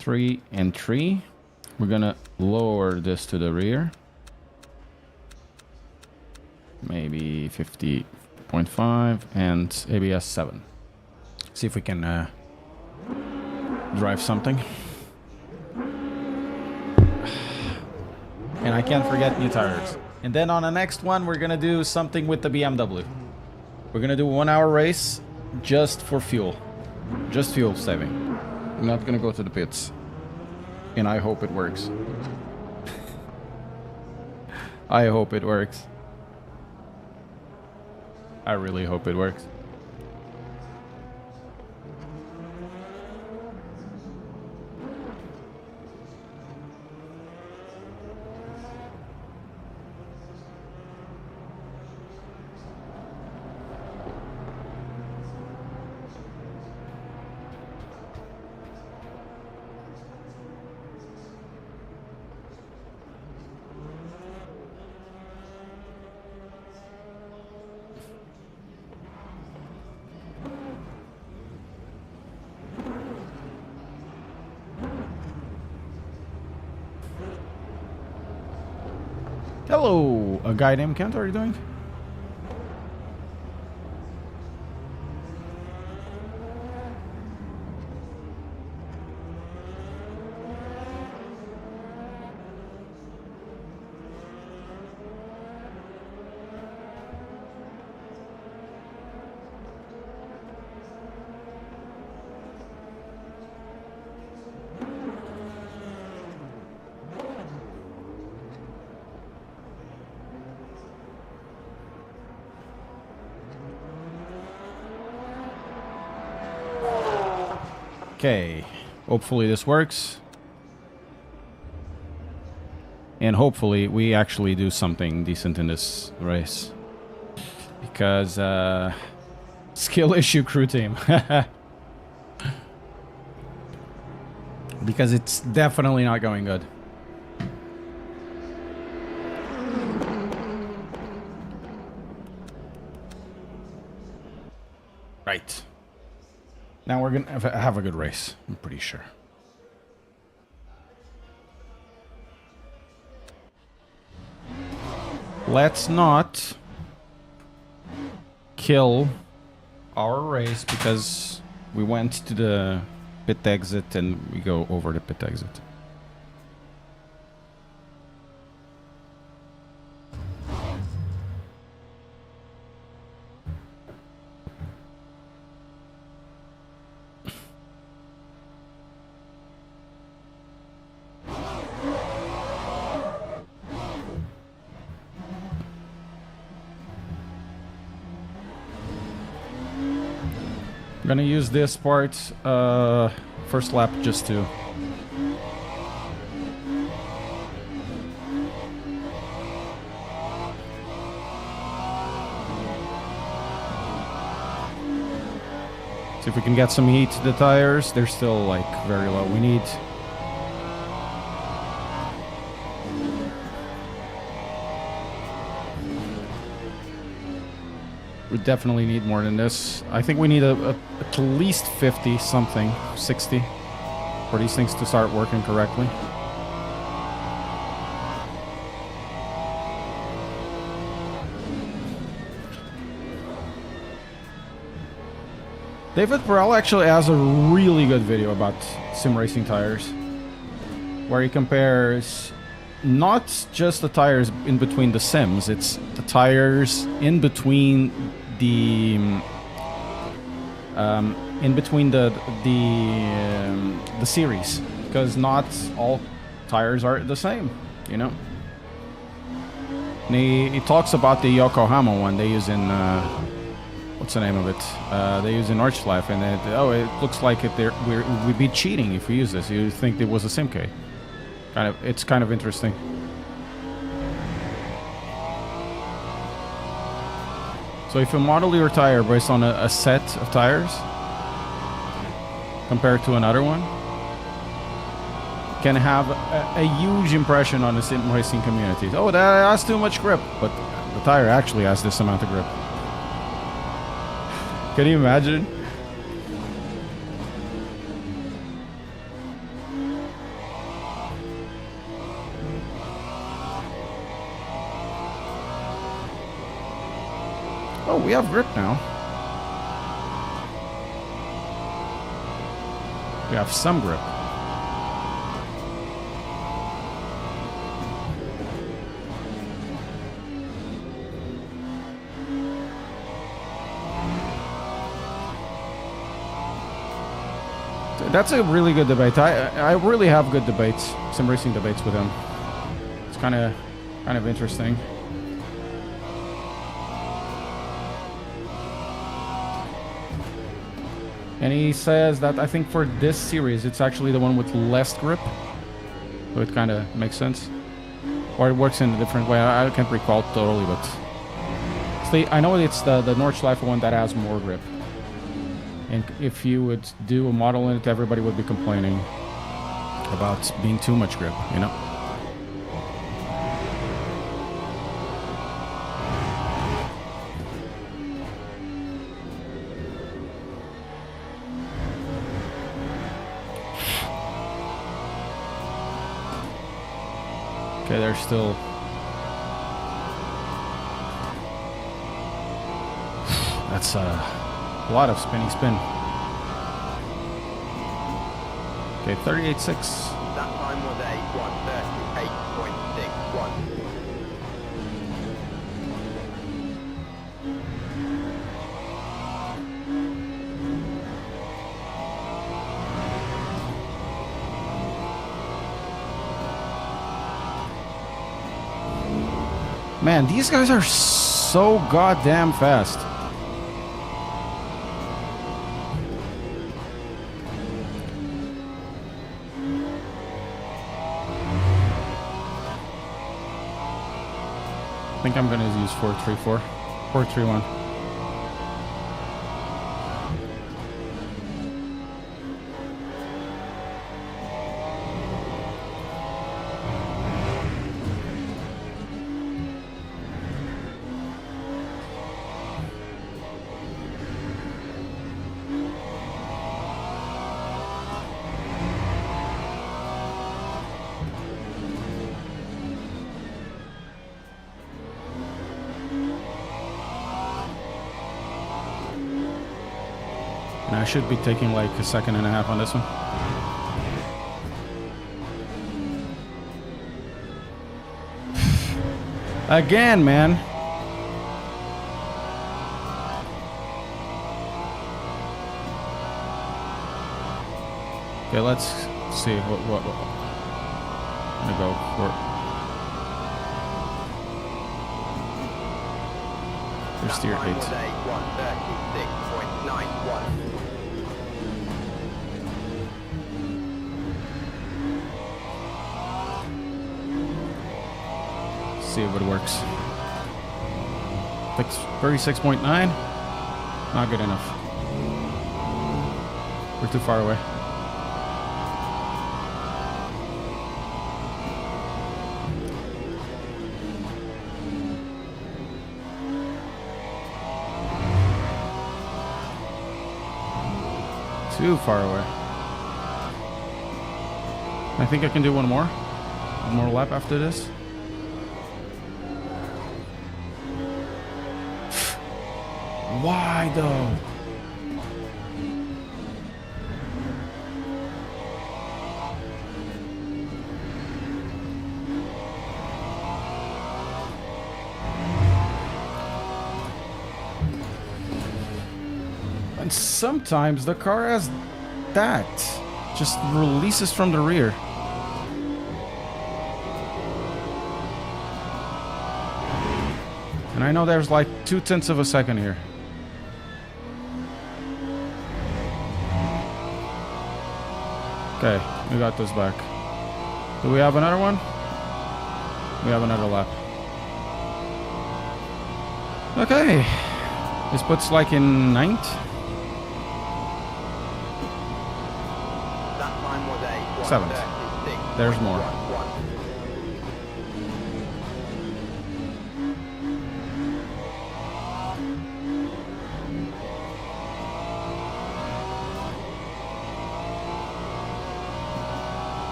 3, and 3. We're gonna lower this to the rear. Maybe 50.5 and ABS 7. See if we can drive something. And I can't forget new tires. And then on the next one, we're gonna do something with the BMW. We're gonna do a 1 hour race just for fuel. Just fuel saving. I'm not gonna go to the pits. And I hope it works. I hope it works. I really hope it works. Hello, a guy named Kent, how are you doing? Okay, hopefully this works. And hopefully we actually do something decent in this race. Because, skill issue crew team. Because it's definitely not going good. Right. Now we're gonna have a good race, I'm pretty sure. Let's not kill our race because we went to the pit exit and we go over the pit exit. I'm gonna use this part first lap just to See if we can get some heat to the tires. They're still like very low. We need... We definitely need more than this. I think we need at least 50 something, 60 for these things to start working correctly. David Perel actually has a really good video about sim racing tires, where he compares not just the tires in between the sims, it's the tires in between the series, because not all tires are the same, you know. And he talks about the Yokohama one they use in what's the name of it? They use in Nordschleife, and it looks like we'd be cheating if we use this. You'd think it was a Simca. It's kind of interesting. So if you model your tire based on a set of tires compared to another one, can have a huge impression on the sim racing community. Oh, that has too much grip, but the tire actually has this amount of grip. Can you imagine? Oh, we have grip now. We have some grip. That's a really good debate. I really have good debates, sim racing debates with him. It's kind of interesting. And he says that I think for this series, it's actually the one with less grip. So it kind of makes sense. Or it works in a different way. I can't recall totally, but... I know it's the Nordschleife one that has more grip. And if you would do a model in it, everybody would be complaining about being too much grip, you know? Okay, there's still... That's a lot of spinny spin. Okay, 38.6. That time was a 1:38.61. Man, these guys are so goddamn fast. I think I'm gonna use 434, 431. And I should be taking like a second and a half on this one. Again, man. Okay, let's see what I'm gonna go for. There's steer That time height. was a 1:36.91. See if it works. 36.9. Not good enough. We're too far away. Too far away. I think I can do one more. One more lap after this. Why though? And sometimes the car has that. Just releases from the rear. And I know there's like 0.2 of a second here. Okay, we got this back. Do we have another one? We have another lap. Okay. This puts like in 9th. That time was a 7th. There's more.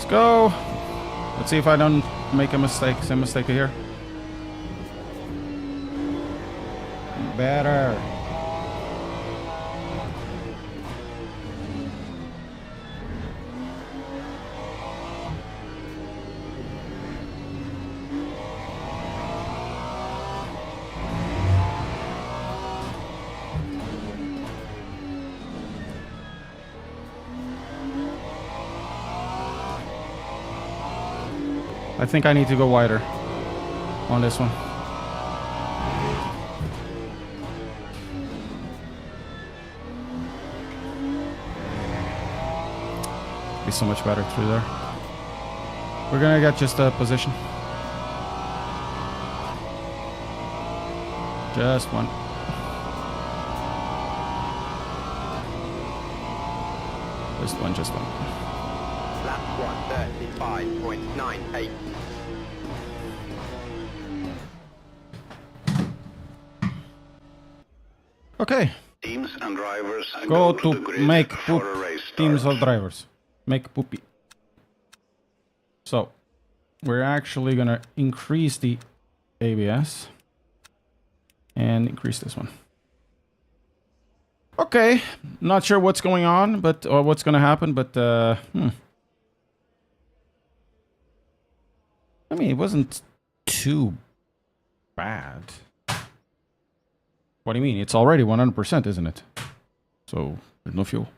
Go. Let's see if I don't make a mistake. Same mistake here. Better. I think I need to go wider on this one. Be so much better through there. We're gonna get just a position. Just one. Just one, just one. Lap 1:35.98. Okay. Teams and drivers Go to to the grid make for poop. a race Teams start. of drivers. Make poopy. So, we're actually gonna increase the ABS and increase this one. Okay, not sure what's going on, but or what's gonna happen, but I mean, it wasn't too bad. What do you mean? It's already 100%, isn't it? So there's no fuel.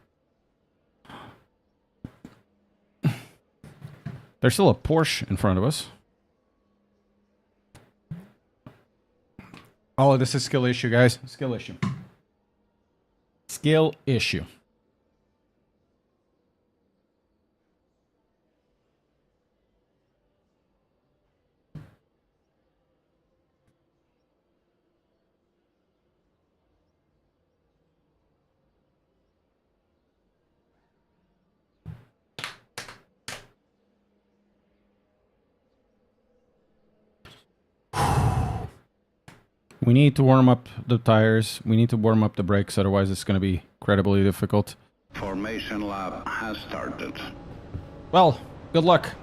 There's still a Porsche in front of us. Oh, this is skill issue, guys. Skill issue. Skill issue. We need to warm up the tires. We need to warm up the brakes, otherwise it's going to be incredibly difficult. Formation lap has started. Well, good luck.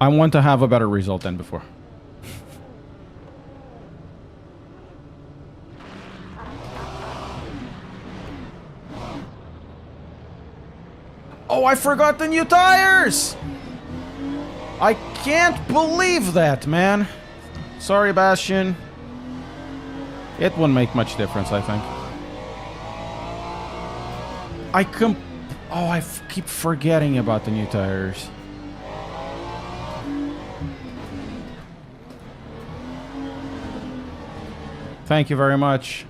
I want to have a better result than before. Oh, I forgot the new tires! I can't believe that, man. Sorry, Bastion. It won't make much difference, I think. I keep forgetting about the new tires. Thank you very much.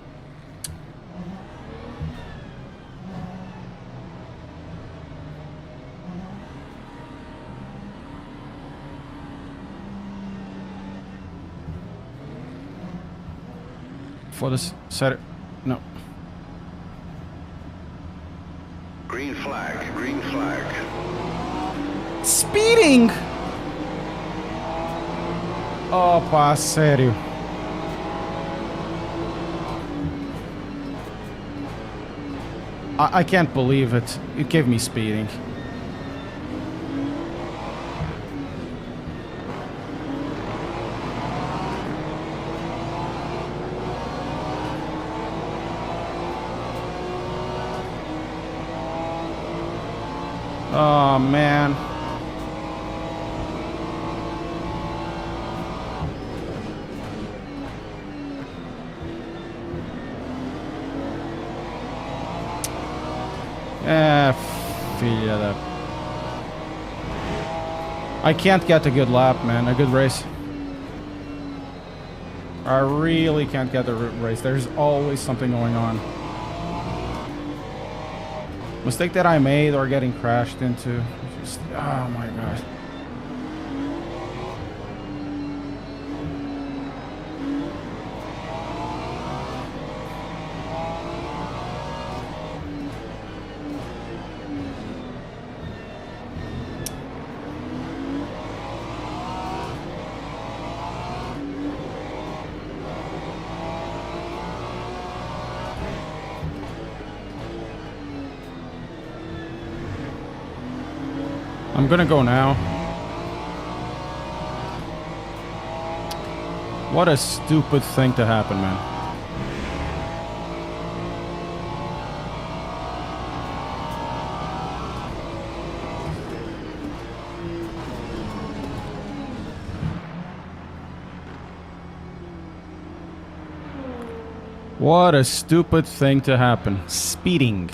For this set, no. Green flag, green flag. Speeding! Opa, sério. I can't believe it. It gave me speeding. Oh, man. Filha da... I can't get a good lap, man. A good race. I really can't get a race. There's always something going on. Mistake that I made or getting crashed into. Just, oh my god. I'm gonna go now. What a stupid thing to happen, man. What a stupid thing to happen. Speeding.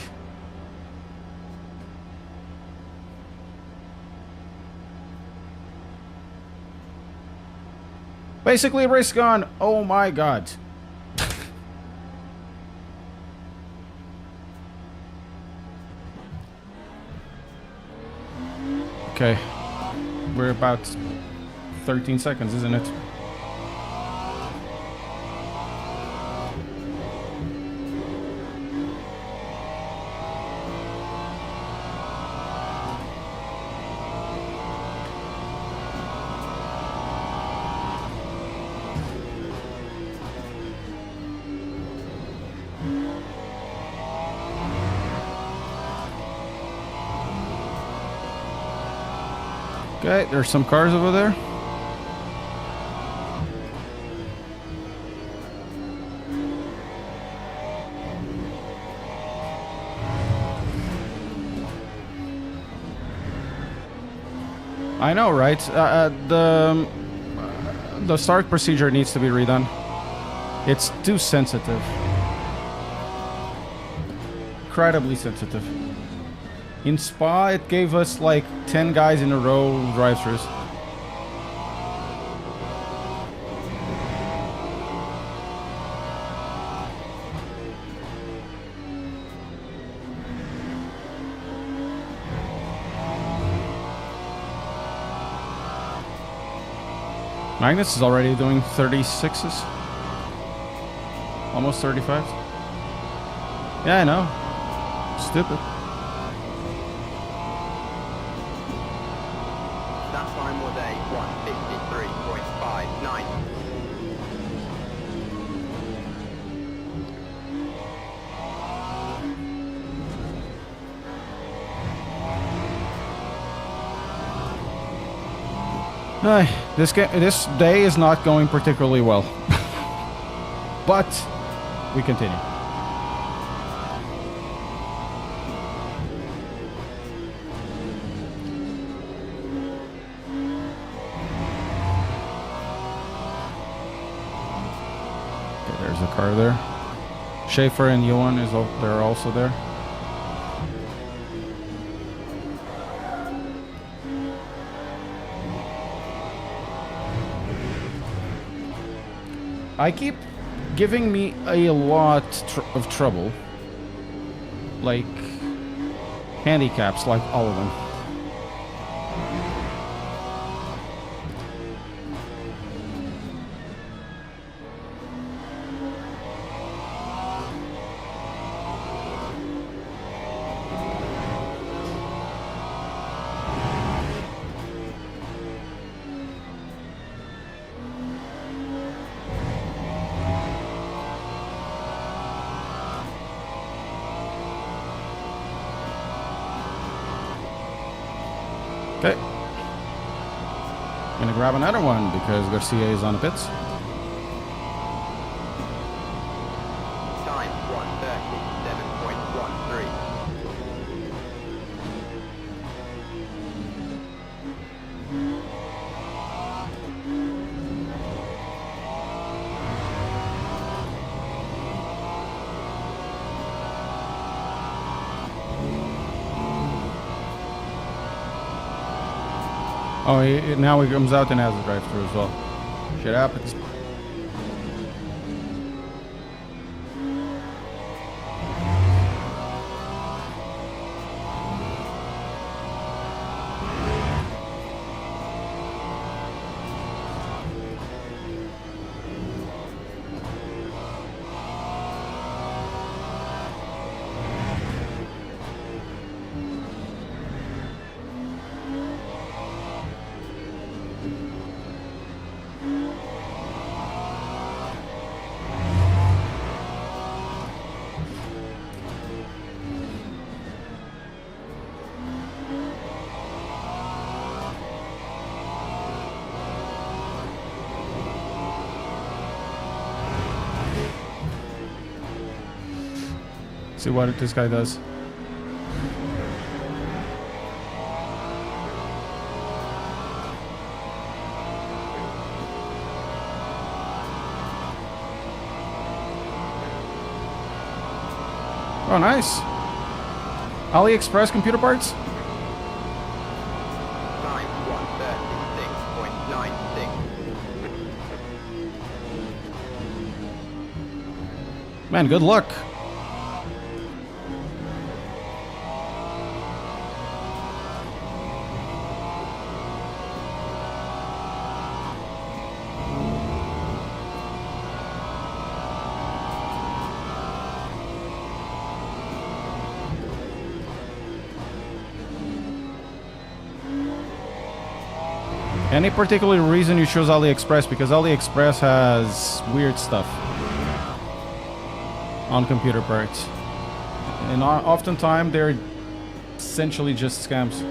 Basically, race gone. Oh my god. Okay. We're about 13 seconds, isn't it? Okay, there's some cars over there. I know, right? The start procedure needs to be redone. It's too sensitive. Incredibly sensitive. In Spa, it gave us like 10 guys in a row drive-thrus. Magnus is already doing 36s. Almost 35. Yeah, I know. Stupid. That time was a 1:53.59. This day is not going particularly well. But we continue. Okay, there's a car there. Schaefer and Johan they're also there. giving me a lot of trouble. Like handicaps, like all of them. Okay. Gonna grab another one because Garcia is on the pits. Time 1:37.13. Oh, now he comes out and has a drive-through as well. Shit happens. See what this guy does. Oh, nice. AliExpress computer parts? Time 1:36.96. Man, good luck. Any particular reason you chose AliExpress? Because AliExpress has weird stuff on computer parts. And oftentimes they're essentially just scams.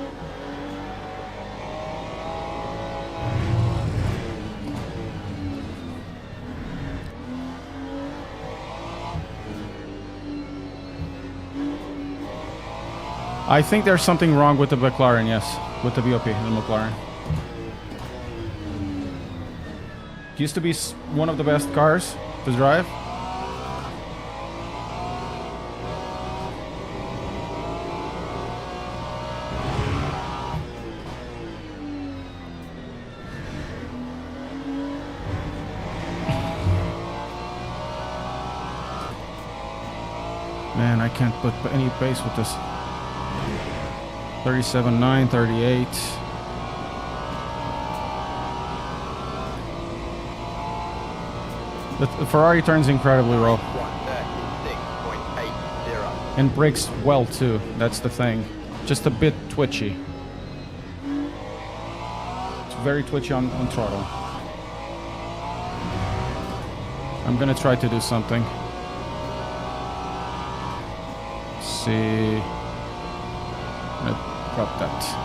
I think there's something wrong with the McLaren, yes. With the BOP, the McLaren. Used to be one of the best cars to drive. Man, I can't put any pace with this. 37.9, 38. The Ferrari turns incredibly well. 1:36.80. And brakes well too, that's the thing. Just a bit twitchy. It's very twitchy on throttle. I'm gonna try to do something. Let's see. I'm gonna drop that.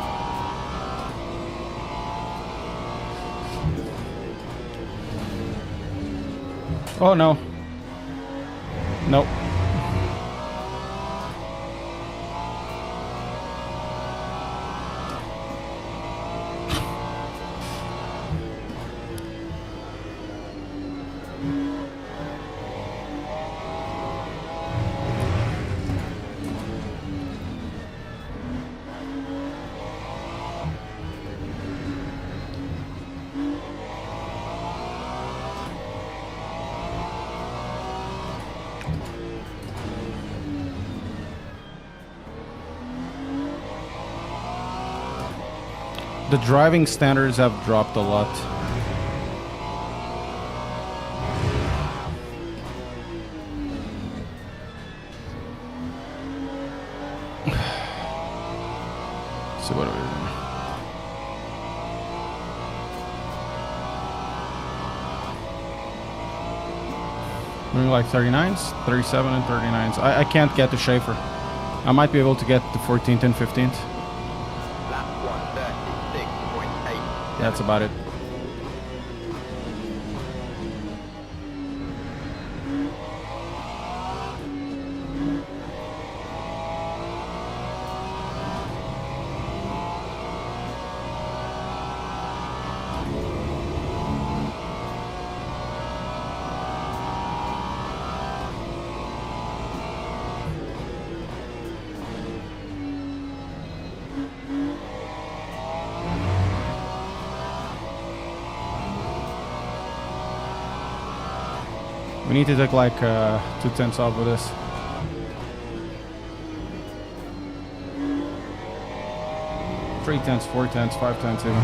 Oh no. Nope. the driving standards have dropped a lot. So what are we doing? Maybe like 39s, 37 and 39s. I can't get to Schaefer. I might be able to get the 14th and 15th. Lap 136.8. That's about it. We need to take like 2/10 off of this. Three tenths, 4/10, 5/10 even.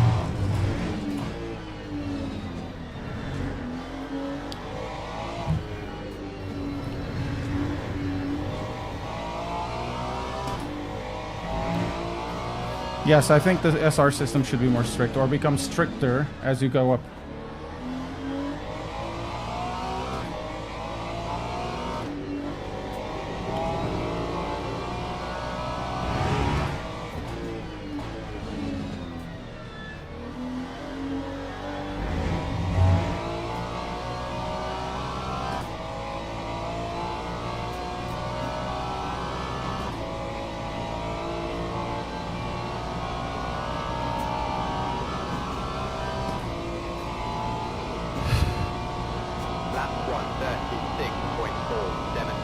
Yes, I think the SR system should be more strict or become stricter as you go up. Lap 136.47.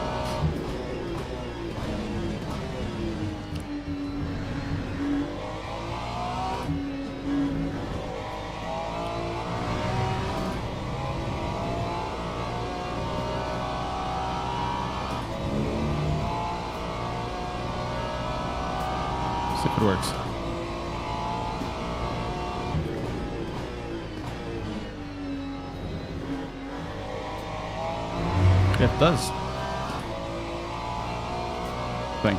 See if it works. It does. Think.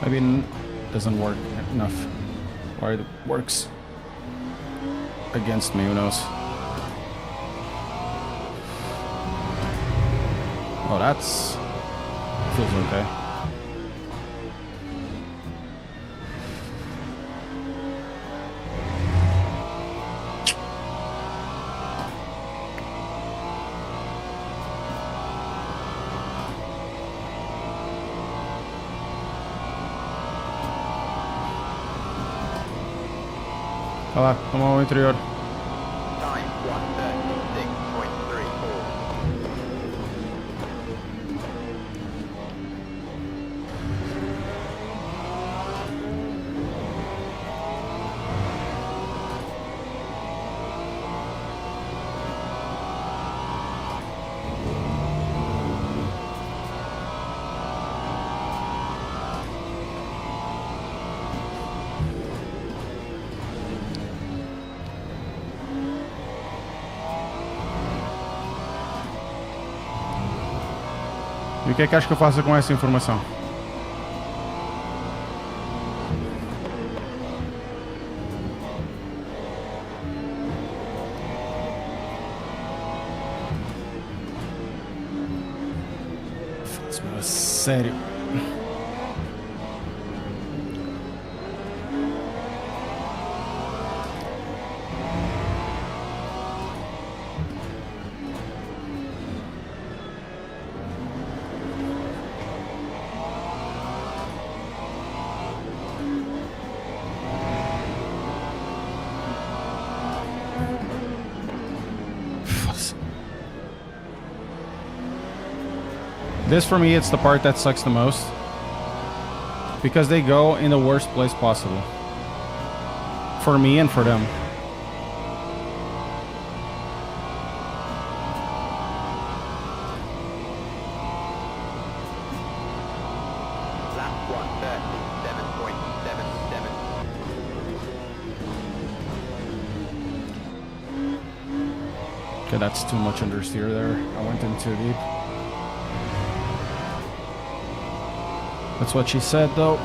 Maybe it doesn't work enough. Or it works against me, who knows? Oh, that's... feels okay. Olha lá, vamos ao interior. Time 136.34. E o que é que acha que eu faço com essa informação? Sério. This for me, it's the part that sucks the most. Because they go in the worst place possible. For me and for them. Lap 1:37.77. Okay, that's too much understeer there. I went in too deep. That's what she said, though.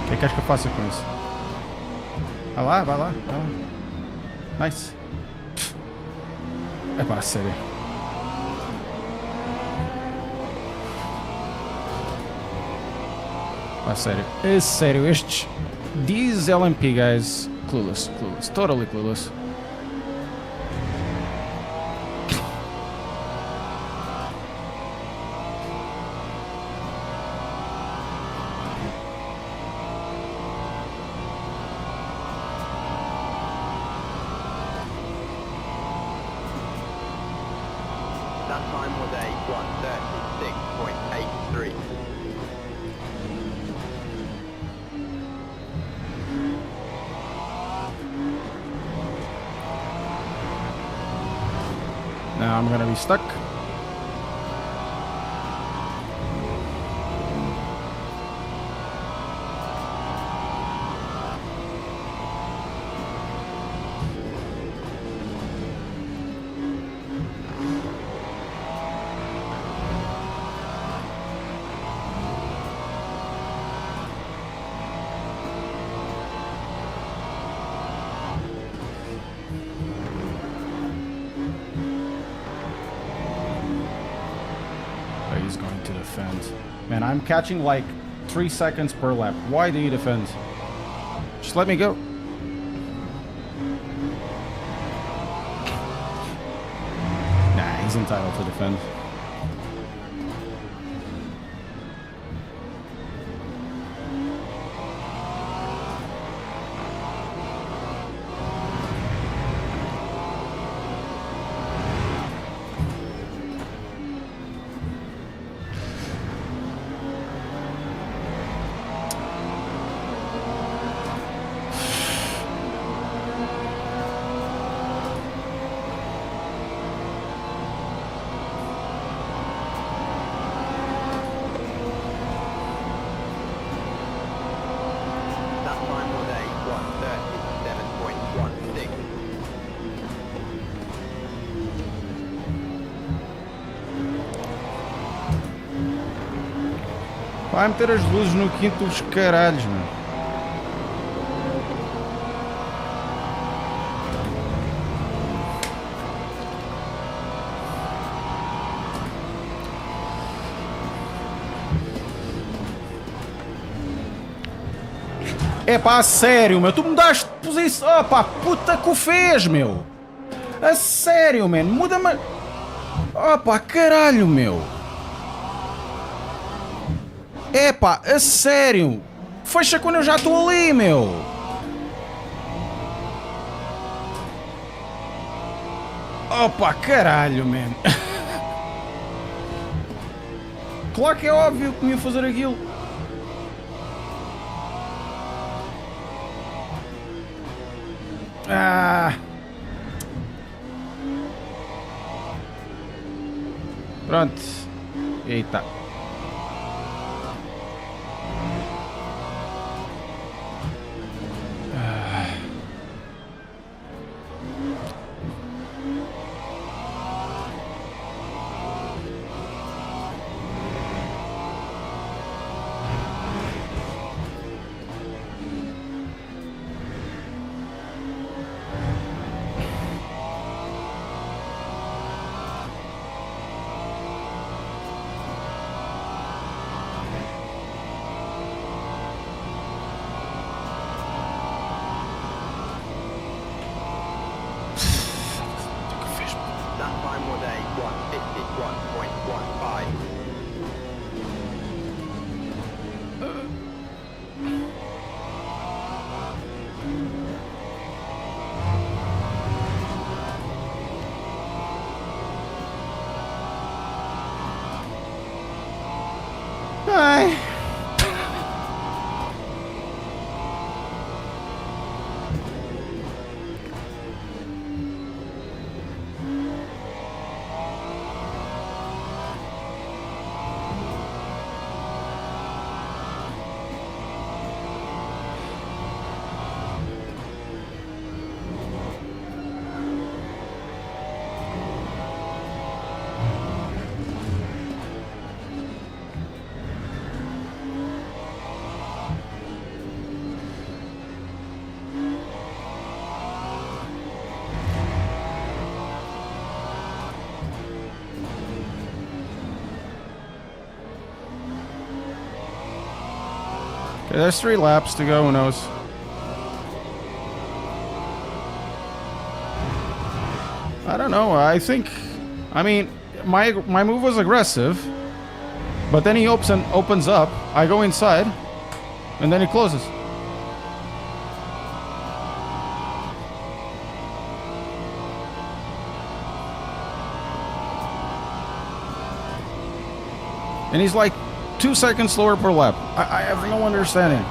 O que acha que eu faço com isso? Vai lá, vai lá, vai lá. Nice. É pá, sério. Pá, sério. É sério, estes... These LMP guys... Clueless, clueless. Totally clueless. That time was a 1:36.83. Now I'm gonna be stuck. Oh, he's going to defend. Man, I'm catching like 3 seconds per lap. Why do you defend? Just let me go. Nah, he's entitled to defend. That time was a 1:37.16. Vai meter as luzes no quinto dos caralhos, mano. É pá, a sério, meu. Tu mudaste de posição. Oh pá, puta que o fez, meu. A sério, man. Muda-me. Oh pá, caralho, meu. É pá, a sério. Fecha quando eu já estou ali, meu. Oh pá, caralho, man. Claro que é óbvio que me ia fazer aquilo. Ah. Pronto. Eita. time was a 1:51.15. Bye. Okay, there's 3 laps to go. Who knows? I don't know. I mean, my move was aggressive, but then he opens up. I go inside, and then he closes. And he's like 2 seconds slower per lap. I have no understanding. 6.51.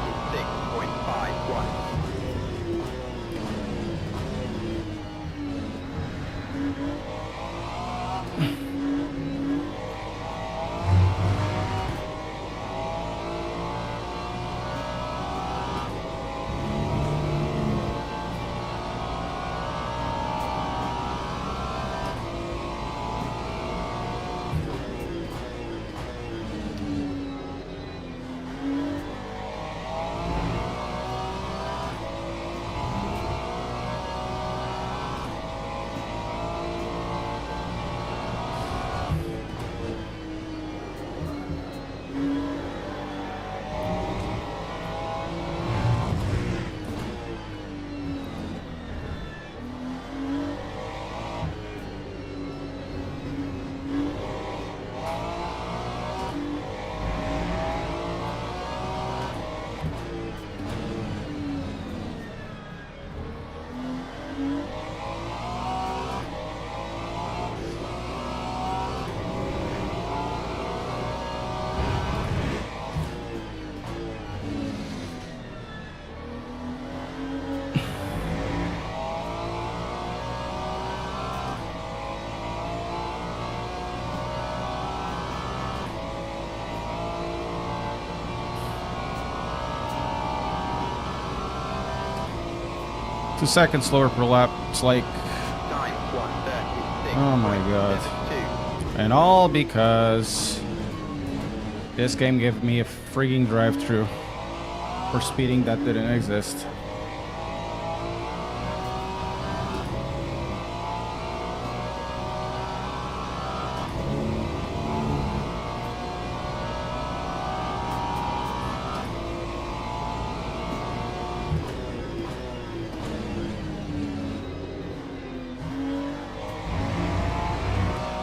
Two seconds slower per lap. It's like, Time 1:36. oh my god. And all because this game gave me a freaking drive-through for speeding that didn't exist.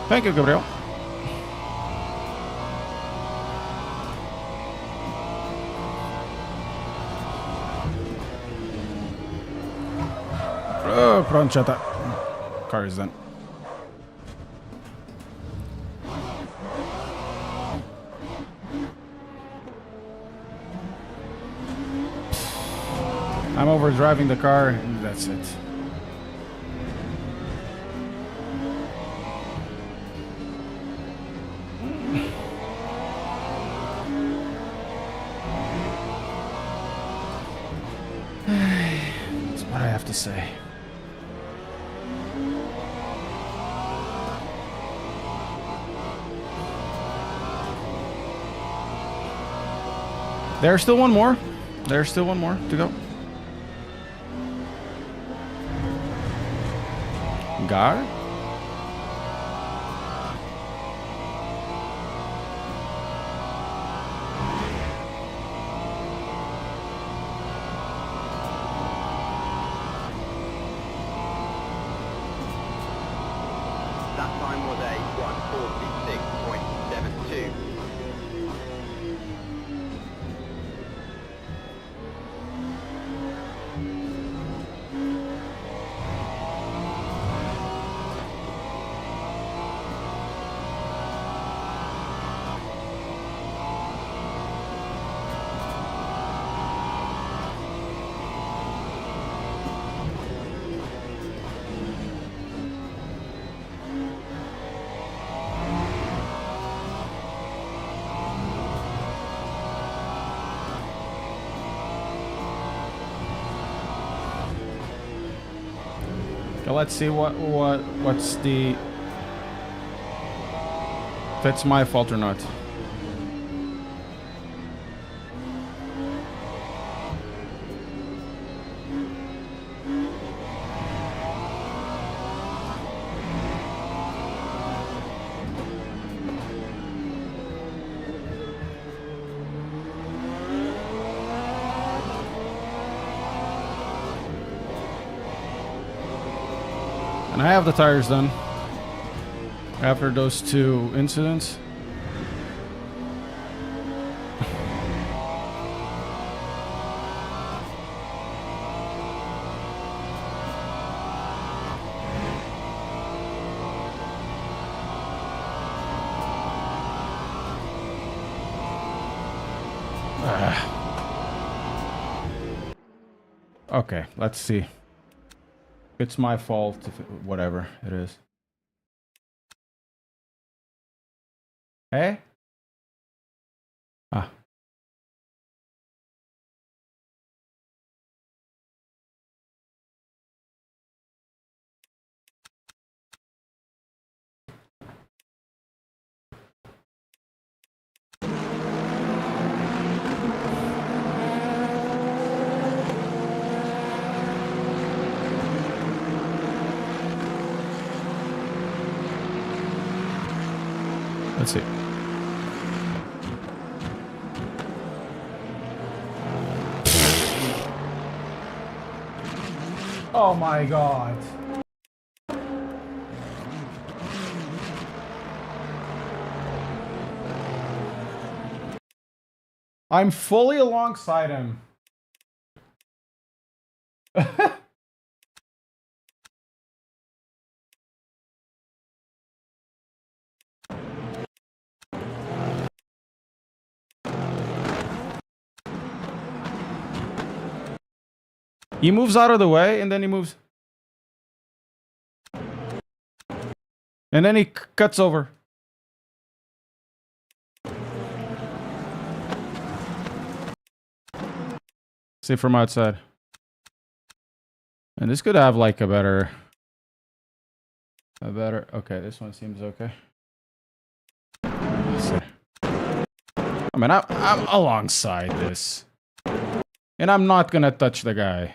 Thank you, Gabriel. Oh, Pronchata. Car is done. I'm over driving the car, and that's it. That's what I have to say. There's still one more. There's still one more to go. Gar? That time time was a 146.72. Okay, let's see what's the... If it's my fault or not. And I have the tires done after those two incidents. Okay, let's see. It's my fault, if whatever it is. Hey? Ah. Let's see. Oh my god. I'm fully alongside him. He moves out of the way, and then he moves. And then he cuts over. See from outside. And this could have like a better... Okay, this one seems okay. I mean, I'm alongside this. And I'm not gonna touch the guy.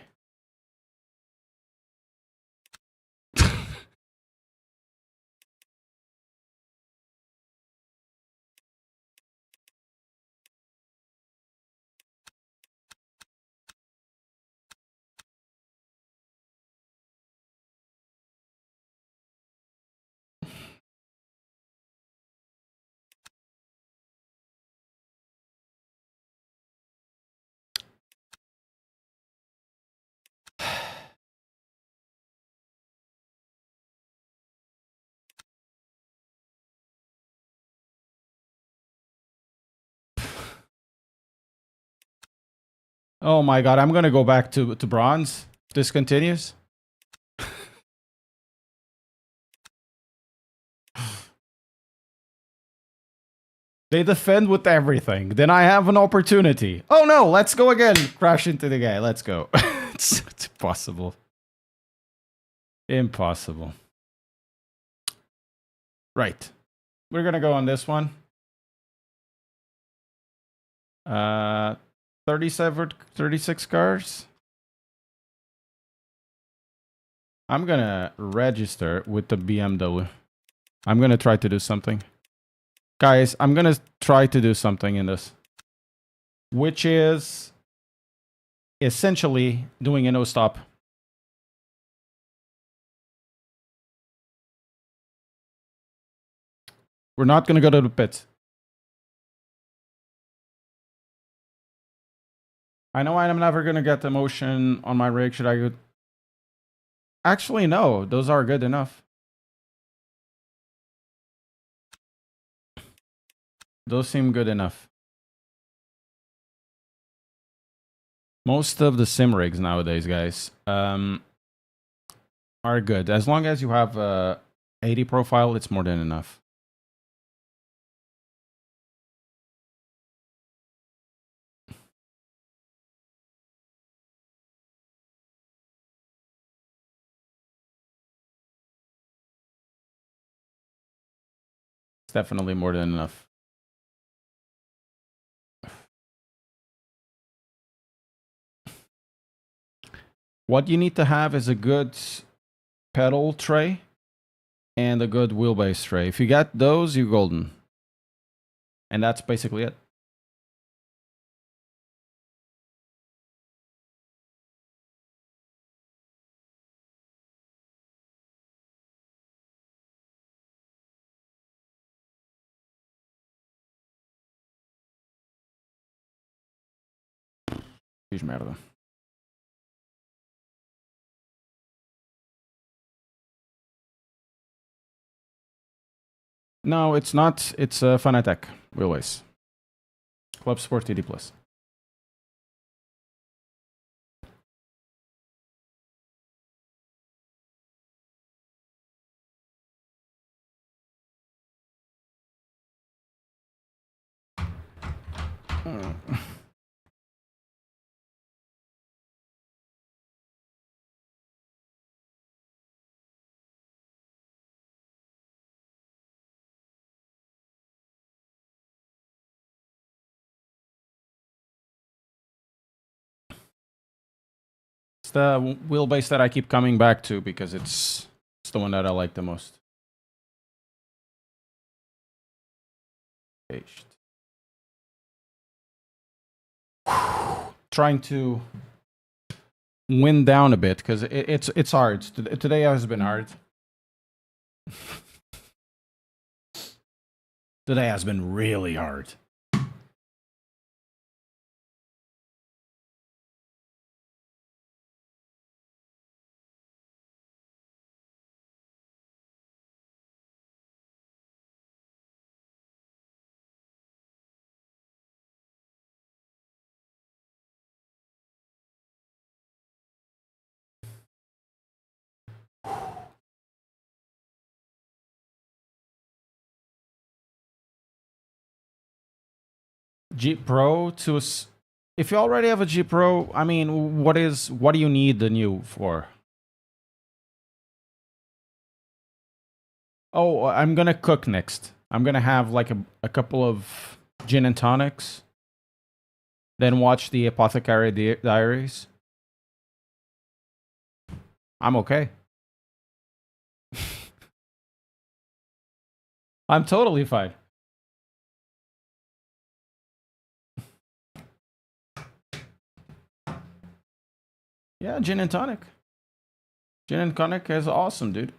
Oh my god, I'm gonna go back to bronze if this continues. They defend with everything. Then I have an opportunity. Oh no, let's go again. Crash into the guy. Let's go. It's impossible. Impossible. Right. We're gonna go on this one. 36 cars. I'm gonna register with the BMW. I'm gonna try to do something. Guys, I'm gonna try to do something in this. Which is essentially doing a no stop. We're not gonna go to the pit. I know I'm never gonna get the motion on my rig. Should I go? Actually, no. Those are good enough. Those seem good enough. Most of the sim rigs nowadays, guys, are good. As long as you have a 80 profile, it's more than enough. It's definitely more than enough. What you need to have is a good pedal tray and a good wheelbase tray. If you got those, you're golden. And that's basically it. Fiz merda. No, it's not. It's a Fanatec wheelbase. Club Sport TD Plus. It's the wheelbase that I keep coming back to because it's the one that I like the most. Aged. Trying to wind down a bit because it's hard. Today has been hard. Today has been really hard. G Pro to if you already have a G Pro, I mean, what do you need the new for? Oh, I'm gonna cook next. I'm gonna have like a couple of gin and tonics, then watch the Apothecary Diaries. I'm okay. I'm totally fine. Yeah, gin and tonic. Gin and tonic is awesome, dude.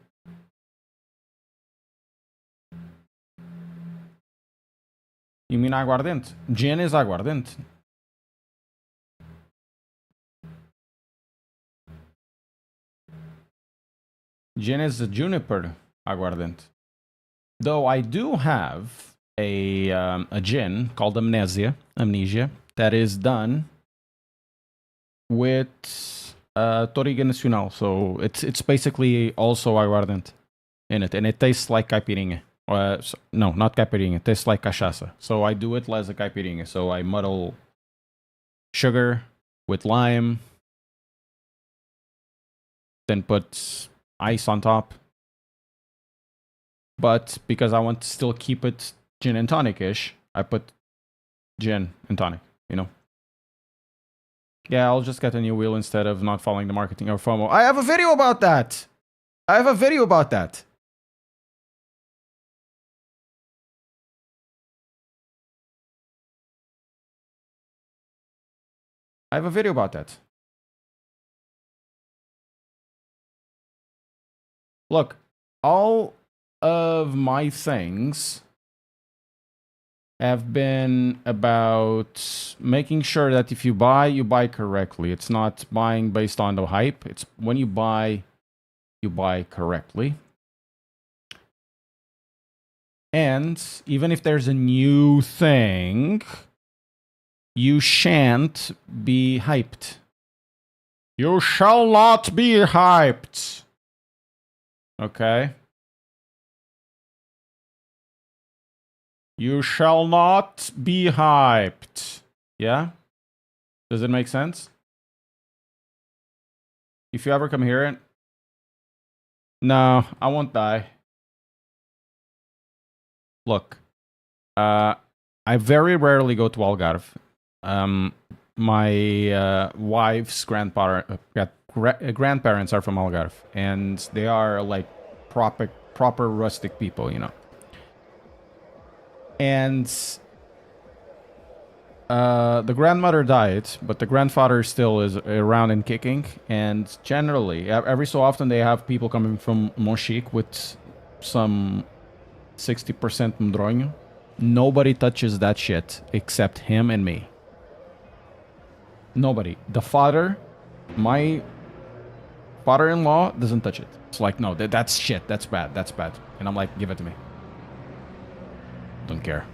You mean aguardente? Gin is aguardente. Gin is a juniper aguardente. Though I do have a gin called Amnesia that is done with Toriga Nacional. So it's basically also aguardente in it, and it tastes like caipirinha. No, not caipirinha. It tastes like cachaça. So I do it as a caipirinha. So I muddle sugar with lime, then put ice on top. But because I want to still keep it gin and tonic-ish, I put gin and tonic, you know? Yeah, I'll just get a new wheel instead of not following the marketing or FOMO. I have a video about that! I have a video about that! I have a video about that. Look, all of my things have been about making sure that if you buy correctly. It's not buying based on the hype. It's when you buy correctly. And even if there's a new thing, you shan't be hyped. You shall not be hyped. Okay? You shall not be hyped. Yeah? Does it make sense? If you ever come here, no, I won't die. Look, I very rarely go to Algarve. My wife's grandparents are from Algarve, and they are like proper rustic people, you know. And the grandmother died, but the grandfather still is around and kicking. And generally, every so often, they have people coming from Monchique with some 60% Mdronho. Nobody touches that shit except him and me. Nobody. The father, my father-in-law, doesn't touch it. It's like, no, that's shit. That's bad. That's bad. And I'm like, give it to me. Don't care.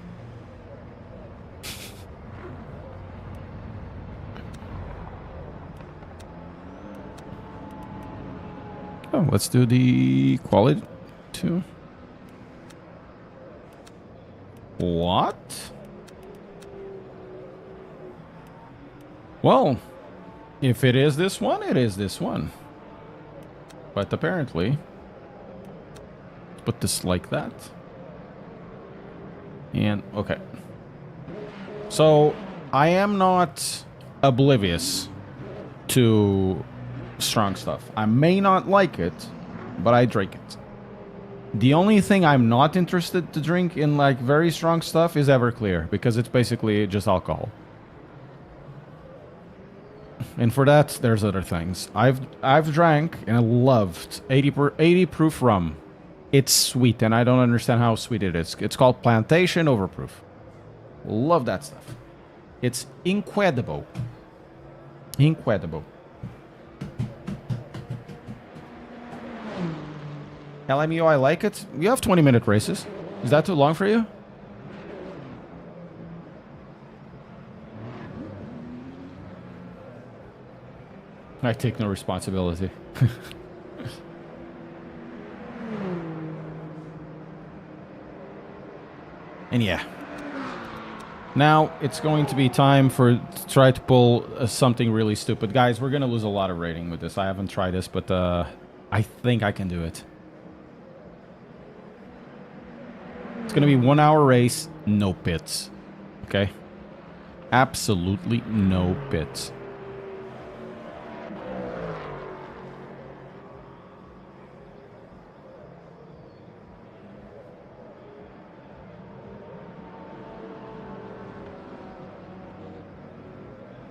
Oh, let's do the quality too. What? Well, if it is this one, it is this one. But apparently, put this like that. And, okay. So, I am not oblivious to strong stuff. I may not like it, but I drink it. The only thing I'm not interested to drink in, like, very strong stuff is Everclear, because it's basically just alcohol. And for that, there's other things. I've drank and I loved 80 proof rum. It's sweet, and I don't understand how sweet it is. It's called Plantation Overproof. Love that stuff. It's incredible. Incredible. LMU, I like it. You have 20-minute races. Is that too long for you? I take no responsibility. And yeah. Now, it's going to be time to try to pull something really stupid. Guys, we're going to lose a lot of rating with this. I haven't tried this, but I think I can do it. It's going to be 1 hour race, no pits. Okay? Absolutely no pits.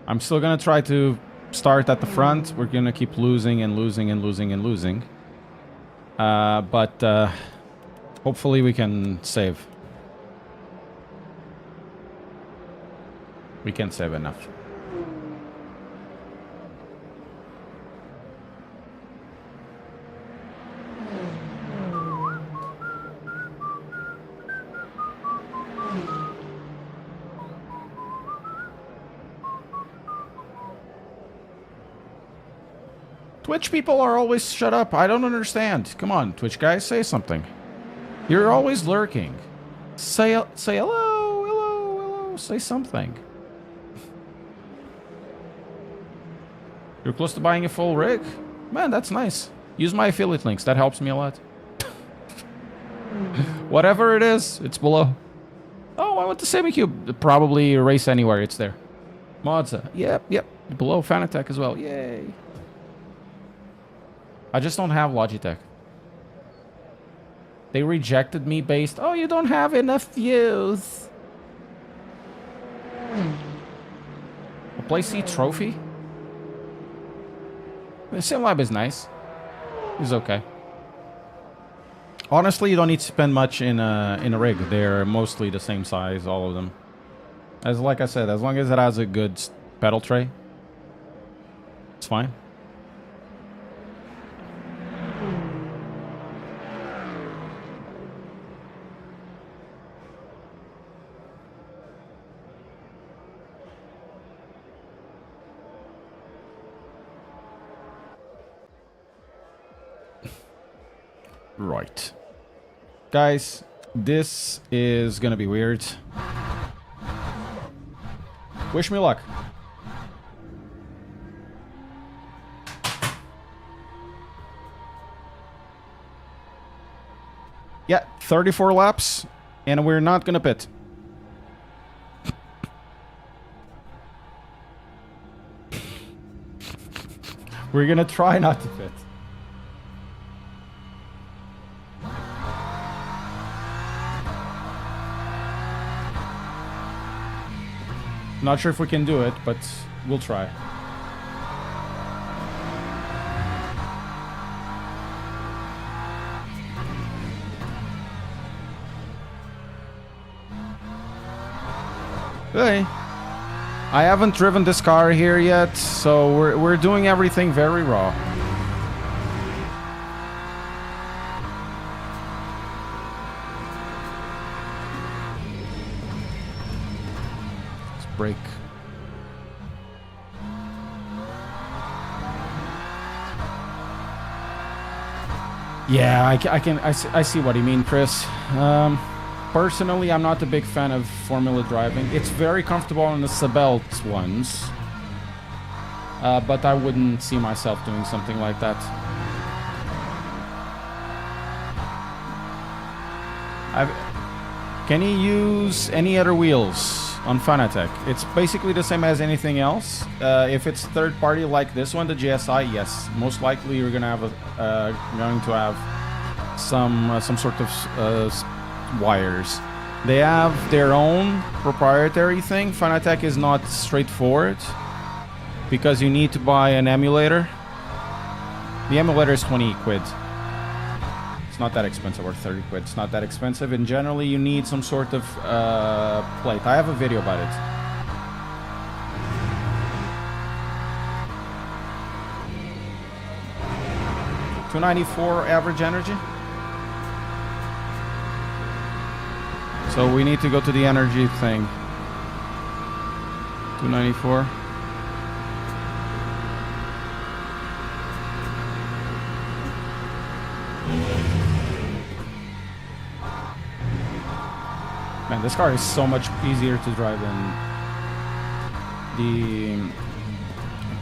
I'm still going to try to start at the front. We're going to keep losing and losing and losing and losing. But hopefully we can save. We can't save enough. Twitch people are always shut up. I don't understand. Come on, Twitch guys, say something. You're always lurking. Say hello, hello. Say something. You're close to buying a full rig? Man, that's nice. Use my affiliate links. That helps me a lot. Whatever it is, it's below. Oh, I went to SemiCube. Probably Race Anywhere. It's there. Modza. Yep. Below Fanatec as well. Yay. I just don't have Logitech. They rejected me based... Oh, you don't have enough views. A Play C trophy? The SimLab is nice. It's okay. Honestly, you don't need to spend much in a rig. They're mostly the same size, all of them. As like I said, as long as it has a good pedal tray, it's fine. Right. Guys, this is gonna be weird. Wish me luck. Yeah, 34 laps, and we're not gonna pit. We're gonna try not to pit. Not sure if we can do it, but we'll try. Hey, I haven't driven this car here yet, so we're doing everything very raw. Let's brake. Yeah, I see what you mean, Chris. Personally, I'm not a big fan of Formula driving. It's very comfortable on the Sebelt ones, but I wouldn't see myself doing something like that. Can you use any other wheels on Fanatec? It's basically the same as anything else. If it's third party like this one, the GSI, yes, most likely you're gonna have some sort of wires. They have their own proprietary thing. Fanatec is not straightforward because you need to buy an emulator. The emulator is 20 quid. It's not that expensive, or 30 quid. It's not that expensive, and generally you need some sort of plate. I have a video about it. $294 average energy. So we need to go to the energy thing. 294. Man, this car is so much easier to drive than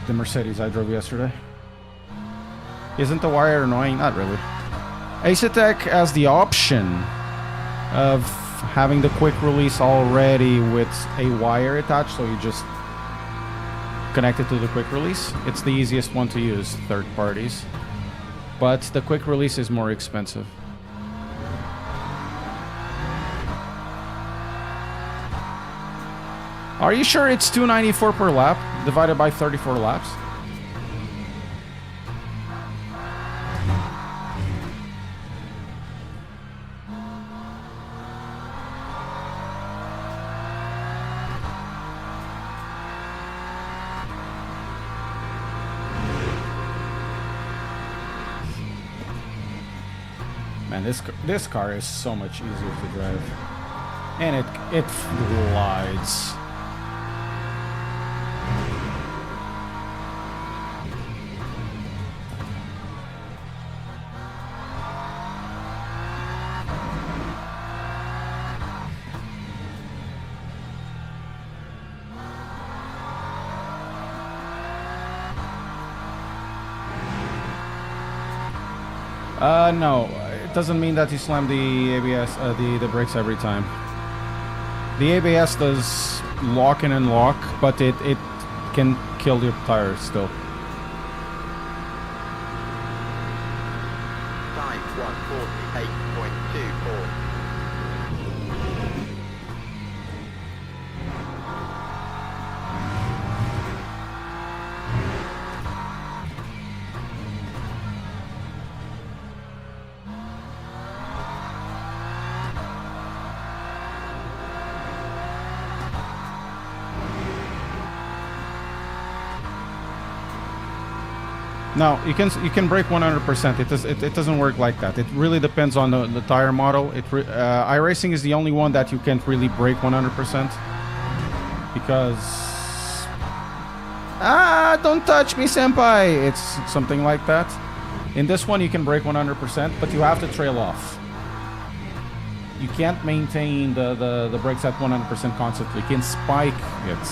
the Mercedes I drove yesterday. Isn't the wire annoying? Not really. Assetto has the option of having the quick release already with a wire attached, so you just connect it to the quick release. It's the easiest one to use, third parties, but the quick release is more expensive. Are you sure it's $294 per lap divided by 34 laps? Man, this car is so much easier to drive, and it flies. No, it doesn't mean that you slam the ABS, the brakes every time. The ABS does lock in and lock, but it can kill your tires still. Time 148.24. No, you can break 100%. It doesn't work like that. It really depends on the tire model. iRacing is the only one that you can't really break 100% because don't touch me, senpai. It's something like that. In this one, you can break 100%, but you have to trail off. You can't maintain the brakes at 100% constantly. You can spike it.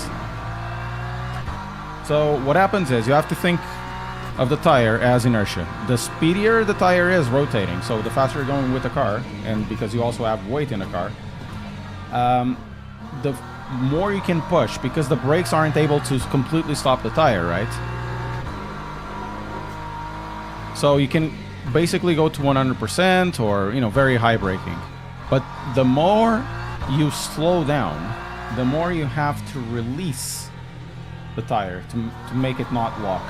So what happens is you have to think of the tire as inertia. The speedier the tire is rotating, so the faster you're going with the car, and because you also have weight in the car, the more you can push, because the brakes aren't able to completely stop the tire, right? So you can basically go to 100% or, you know, very high braking. But the more you slow down, the more you have to release the tire to make it not lock.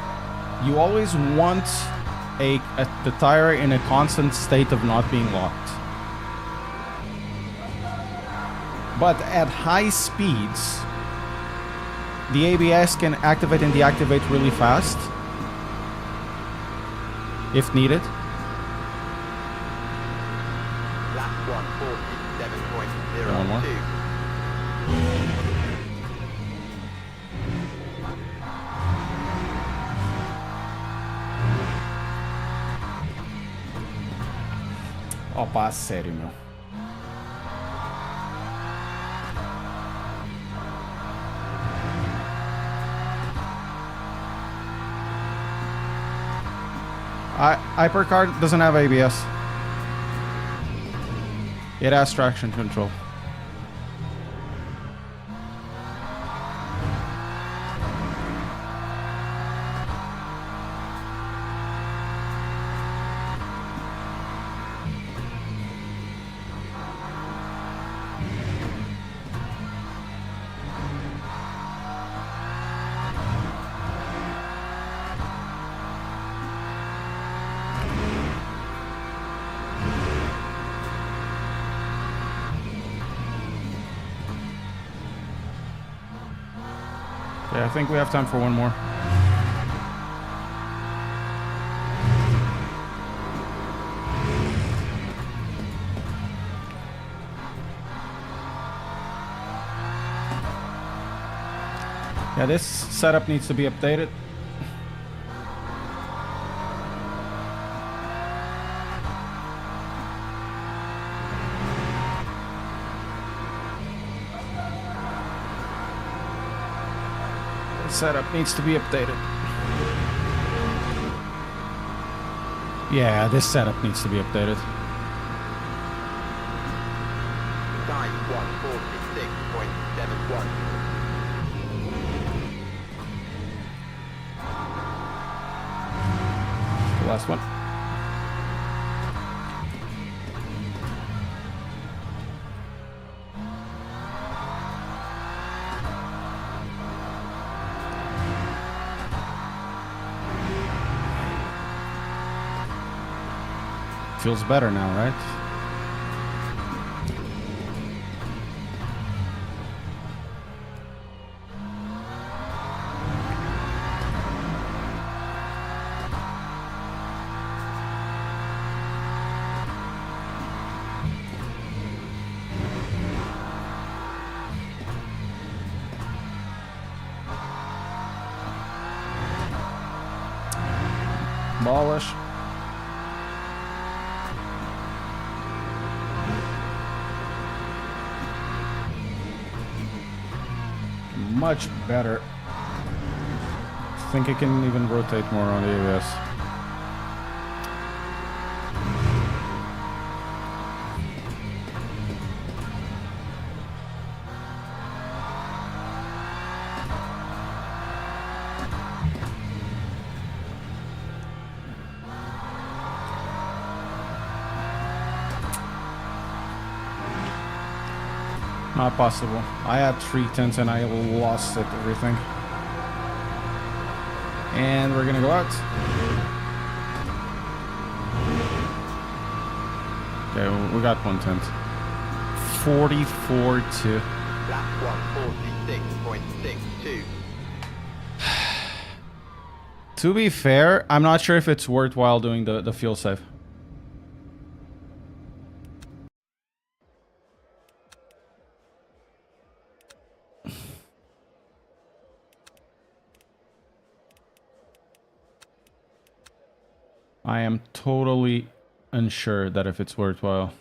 You always want the tire in a constant state of not being locked. But at high speeds, the ABS can activate and deactivate really fast, if needed. Lap 147.02. One more. Opa, sério, meu. Hypercar doesn't have ABS. It has traction control. Yeah, I think we have time for one more. Yeah, this setup needs to be updated. Setup needs to be updated. Yeah, this setup needs to be updated. Time 146.71. The last one. Feels better now, right? Abolish. Much better. I think I can even rotate more on the ABS. Not possible. I had 310s and I lost it, everything. And we're gonna go out. Okay, we got 110. 44-2. Lap 146.62. To be fair, I'm not sure if it's worthwhile doing the fuel save. I am totally unsure that if it's worthwhile.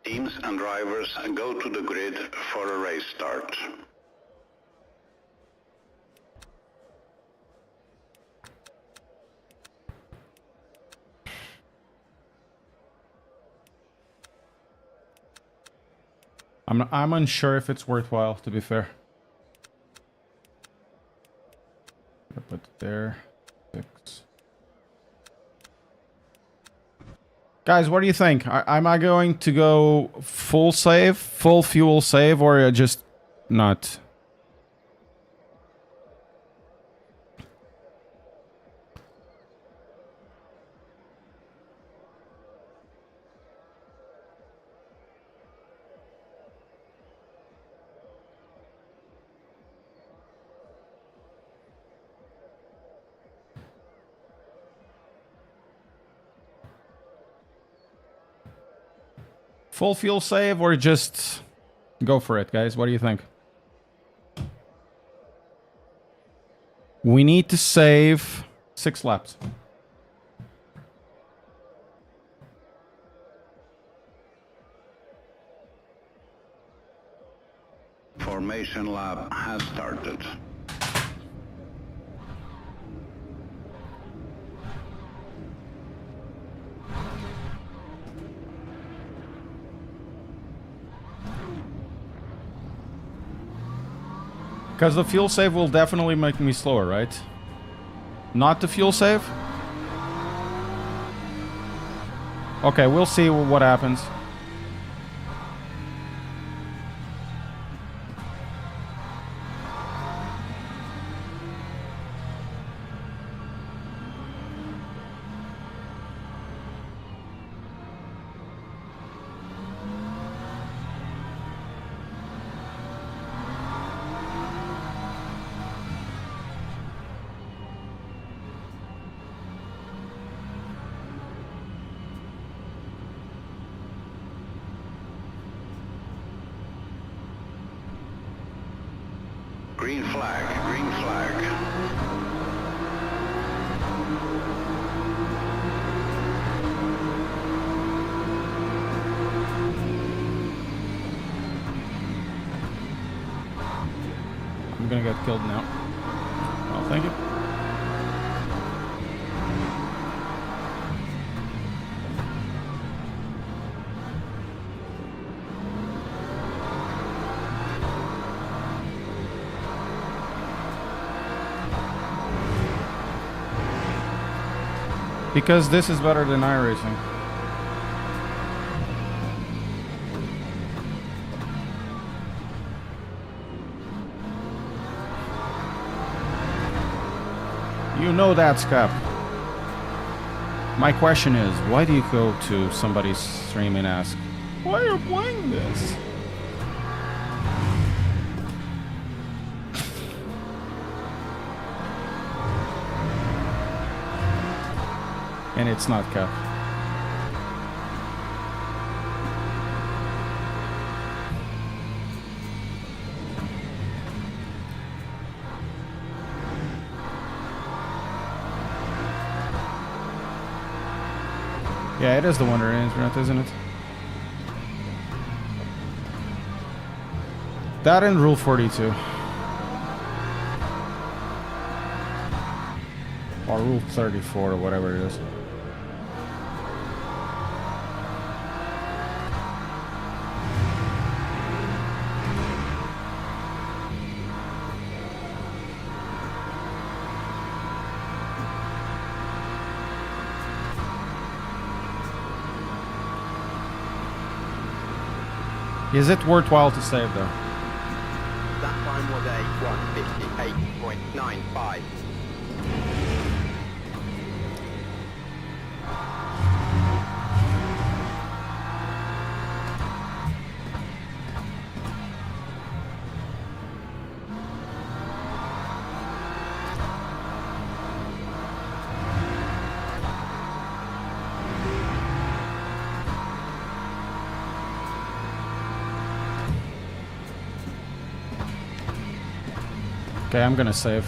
Teams and drivers go to the grid for a race start. I'm unsure if it's worthwhile, to be fair. Put it there. 6. Guys, what do you think? Am I going to go full save, full fuel save, or just not? Full fuel save or just go for it, guys? What do you think? We need to save 6 laps. Formation lap has started. Because the fuel save will definitely make me slower, right? Not the fuel save? Okay, we'll see what happens. Green flag, green flag. I'm gonna get killed now. Well, thank you. Because this is better than iracing. You know that's cap. My question is, why do you go to somebody's stream and ask, why are you playing this? And it's not cap. Yeah, it is the Wonder Internet, isn't it? That and Rule 42. Or Rule 34, or whatever it is. Is it worthwhile to save though? That time was a 158.95. Okay, I'm gonna save.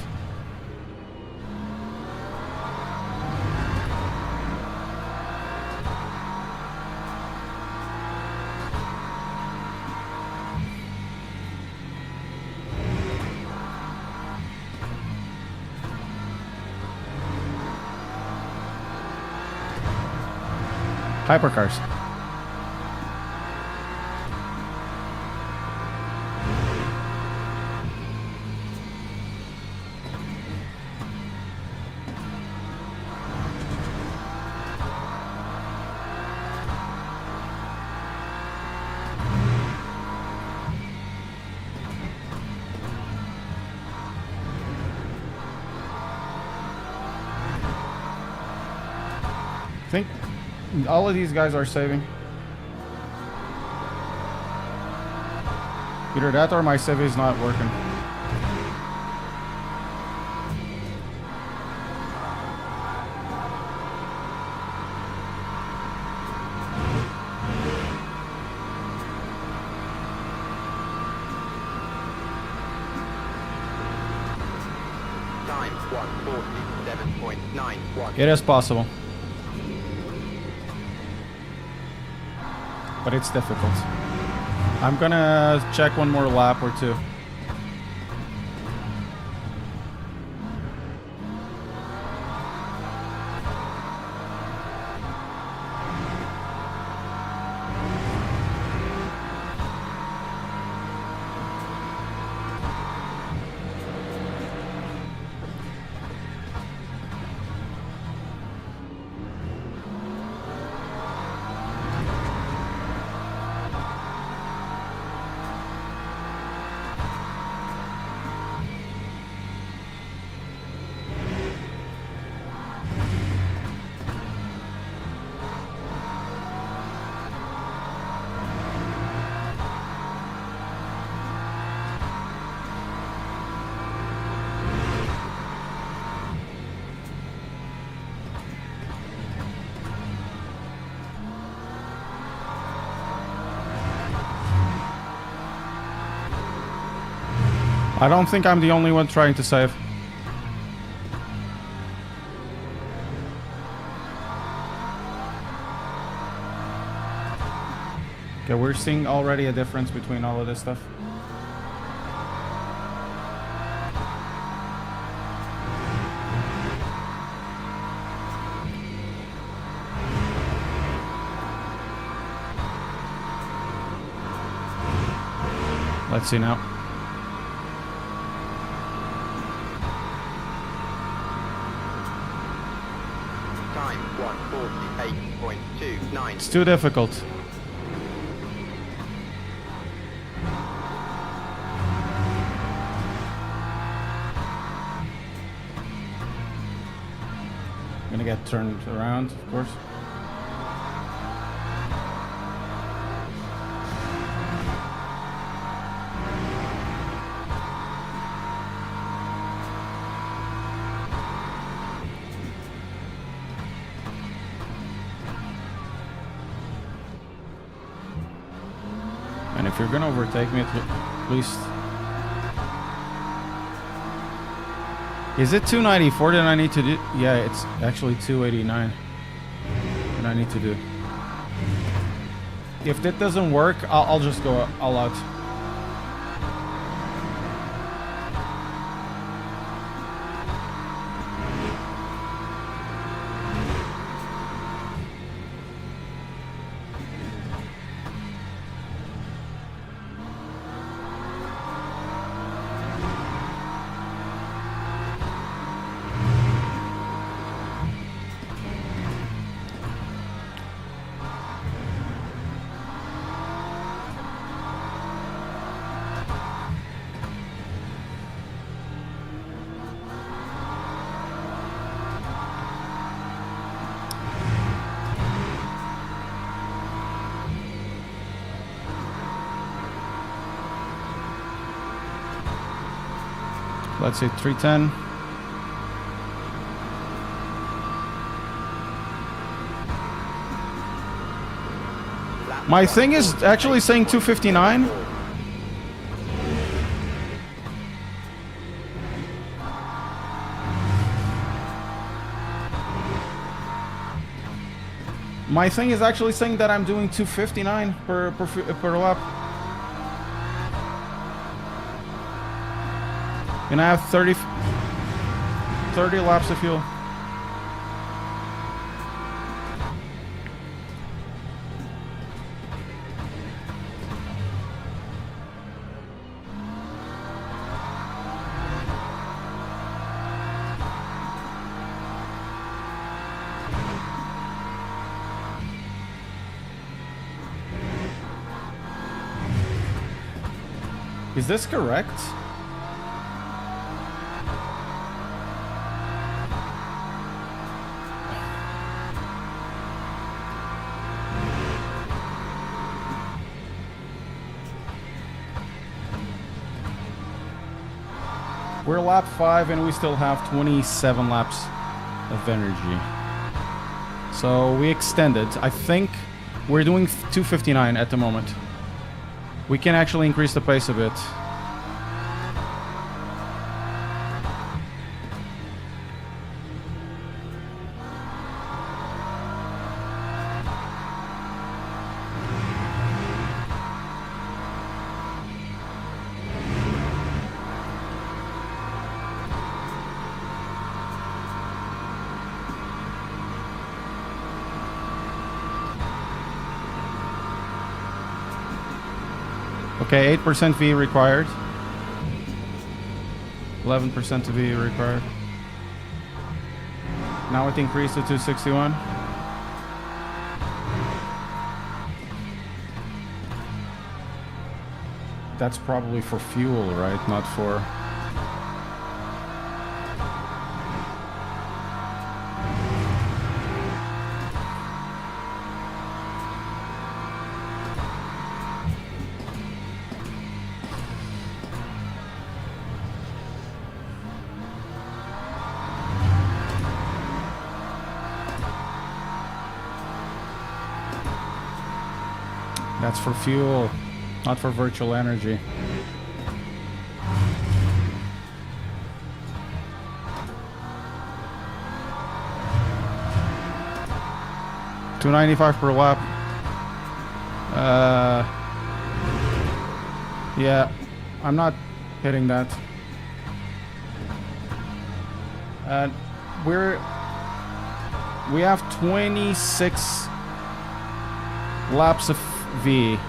Hypercars. I think all of these guys are saving. Either that or my save is not working. Time 1:47.91. It is possible. But it's difficult. I'm gonna check one more lap or two. I don't think I'm the only one trying to save. Okay, we're seeing already a difference between all of this stuff. Let's see now. Time 1:48.29. It's too difficult. I'm gonna get turned around, of course. And if you're gonna overtake me, at least... Is it 294 that I need to do? Yeah, it's actually 289 that I need to do. If that doesn't work, I'll just go all out. Let's say 310. My thing is actually saying 259. My thing is actually saying that I'm doing 259 per lap. And I have 30 laps of fuel. Is this correct? We're lap 5 and we still have 27 laps of energy. So we extended. I think we're doing 259 at the moment. We can actually increase the pace a bit. Okay, 8% V required. 11% to V required. Now it increased to 261. That's probably for fuel, right? Not for... That's for fuel, not for virtual energy. $295 per lap. Yeah, I'm not hitting that. We have 26 laps of V.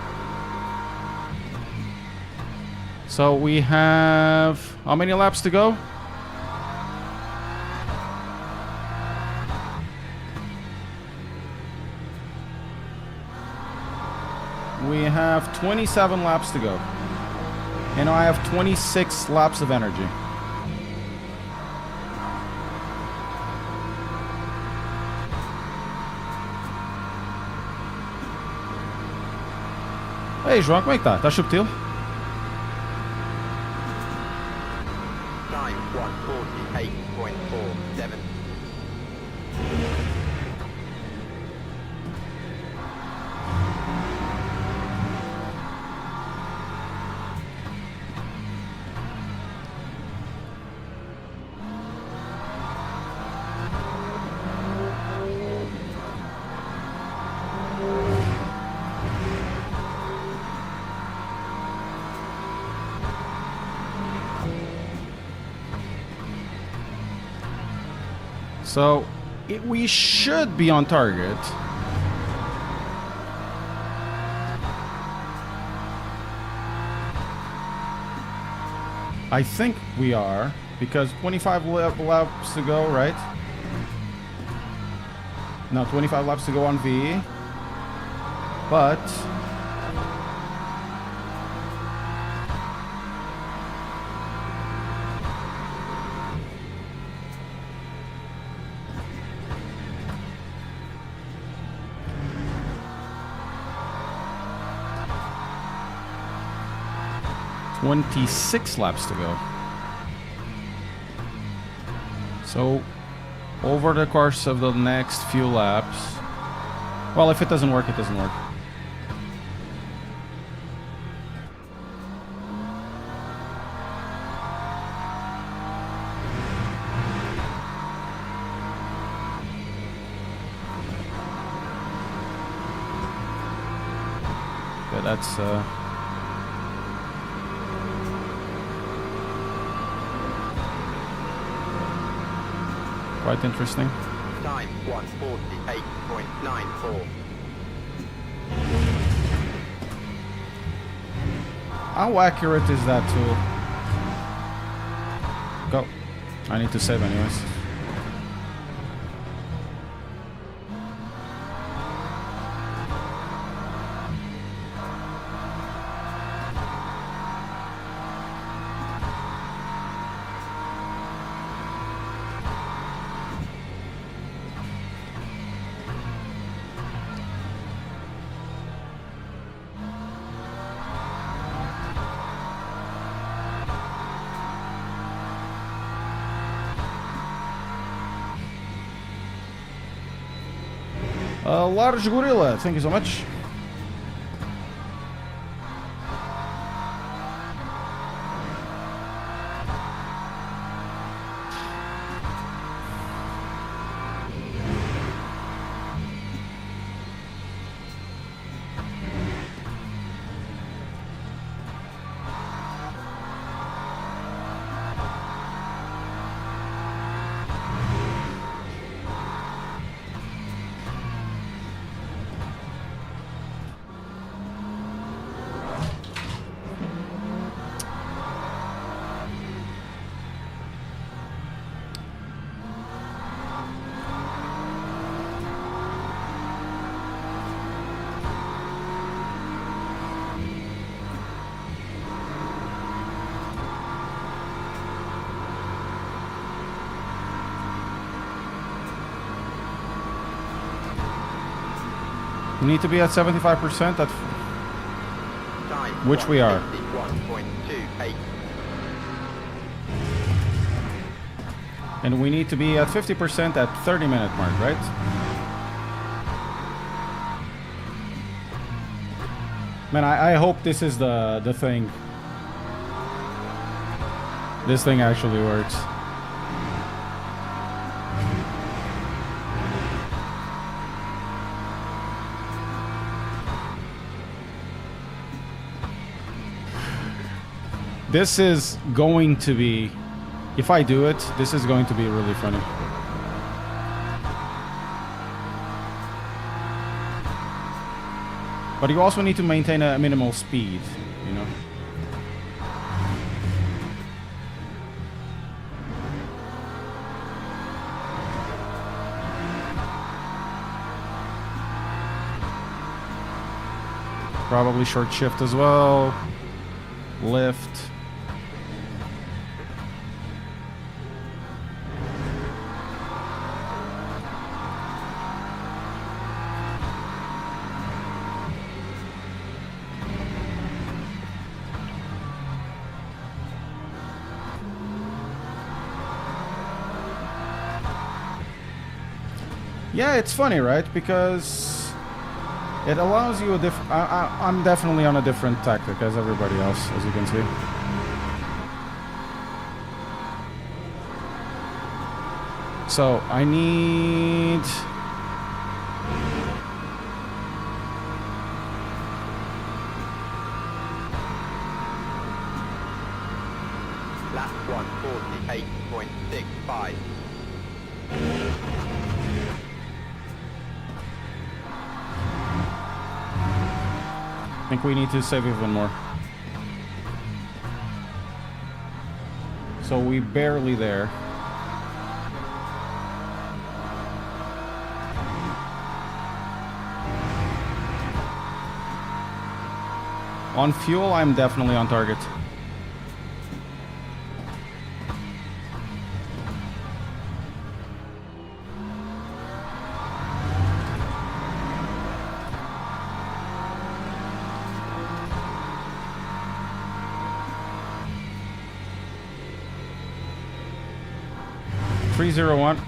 So we have how many laps to go? We have 27 laps to go. And I have 26 laps of energy. Ei, João, como é que tá? Tá subtil? Time 1:48.47. So, we should be on target. I think we are, because 25 laps to go, right? No, 25 laps to go on V. But... ...26 laps to go. So, over the course of the next few laps... Well, if it doesn't work, it doesn't work. that's quite interesting. Time 148.94. How accurate is that tool? Go. I need to save anyways. Large gorilla, thank you so much. We need to be at 75% at Time which we are. 151.28. And we need to be at 50% at 30-minute mark, right? Man, I hope this is the thing. This thing actually works. This is going to be, if I do it, this is going to be really funny. But you also need to maintain a minimal speed, you know? Probably short shift as well. Lift. Yeah, it's funny, right? Because it allows you a different... I'm definitely on a different tactic as everybody else, as you can see. So, I need... Lap 148.65. I think we need to save even more. So we barely there. On fuel, I'm definitely on target. .301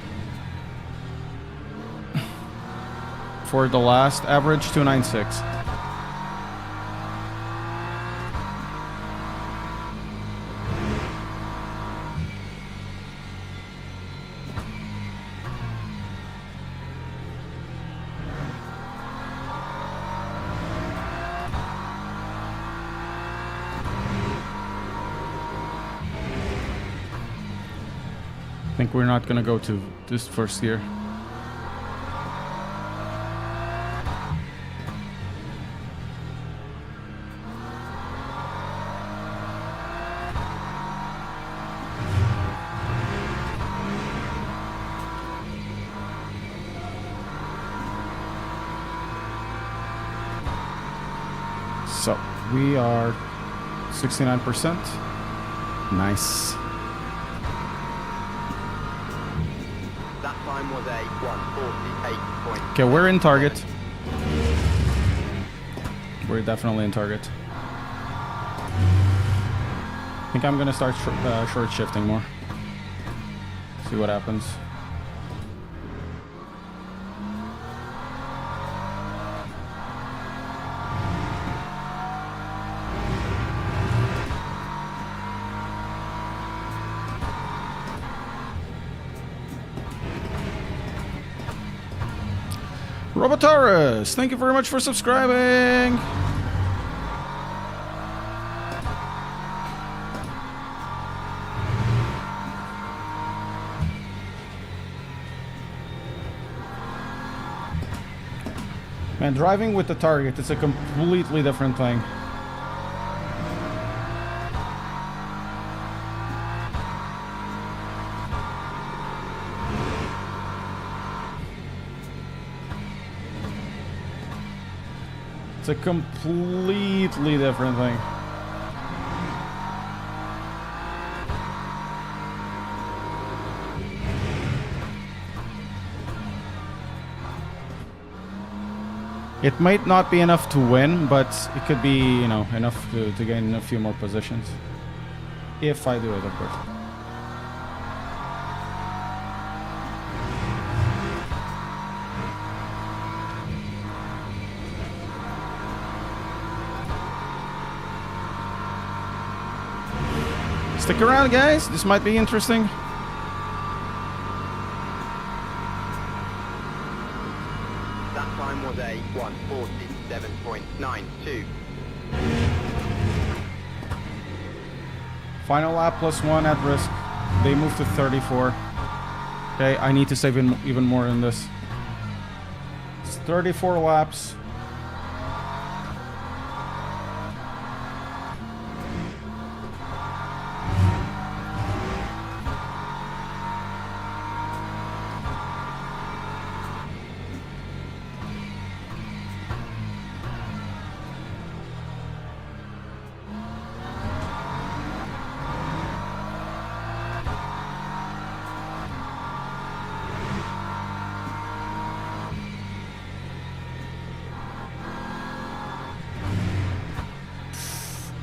for the last average 296. think we're not gonna go to this first gear. So we are 69%. Nice. That time was a 1:48.7. Okay, we're in target. We're definitely in target. I think I'm gonna start short shifting more. See what happens. Robotaurus, thank you very much for subscribing. Man, driving with the target, it's a completely different thing. It's a completely different thing. It might not be enough to win, but it could be, you know, enough to gain a few more positions. If I do it, of course. Stick around, guys. This might be interesting. That time was a 1:47.92. Final lap +1 at risk. They move to 34. Okay, I need to save even more in this. It's 34 laps.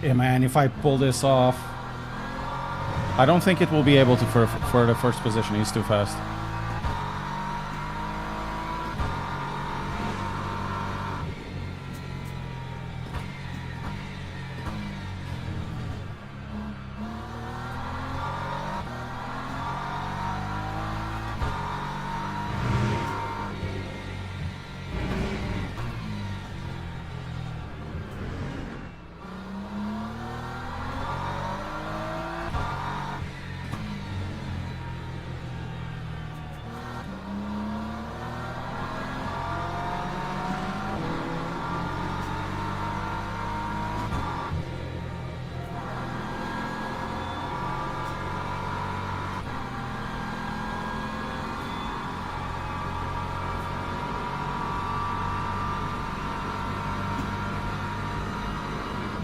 Yeah, man, if I pull this off, I don't think it will be able to for the first position. He's too fast.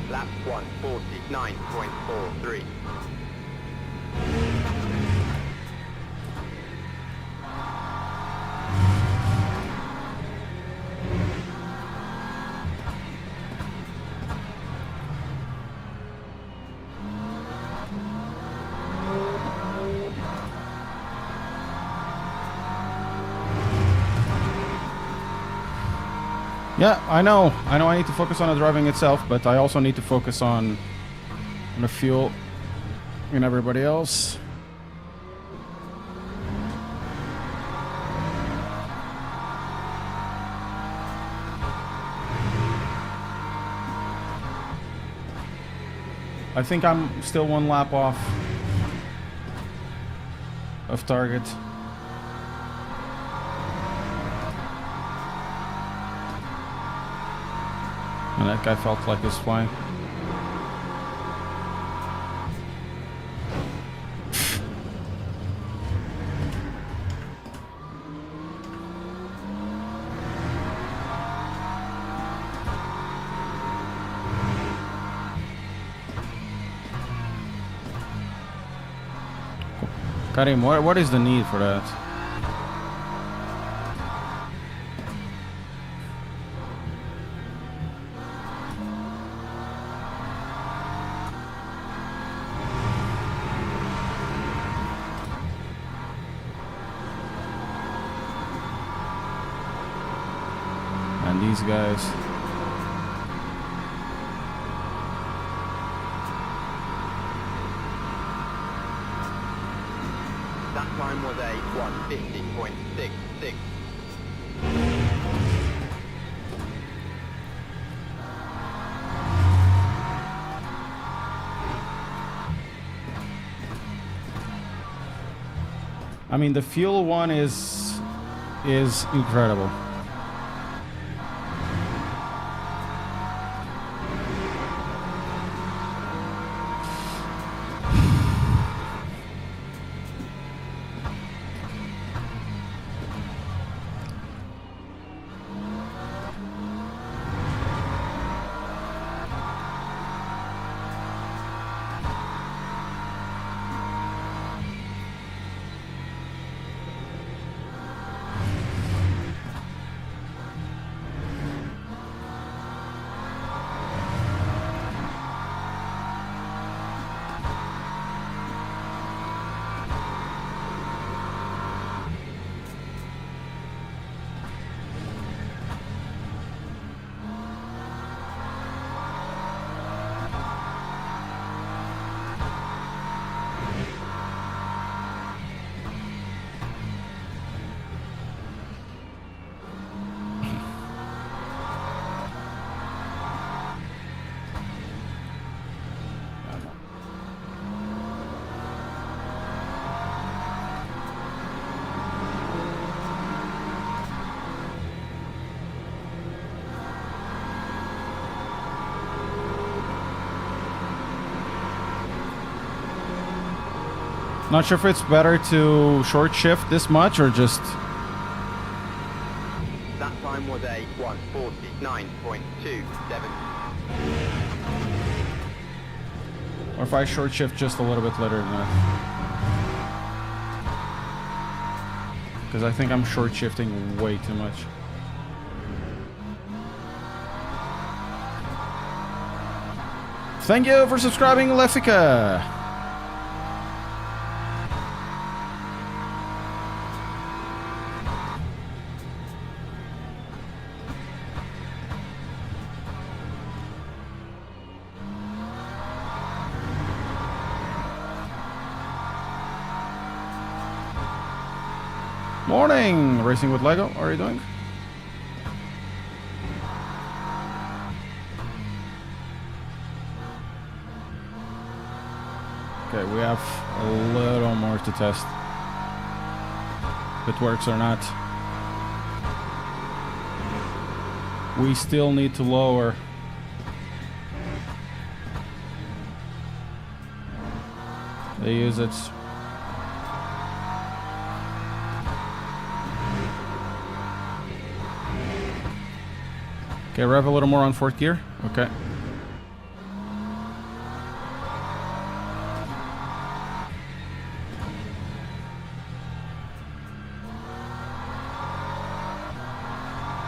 Lap 1:49.43. Yeah, I know I need to focus on the driving itself, but I also need to focus on the fuel and everybody else. I think I'm still one lap off. of target. And that guy felt like he's flying. Karim, what is the need for that? And these guys. That time was a 150.66. I mean, the fuel one is incredible. Not sure if it's better to short shift this much or just... That time was a 149.27. Or if I short shift just a little bit later than that. Because I think I'm short shifting way too much. Thank you for subscribing, Lefika. Morning, Racing with Lego. How are you doing? Okay, we have a little more to test. If it works or not. We still need to lower. They use it. Okay, rev a little more on fourth gear. Okay.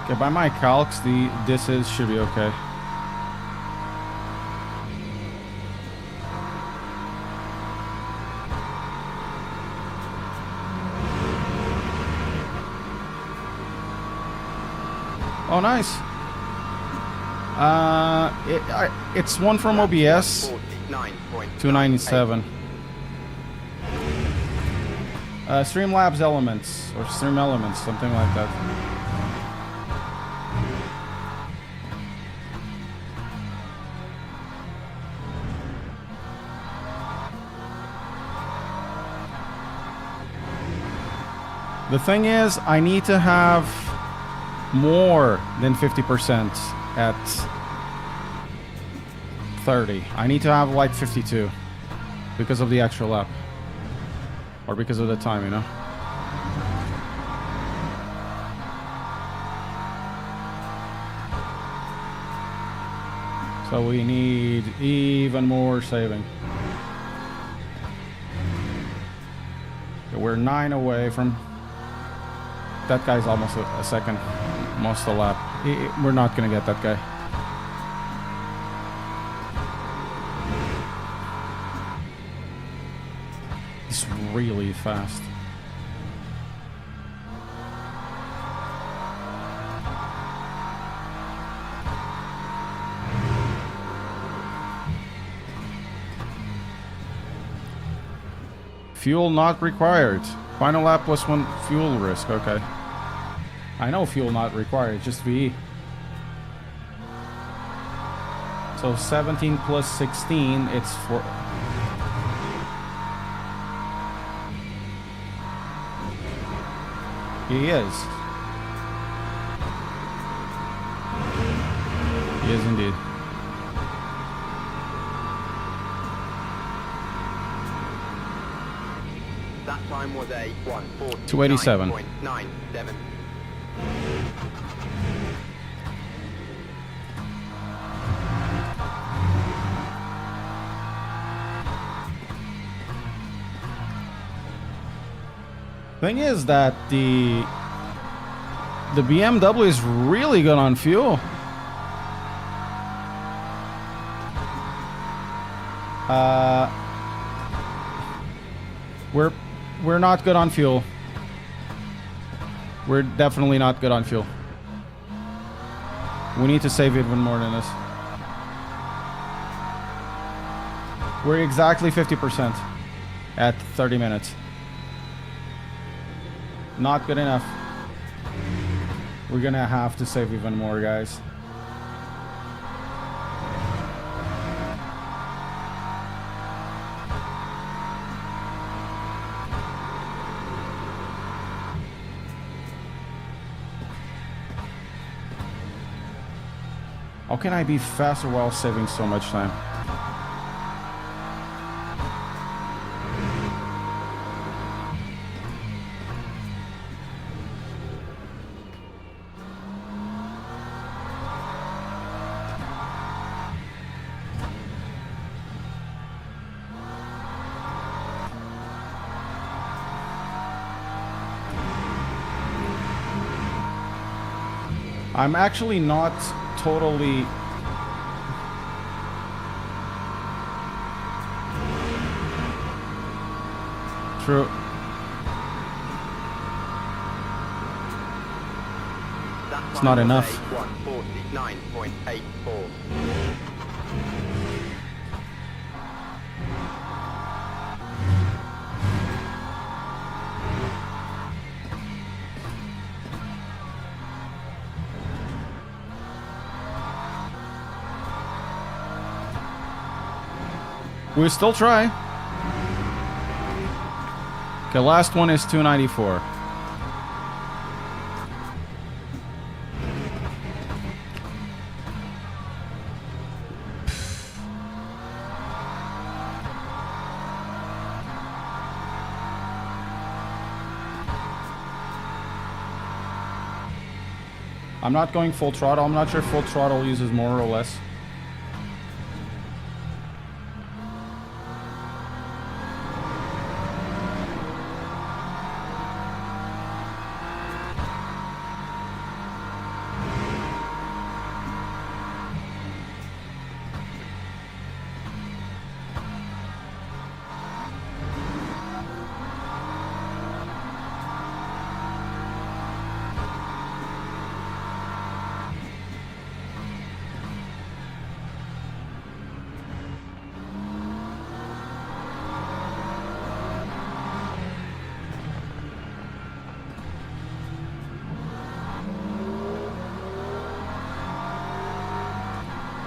Okay, by my calcs, should be okay. Oh, nice. It's one from OBS. 297. Streamlabs Elements or Stream Elements, something like that. The thing is, I need to have more than 50% at 30. I need to have like 52 because of the extra lap. Or because of the time, you know? So we need even more saving. We're 9 away from... That guy's almost a second. Almost a lap. We're not gonna get that guy. He's really fast. Fuel not required. Final lap was one fuel risk. Okay. I know fuel not required, just VE. So 17 plus 16, it's 4. He is. He is indeed. That time was a 287. 1:49.97. Thing is that the BMW is really good on fuel. We're not good on fuel. We're definitely not good on fuel. We need to save even more than this. We're exactly 50% at 30 minutes. Not good enough. We're gonna have to save even more, guys. How can I be faster while saving so much time? I'm actually not totally... True. It's not enough. 1:49.84. We'll still try. Okay, last one is 294. I'm not going full throttle. I'm not sure if full throttle uses more or less.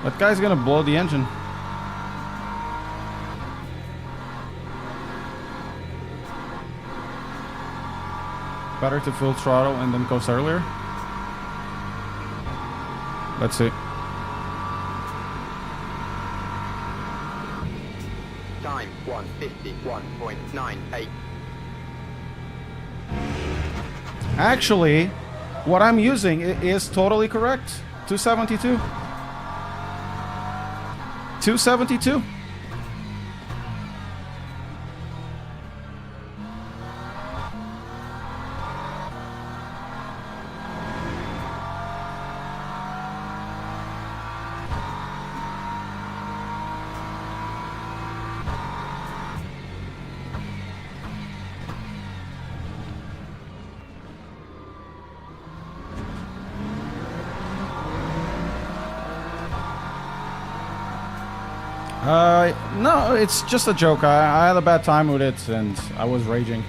That guy's gonna blow the engine. Better to full throttle and then coast earlier? Let's see. Time 151.98. Actually, what I'm using is totally correct. 272. 272. No, it's just a joke. I had a bad time with it and I was raging.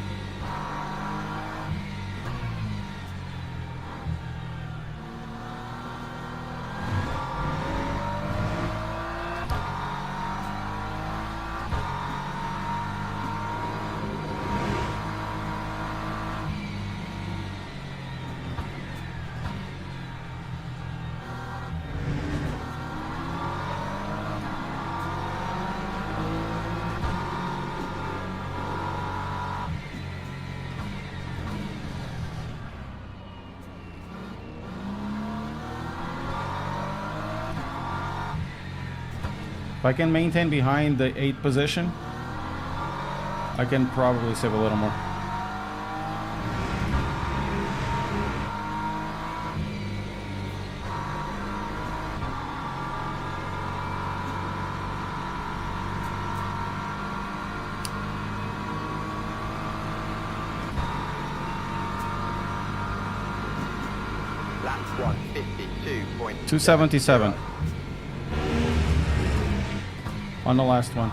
If I can maintain behind the 8th position, I can probably save a little more. Lap 152.2. 277 on the last one.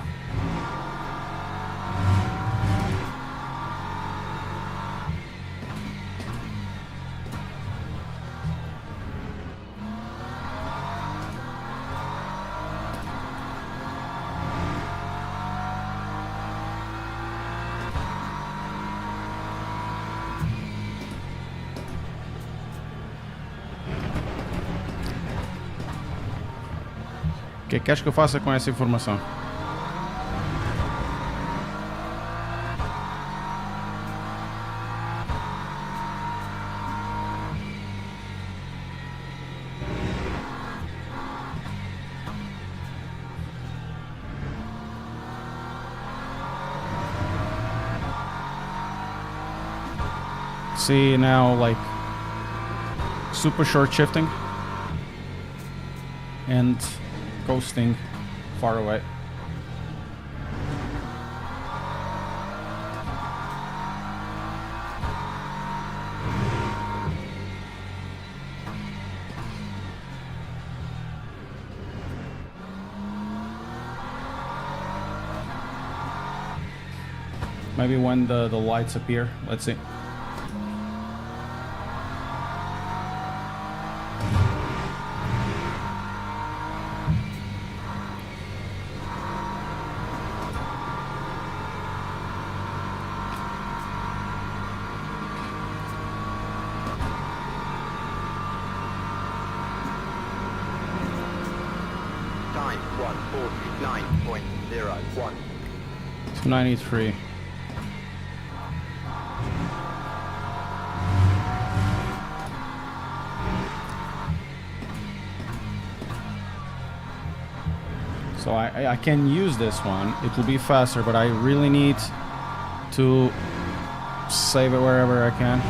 O que queres que eu faça com essa informação? See now, like super short shifting and coasting far away. Maybe when the lights appear, let's see. Time 149.01. 293. So I can use this one. It will be faster, but I really need to save it wherever I can.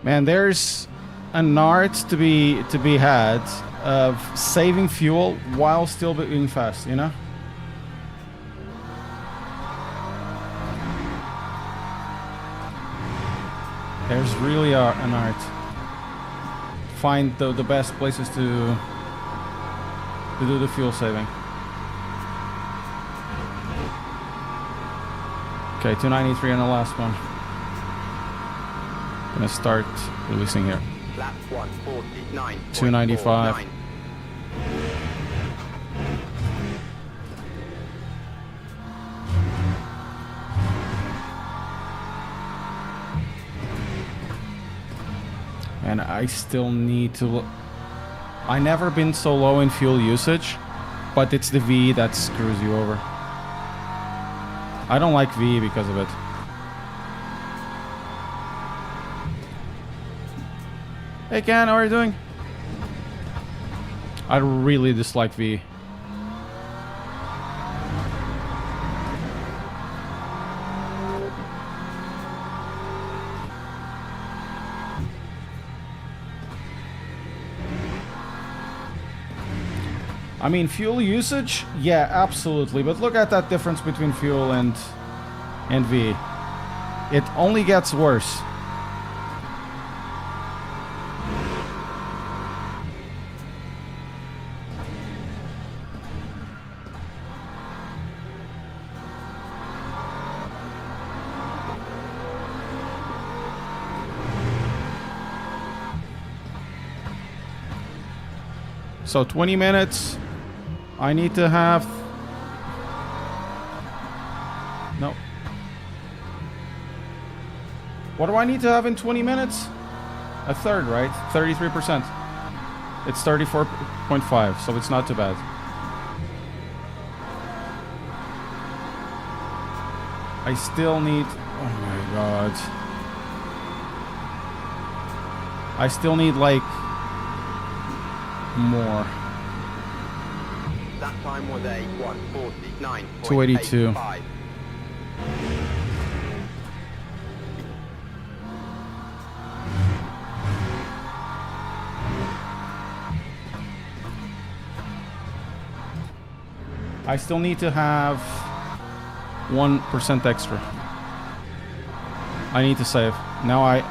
Man, there's an art to be had of saving fuel while still being fast, you know? There's really an art. Find the best places to do the fuel saving. Okay, 293 on the last one. Gonna start releasing here. Lap 149. 295. And I still need to... I never been so low in fuel usage, but it's the V that screws you over. I don't like V because of it. Hey Ken, how are you doing? I really dislike V. I mean, fuel usage? Yeah, absolutely. But look at that difference between fuel and V. It only gets worse. So 20 minutes. I need to have... No. What do I need to have in 20 minutes? A third, right? 33%. It's 34.5, so it's not too bad. I still need... Oh my god. I still need, like... more. That time was a 149. 282. I still need to have 1% extra. I need to save. Now I...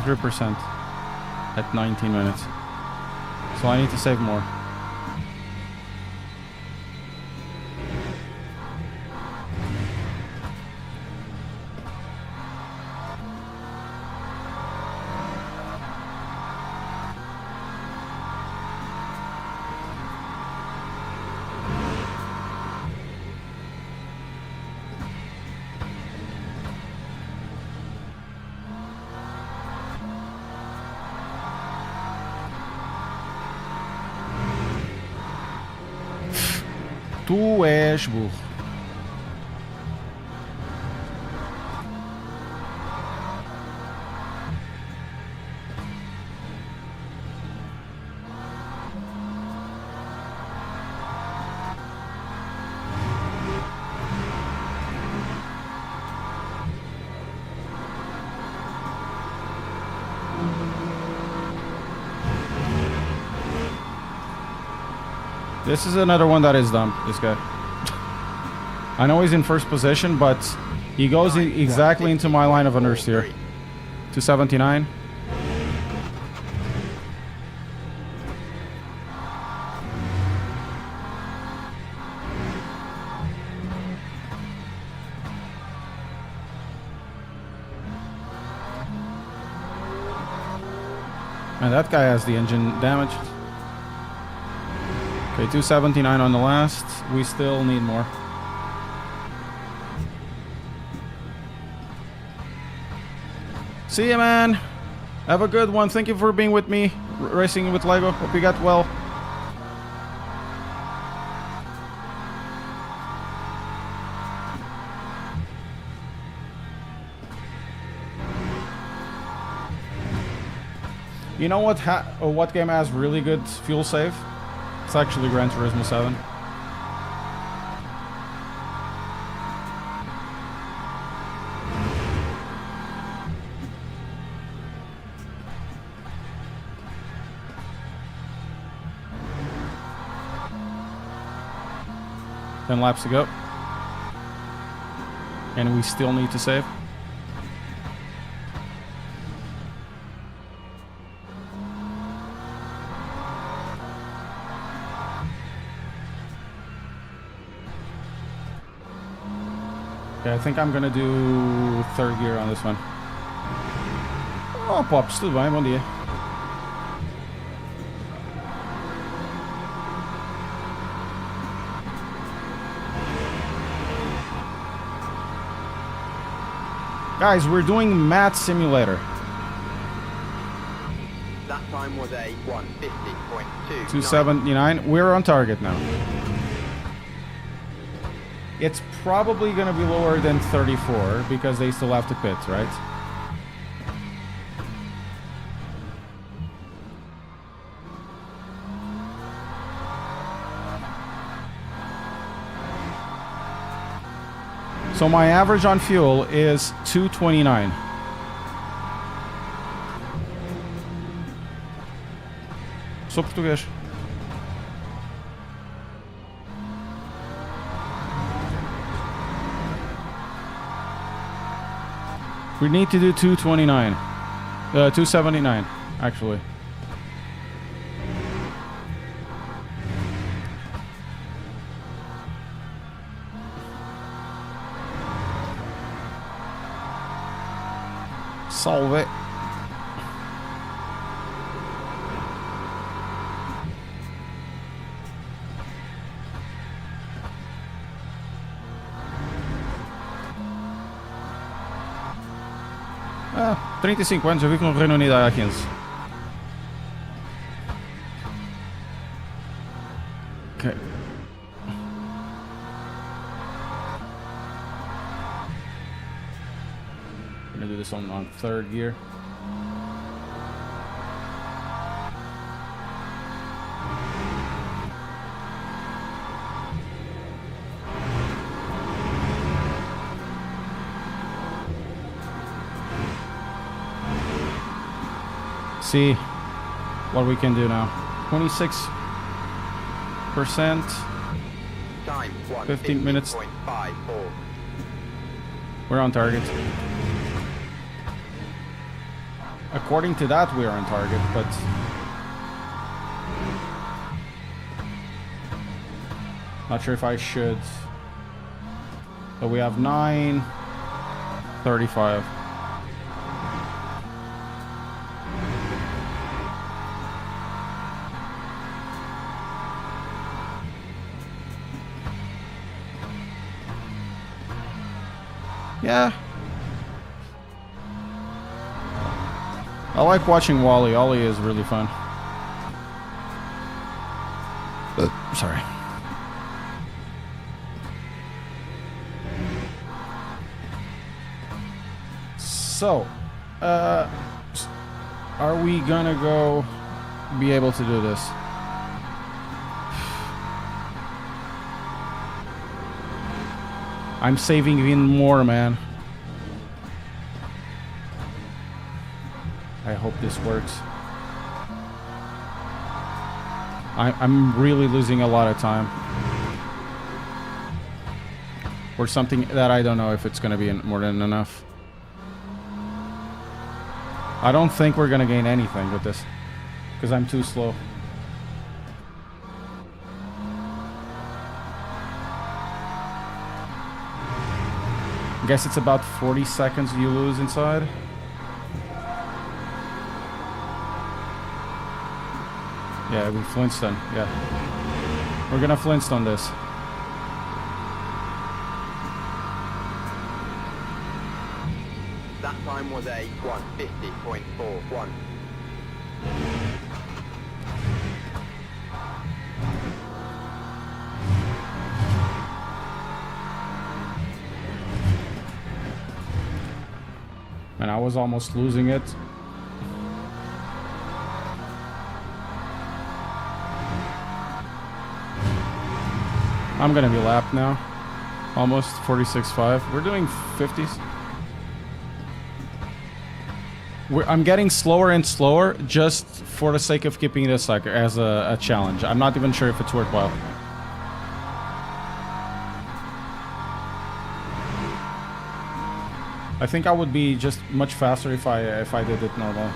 %, at 19 minutes. So I need to save more. Tu és burro. This is another one that is dumb, this guy. I know he's in first position, but he goes exactly into my line of understeer. 279. And that guy has the engine damaged. Okay, 279 on the last. We still need more. See ya, man. Have a good one. Thank you for being with me, racing with Lego. Hope you got well. You know what game has really good fuel save? It's actually Gran Turismo 7. Ten laps to go. And we still need to save. Okay, I think I'm gonna do third gear on this one. Oh, Pops, tudo bem? Bom dia. Guys, we're doing Math Simulator. That time was a 150.2. 279. We're on target now. It's probably going to be lower than 34 because they still have to pit, right? So my average on fuel is 229. Sou português. We need to do 229. 279, actually. Solve it. Ah, 35 anos, eu vi que no Reino Unido há 15. Okay. I'm gonna do this on third gear. See what we can do now. 26%. Time 15 minutes. 150.54. We're on target. According to that, we're on target, but not sure if I should. So we have 9:35. Yeah. I like watching Wally. Ollie is really fun. Sorry. So, are we gonna go be able to do this? I'm saving even more, man. I hope this works. I'm really losing a lot of time. Or something that I don't know if it's gonna be more than enough. I don't think we're gonna gain anything with this, because I'm too slow. I guess it's about 40 seconds you lose inside. Yeah, we Flintstone, yeah. We're gonna Flintstone this. That time was a 150.41. And I was almost losing it. I'm gonna be lapped now. Almost 46.5. We're doing 50s. I'm getting slower and slower just for the sake of keeping this like as a challenge. I'm not even sure if it's worthwhile. I think I would be just much faster if I did it normal.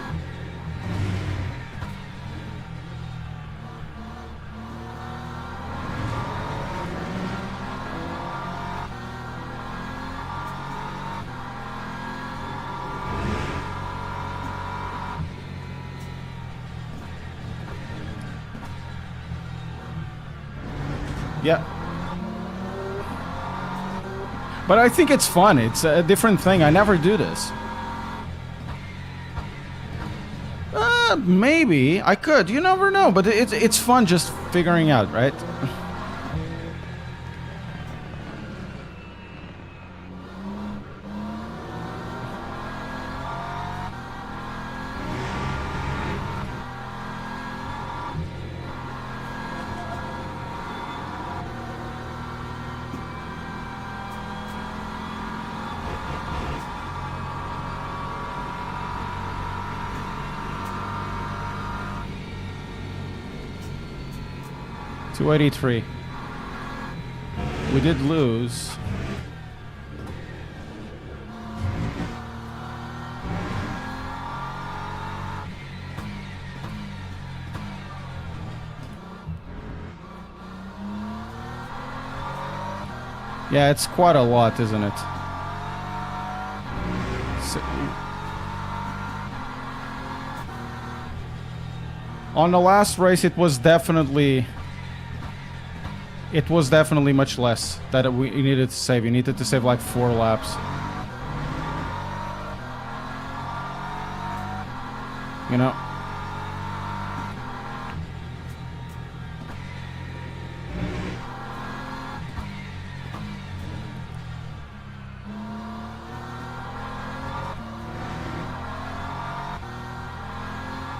Yeah. But I think it's fun. It's a different thing. I never do this. Maybe. I could. You never know. But it's fun just figuring out, right? $283. We did lose. Yeah, it's quite a lot, isn't it? On the last race, it was definitely much less that we needed to save. You needed to save like 4 laps. You know?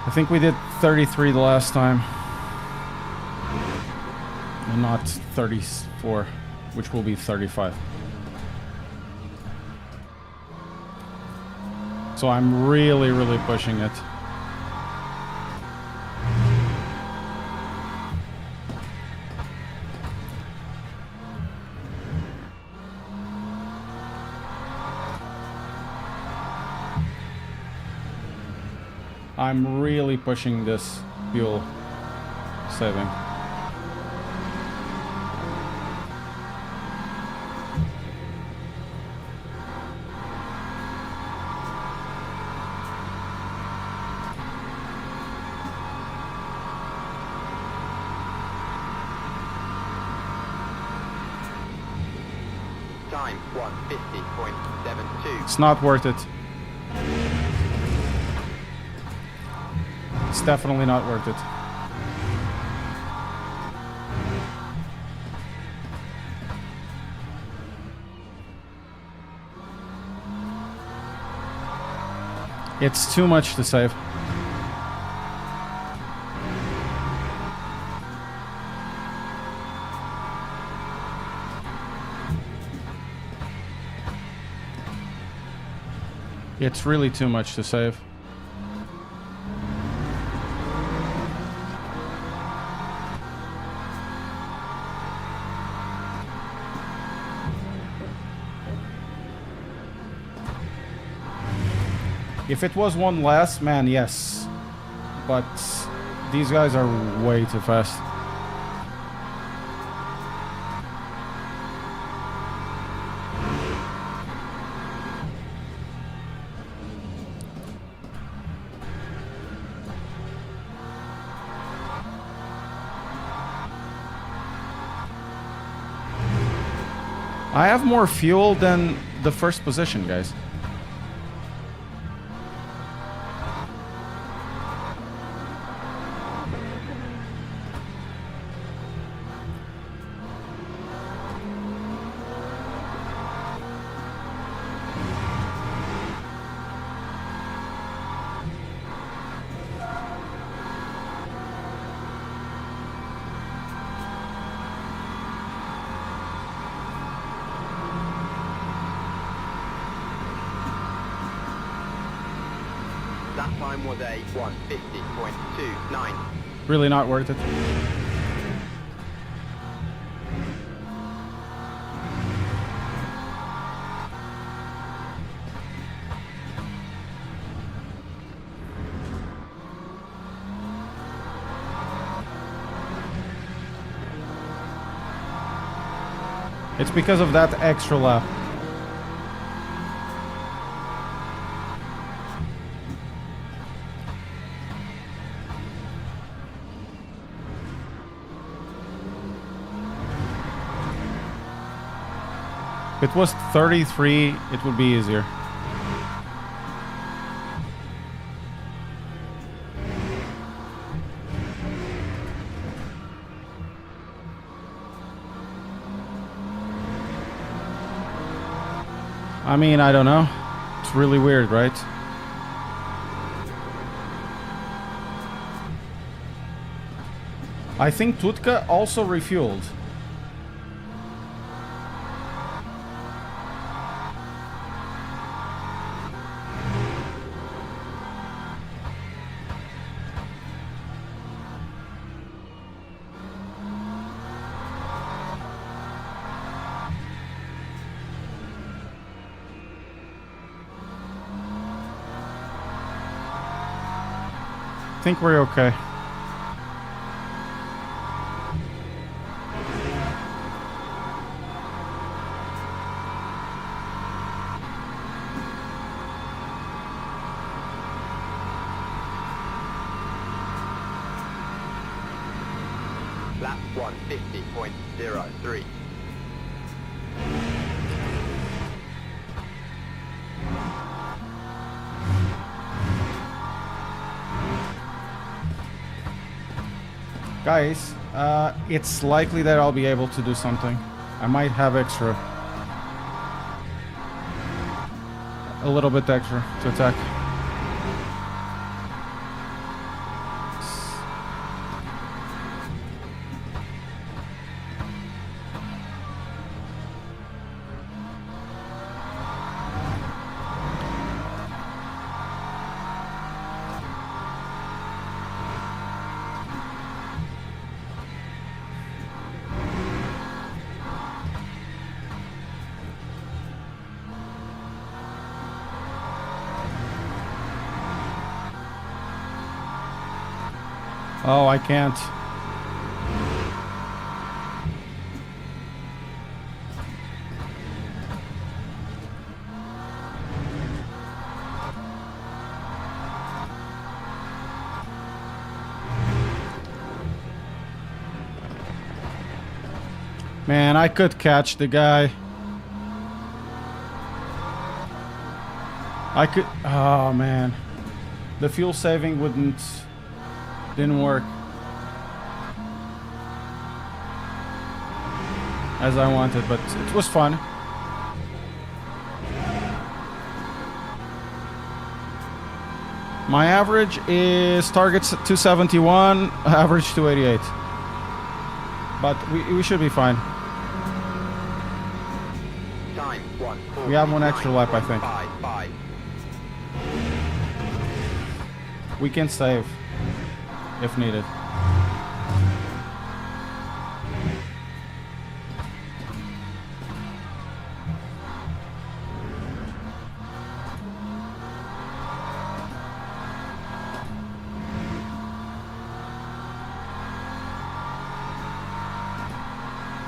I think we did 33 the last time. And not 34, which will be 35. So I'm really, really pushing it. I'm really pushing this fuel saving. Time 150.72. It's not worth it. It's definitely not worth it. It's too much to save. It's really too much to save. If it was one less, man, yes. But these guys are way too fast. I have more fuel than the first position, guys. Lap time was a 1:50.29. Really not worth it. It's because of that extra lap. If it was 33, it would be easier. I mean, I don't know. It's really weird, right? I think Tutka also refueled. I think we're okay. Lap 1:50.03. Guys, it's likely that I'll be able to do something. I might have extra. A little bit extra to attack. Oh, I can't. Man, I could catch the guy. I could... Oh, man. The fuel saving didn't work as I wanted, but it was fun. My average is targets 271, average 288. But we should be fine. Time 1:49.55. We have one extra lap, I think. We can save if needed.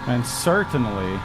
And certainly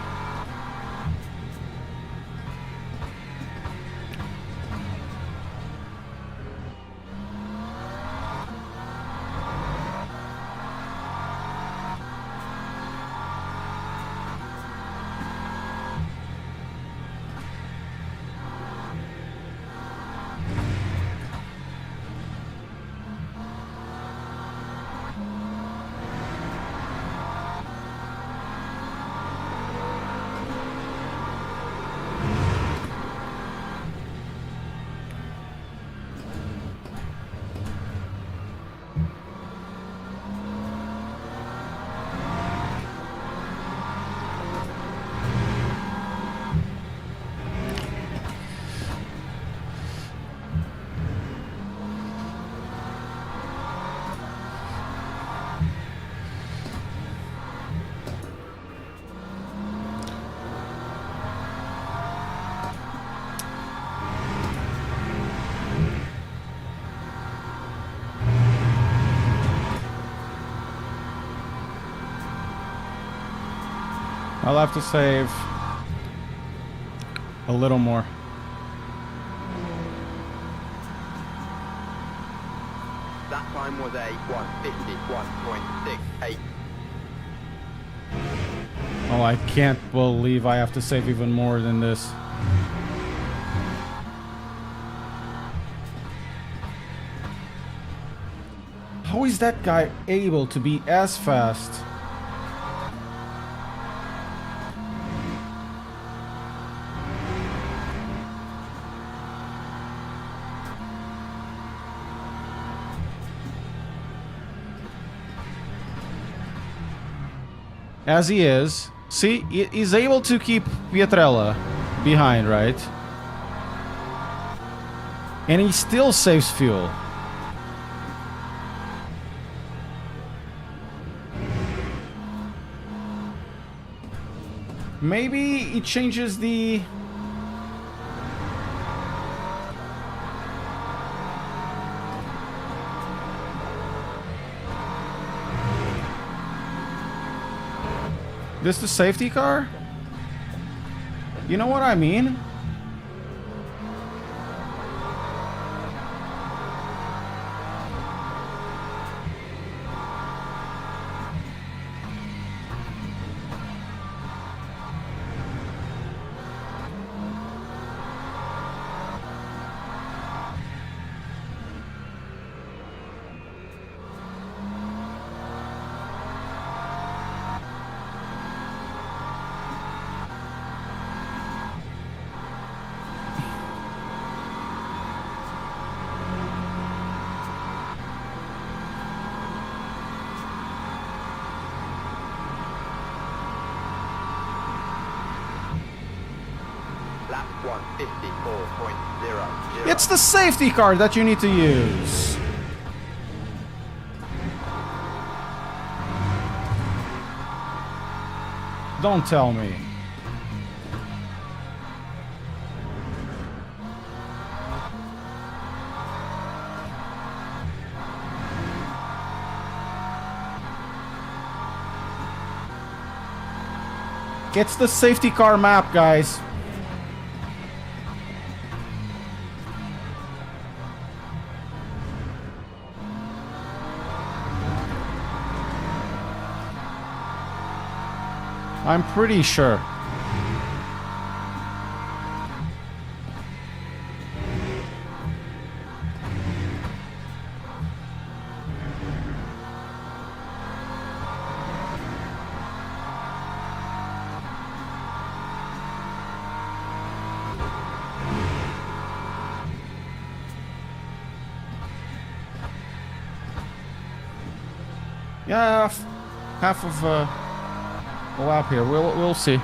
I'll have to save a little more. That time was a 151.68. Oh, I can't believe I have to save even more than this. How is that guy able to be as fast? As he is. See, he's able to keep Pietrella behind, right? And he still saves fuel. Maybe he changes the... This the safety car? You know what I mean? Lap 154.00. It's the safety car that you need to use. Don't tell me. It's the safety car map, guys. I'm pretty sure. Yeah, half of a lap here. We'll see.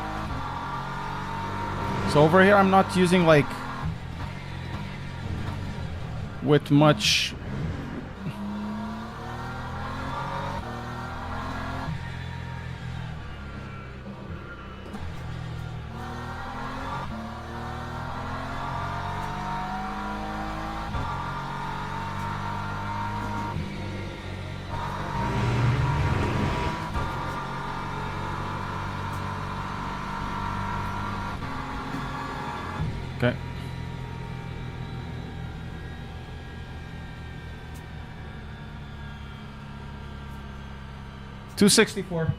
So over here, I'm not using like with much. Okay. $264.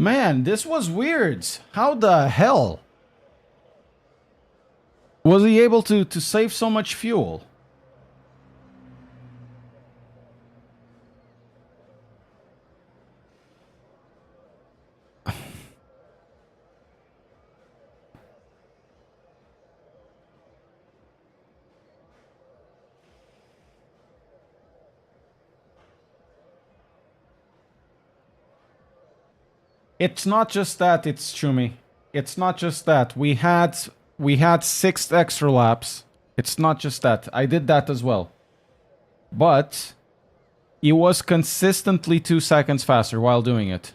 Man, this was weird. How the hell was he able to save so much fuel? It's not just that, it's Chumi. It's not just that. We had 6 extra laps. It's not just that. I did that as well. But it was consistently 2 seconds faster while doing it.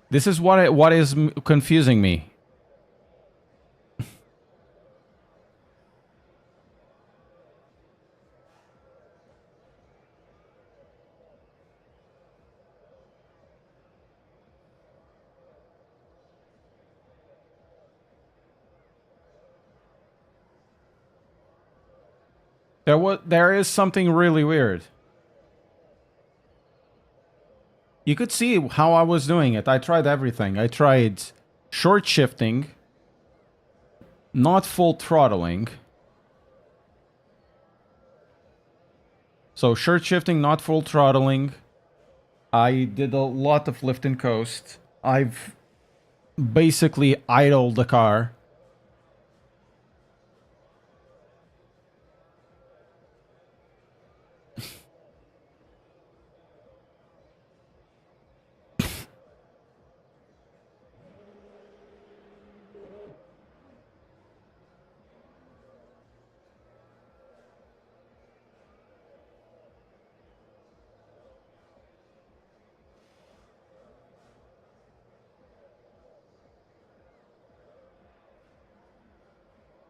This is what is confusing me. There is something really weird. You could see how I was doing it. I tried everything. I tried short shifting, not full throttling. So short shifting, not full throttling. I did a lot of lift and coast. I've basically idled the car.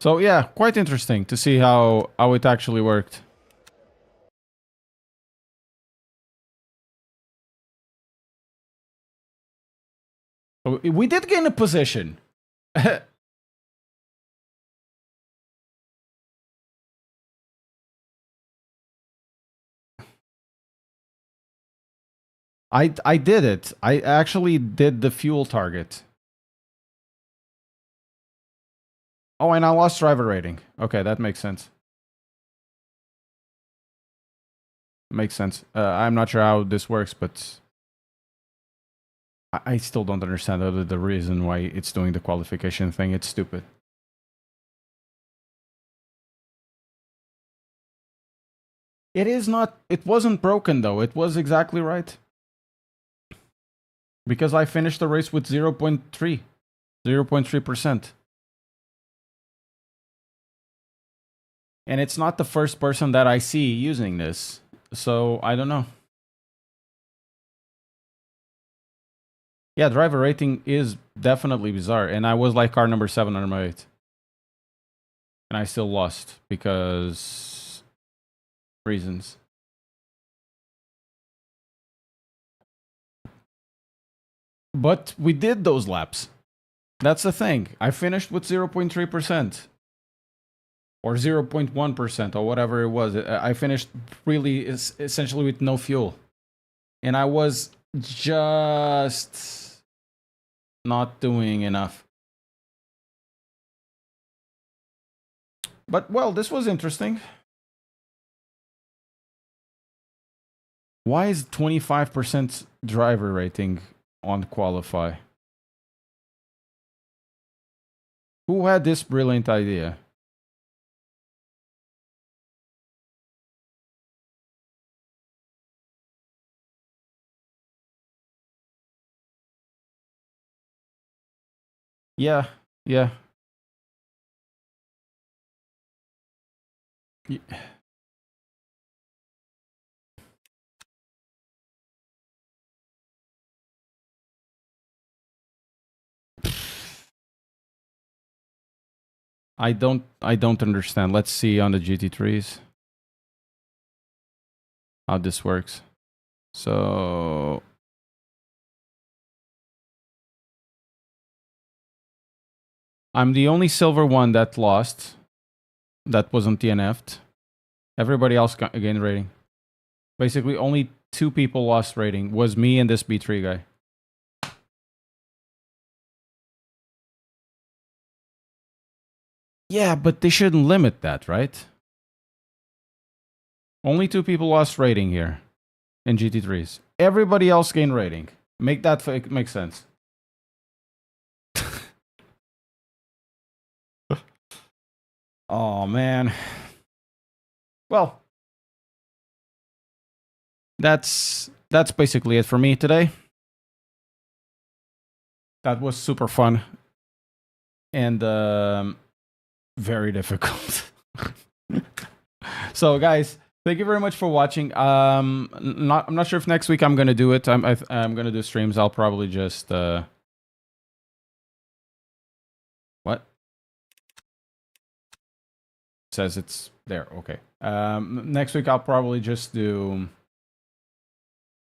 So yeah, quite interesting to see how it actually worked. So we did gain a position. I did it. I actually did the fuel target. Oh, and I lost driver rating. Okay, that makes sense. Makes sense. I'm not sure how this works, but I still don't understand the reason why it's doing the qualification thing. It's stupid. It is not... It wasn't broken, though. It was exactly right. Because I finished the race with 0.3. 0.3%. And it's not the first person that I see using this. So, I don't know. Yeah, driver rating is definitely bizarre. And I was like car number 7 under my 8. And I still lost because... reasons. But we did those laps. That's the thing. I finished with 0.3%. Or 0.1% or whatever it was. I finished really essentially with no fuel. And I was just not doing enough. But, well, this was interesting. Why is 25% driver rating on qualify? Who had this brilliant idea? Yeah, yeah. I don't understand. Let's see on the GT3s how this works. So I'm the only silver one that lost. That wasn't DNF'd. Everybody else gained rating. Basically, only 2 people lost rating. Was me and this B3 guy. Yeah, but they shouldn't limit that, right? Only 2 people lost rating here in GT3s. Everybody else gained rating. Make that make sense. Oh, man. Well, that's basically it for me today. That was super fun and very difficult. So, guys, thank you very much for watching. I'm not sure if next week I'm gonna do it. I'm gonna do streams. I'll probably just what? It says it's there. Okay. Next week I'll probably just do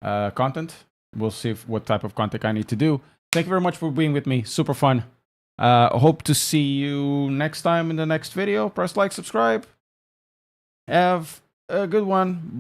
content. We'll see what type of content I need to do. Thank you very much for being with me. Super fun. Hope to see you next time in the next video. Press like, subscribe. Have a good one. Bye.